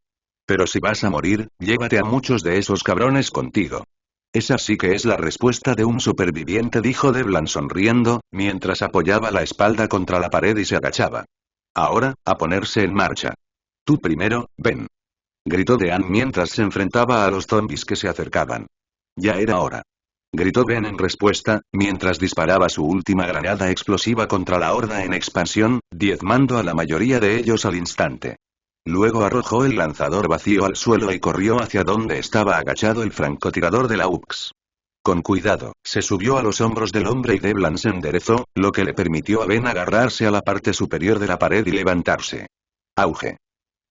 Pero si vas a morir, llévate a muchos de esos cabrones contigo. Esa sí que es la respuesta de un superviviente, dijo Devlan sonriendo, mientras apoyaba la espalda contra la pared y se agachaba. Ahora, a ponerse en marcha. Tú primero, ven. Gritó Dean mientras se enfrentaba a los zombis que se acercaban. Ya era hora. Gritó Ben en respuesta, mientras disparaba su última granada explosiva contra la horda en expansión, diezmando a la mayoría de ellos al instante. Luego arrojó el lanzador vacío al suelo y corrió hacia donde estaba agachado el francotirador de la UX. Con cuidado, se subió a los hombros del hombre y Devlan se enderezó, lo que le permitió a Ben agarrarse a la parte superior de la pared y levantarse. Auge.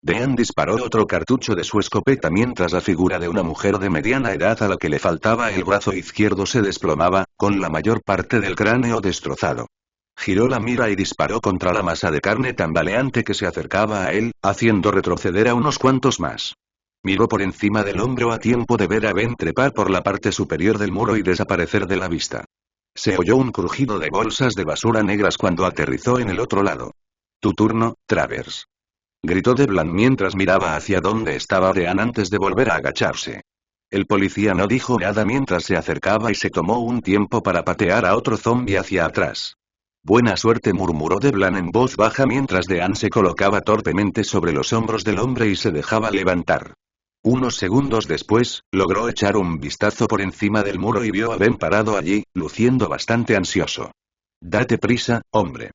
Dean disparó otro cartucho de su escopeta mientras la figura de una mujer de mediana edad a la que le faltaba el brazo izquierdo se desplomaba, con la mayor parte del cráneo destrozado. Giró la mira y disparó contra la masa de carne tambaleante que se acercaba a él, haciendo retroceder a unos cuantos más. Miró por encima del hombro a tiempo de ver a Ben trepar por la parte superior del muro y desaparecer de la vista. Se oyó un crujido de bolsas de basura negras cuando aterrizó en el otro lado. Tu turno, Travers. Gritó Devlan mientras miraba hacia donde estaba Dean antes de volver a agacharse. El policía no dijo nada mientras se acercaba y se tomó un tiempo para patear a otro zombie hacia atrás. Buena suerte, murmuró Devlan en voz baja mientras Dean se colocaba torpemente sobre los hombros del hombre y se dejaba levantar. Unos segundos después, logró echar un vistazo por encima del muro y vio a Ben parado allí, luciendo bastante ansioso. Date prisa, hombre.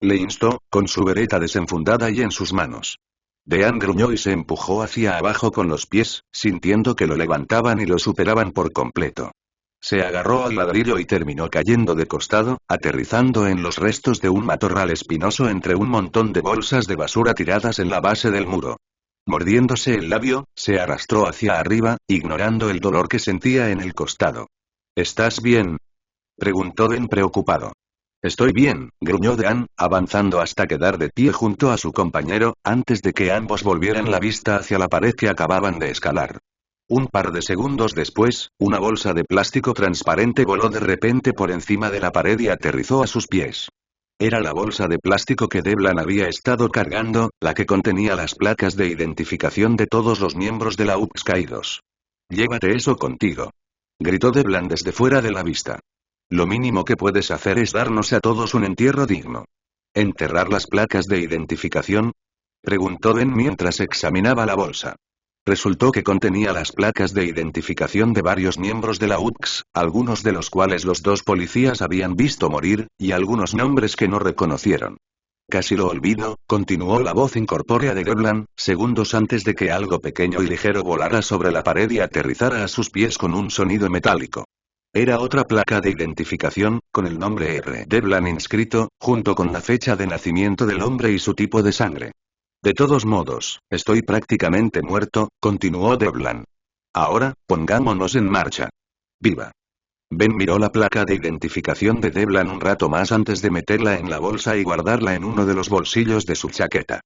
Le instó, con su bereta desenfundada y en sus manos. Dean gruñó y se empujó hacia abajo con los pies, sintiendo que lo levantaban y lo superaban por completo. Se agarró al ladrillo y terminó cayendo de costado, aterrizando en los restos de un matorral espinoso entre un montón de bolsas de basura tiradas en la base del muro. Mordiéndose el labio, se arrastró hacia arriba, ignorando el dolor que sentía en el costado. ¿Estás bien?, preguntó Ben preocupado. Estoy bien, gruñó Dean, avanzando hasta quedar de pie junto a su compañero, antes de que ambos volvieran la vista hacia la pared que acababan de escalar. Un par de segundos después, una bolsa de plástico transparente voló de repente por encima de la pared y aterrizó a sus pies. Era la bolsa de plástico que Devlan había estado cargando, la que contenía las placas de identificación de todos los miembros de la UPS caídos. Llévate eso contigo. Gritó Devlan desde fuera de la vista. Lo mínimo que puedes hacer es darnos a todos un entierro digno. ¿Enterrar las placas de identificación?, preguntó Ben mientras examinaba la bolsa. Resultó que contenía las placas de identificación de varios miembros de la UPS, algunos de los cuales los dos policías habían visto morir, y algunos nombres que no reconocieron. Casi lo olvido, continuó la voz incorpórea de Devlan, segundos antes de que algo pequeño y ligero volara sobre la pared y aterrizara a sus pies con un sonido metálico. Era otra placa de identificación, con el nombre R. Devlan inscrito, junto con la fecha de nacimiento del hombre y su tipo de sangre. De todos modos, estoy prácticamente muerto, continuó Devlan. Ahora, pongámonos en marcha. ¡Viva! Ben miró la placa de identificación de Devlan un rato más antes de meterla en la bolsa y guardarla en uno de los bolsillos de su chaqueta.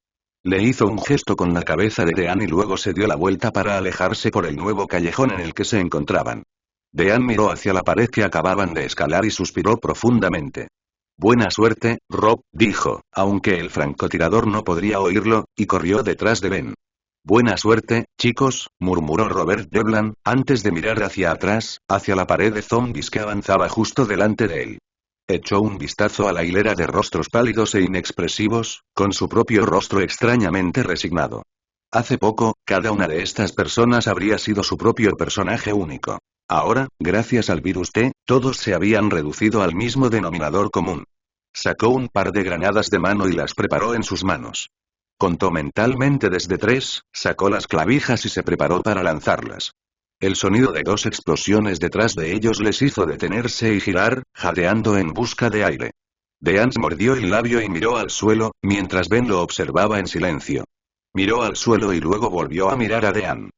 Le hizo un gesto con la cabeza de Dean y luego se dio la vuelta para alejarse por el nuevo callejón en el que se encontraban. Dean miró hacia la pared que acababan de escalar y suspiró profundamente. Buena suerte, Rob, dijo, aunque el francotirador no podría oírlo, y corrió detrás de Ben. Buena suerte, chicos, murmuró Robert Devlan, antes de mirar hacia atrás, hacia la pared de zombies que avanzaba justo delante de él. Echó un vistazo a la hilera de rostros pálidos e inexpresivos, con su propio rostro extrañamente resignado. Hace poco, cada una de estas personas habría sido su propio personaje único. Ahora, gracias al virus T, todos se habían reducido al mismo denominador común. Sacó un par de granadas de mano y las preparó en sus manos. Contó mentalmente desde 3, sacó las clavijas y se preparó para lanzarlas. El sonido de 2 explosiones detrás de ellos les hizo detenerse y girar, jadeando en busca de aire. Dean mordió el labio y miró al suelo, mientras Ben lo observaba en silencio. Miró al suelo y luego volvió a mirar a Dean.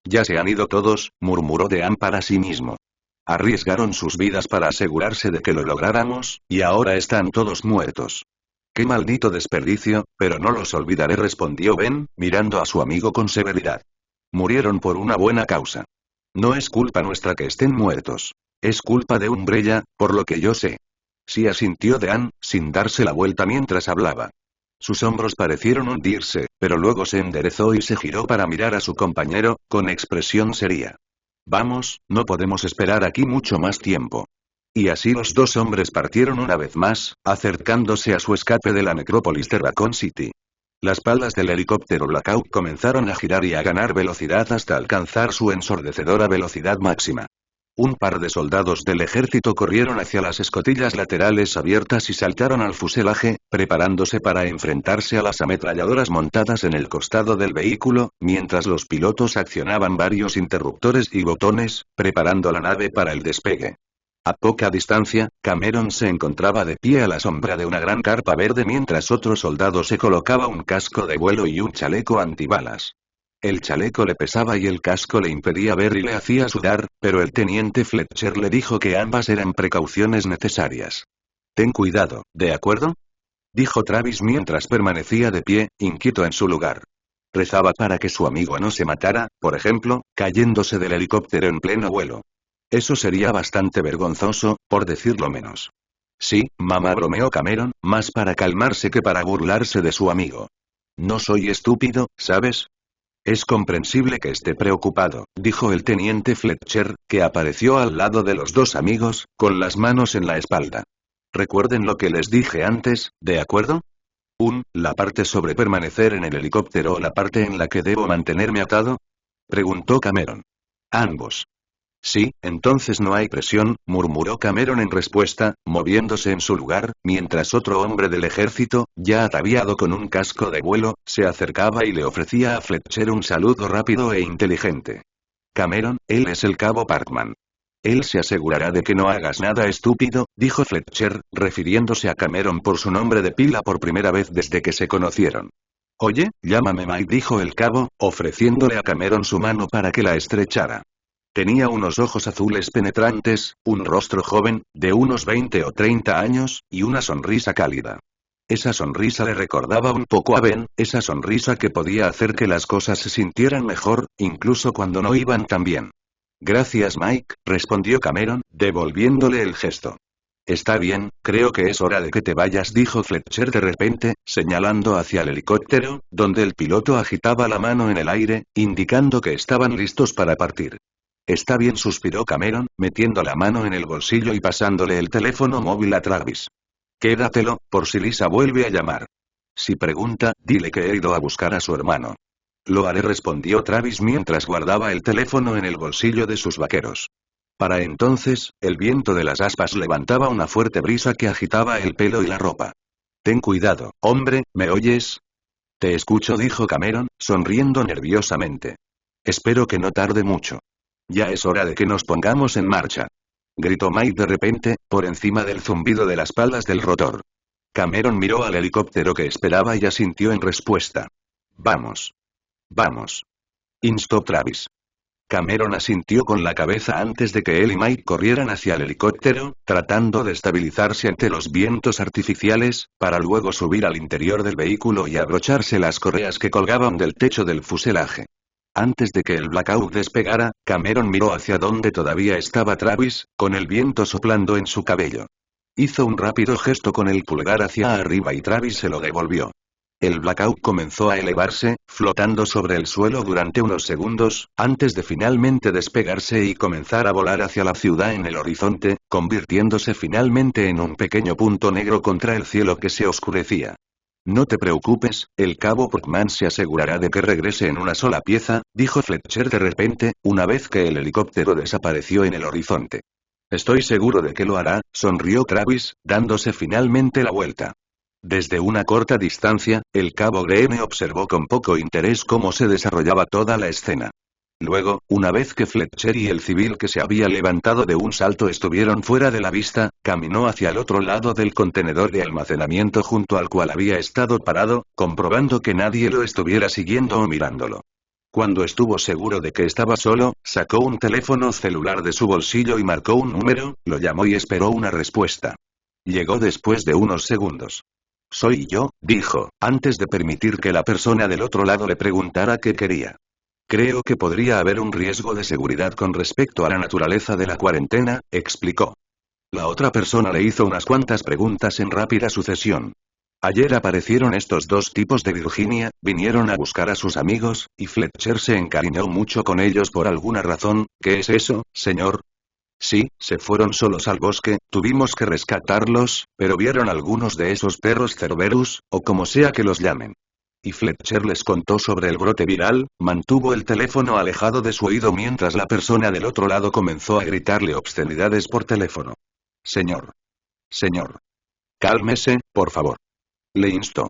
Ya se han ido todos, murmuró Dean para sí mismo. Arriesgaron sus vidas para asegurarse de que lo lográramos, y ahora están todos muertos. Qué maldito desperdicio, pero no los olvidaré, respondió Ben, mirando a su amigo con severidad. Murieron por una buena causa. No es culpa nuestra que estén muertos. Es culpa de Umbrella, por lo que yo sé. Sí, asintió Dean, sin darse la vuelta mientras hablaba. Sus hombros parecieron hundirse, pero luego se enderezó y se giró para mirar a su compañero, con expresión seria. Vamos, no podemos esperar aquí mucho más tiempo. Y así los dos hombres partieron una vez más, acercándose a su escape de la necrópolis de Raccoon City. Las palas del helicóptero Blackout comenzaron a girar y a ganar velocidad hasta alcanzar su ensordecedora velocidad máxima. Un par de soldados del ejército corrieron hacia las escotillas laterales abiertas y saltaron al fuselaje, preparándose para enfrentarse a las ametralladoras montadas en el costado del vehículo, mientras los pilotos accionaban varios interruptores y botones, preparando la nave para el despegue. A poca distancia, Cameron se encontraba de pie a la sombra de una gran carpa verde mientras otro soldado se colocaba un casco de vuelo y un chaleco antibalas. El chaleco le pesaba y el casco le impedía ver y le hacía sudar, pero el teniente Fletcher le dijo que ambas eran precauciones necesarias. Ten cuidado, ¿de acuerdo? Dijo Travis mientras permanecía de pie, inquieto en su lugar. Rezaba para que su amigo no se matara, por ejemplo, cayéndose del helicóptero en pleno vuelo. Eso sería bastante vergonzoso, por decirlo menos. Sí, mamá, bromeó Cameron, más para calmarse que para burlarse de su amigo. No soy estúpido, ¿sabes? Es comprensible que esté preocupado, dijo el teniente Fletcher, que apareció al lado de los dos amigos, con las manos en la espalda. Recuerden lo que les dije antes, ¿de acuerdo? ¿La parte sobre permanecer en el helicóptero o la parte en la que debo mantenerme atado? Preguntó Cameron. Ambos. Sí, entonces no hay presión, murmuró Cameron en respuesta, moviéndose en su lugar, mientras otro hombre del ejército, ya ataviado con un casco de vuelo, se acercaba y le ofrecía a Fletcher un saludo rápido e inteligente. Cameron, él es el cabo Parkman. Él se asegurará de que no hagas nada estúpido, dijo Fletcher, refiriéndose a Cameron por su nombre de pila por primera vez desde que se conocieron. Oye, llámame Mike, dijo el cabo, ofreciéndole a Cameron su mano para que la estrechara. Tenía unos ojos azules penetrantes, un rostro joven, de unos 20 o 30 años, y una sonrisa cálida. Esa sonrisa le recordaba un poco a Ben, esa sonrisa que podía hacer que las cosas se sintieran mejor, incluso cuando no iban tan bien. Gracias Mike, respondió Cameron, devolviéndole el gesto. Está bien, creo que es hora de que te vayas, dijo Fletcher de repente, señalando hacia el helicóptero, donde el piloto agitaba la mano en el aire, indicando que estaban listos para partir. Está bien, suspiró Cameron, metiendo la mano en el bolsillo y pasándole el teléfono móvil a Travis. Quédatelo, por si Lisa vuelve a llamar. Si pregunta, dile que he ido a buscar a su hermano. Lo haré, respondió Travis mientras guardaba el teléfono en el bolsillo de sus vaqueros. Para entonces, el viento de las aspas levantaba una fuerte brisa que agitaba el pelo y la ropa. Ten cuidado, hombre, ¿me oyes? Te escucho, dijo Cameron, sonriendo nerviosamente. Espero que no tarde mucho. Ya es hora de que nos pongamos en marcha. Gritó Mike de repente, por encima del zumbido de las palas del rotor. Cameron miró al helicóptero que esperaba y asintió en respuesta. Vamos. Vamos. Instó Travis. Cameron asintió con la cabeza antes de que él y Mike corrieran hacia el helicóptero, tratando de estabilizarse ante los vientos artificiales, para luego subir al interior del vehículo y abrocharse las correas que colgaban del techo del fuselaje. Antes de que el Blackout despegara, Cameron miró hacia donde todavía estaba Travis, con el viento soplando en su cabello. Hizo un rápido gesto con el pulgar hacia arriba y Travis se lo devolvió. El Blackout comenzó a elevarse, flotando sobre el suelo durante unos segundos, antes de finalmente despegarse y comenzar a volar hacia la ciudad en el horizonte, convirtiéndose finalmente en un pequeño punto negro contra el cielo que se oscurecía. No te preocupes, el cabo Parkman se asegurará de que regrese en una sola pieza, dijo Fletcher de repente, una vez que el helicóptero desapareció en el horizonte. Estoy seguro de que lo hará, sonrió Travis, dándose finalmente la vuelta. Desde una corta distancia, el cabo Greene observó con poco interés cómo se desarrollaba toda la escena. Luego, una vez que Fletcher y el civil que se había levantado de un salto estuvieron fuera de la vista, caminó hacia el otro lado del contenedor de almacenamiento junto al cual había estado parado, comprobando que nadie lo estuviera siguiendo o mirándolo. Cuando estuvo seguro de que estaba solo, sacó un teléfono celular de su bolsillo y marcó un número, lo llamó y esperó una respuesta. Llegó después de unos segundos. Soy yo, dijo, antes de permitir que la persona del otro lado le preguntara qué quería. Creo que podría haber un riesgo de seguridad con respecto a la naturaleza de la cuarentena, explicó. La otra persona le hizo unas cuantas preguntas en rápida sucesión. Ayer aparecieron estos dos tipos de Virginia, vinieron a buscar a sus amigos, y Fletcher se encariñó mucho con ellos por alguna razón. ¿Qué es eso, señor? Sí, se fueron solos al bosque, tuvimos que rescatarlos, pero vieron algunos de esos perros Cerberus, o como sea que los llamen. Y Fletcher les contó sobre el brote viral, mantuvo el teléfono alejado de su oído mientras la persona del otro lado comenzó a gritarle obscenidades por teléfono. Señor. Señor. Cálmese, por favor. Le instó.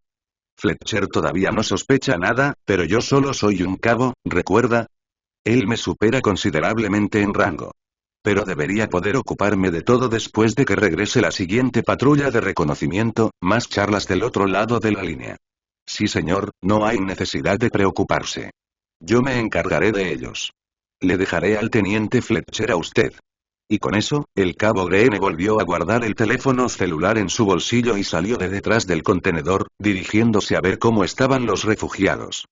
Fletcher todavía no sospecha nada, pero yo solo soy un cabo, ¿recuerda? Él me supera considerablemente en rango. Pero debería poder ocuparme de todo después de que regrese la siguiente patrulla de reconocimiento. Más charlas del otro lado de la línea. Sí, señor, no hay necesidad de preocuparse. Yo me encargaré de ellos. Le dejaré al teniente Fletcher a usted. Y con eso, el cabo Greene volvió a guardar el teléfono celular en su bolsillo y salió de detrás del contenedor, dirigiéndose a ver cómo estaban los refugiados.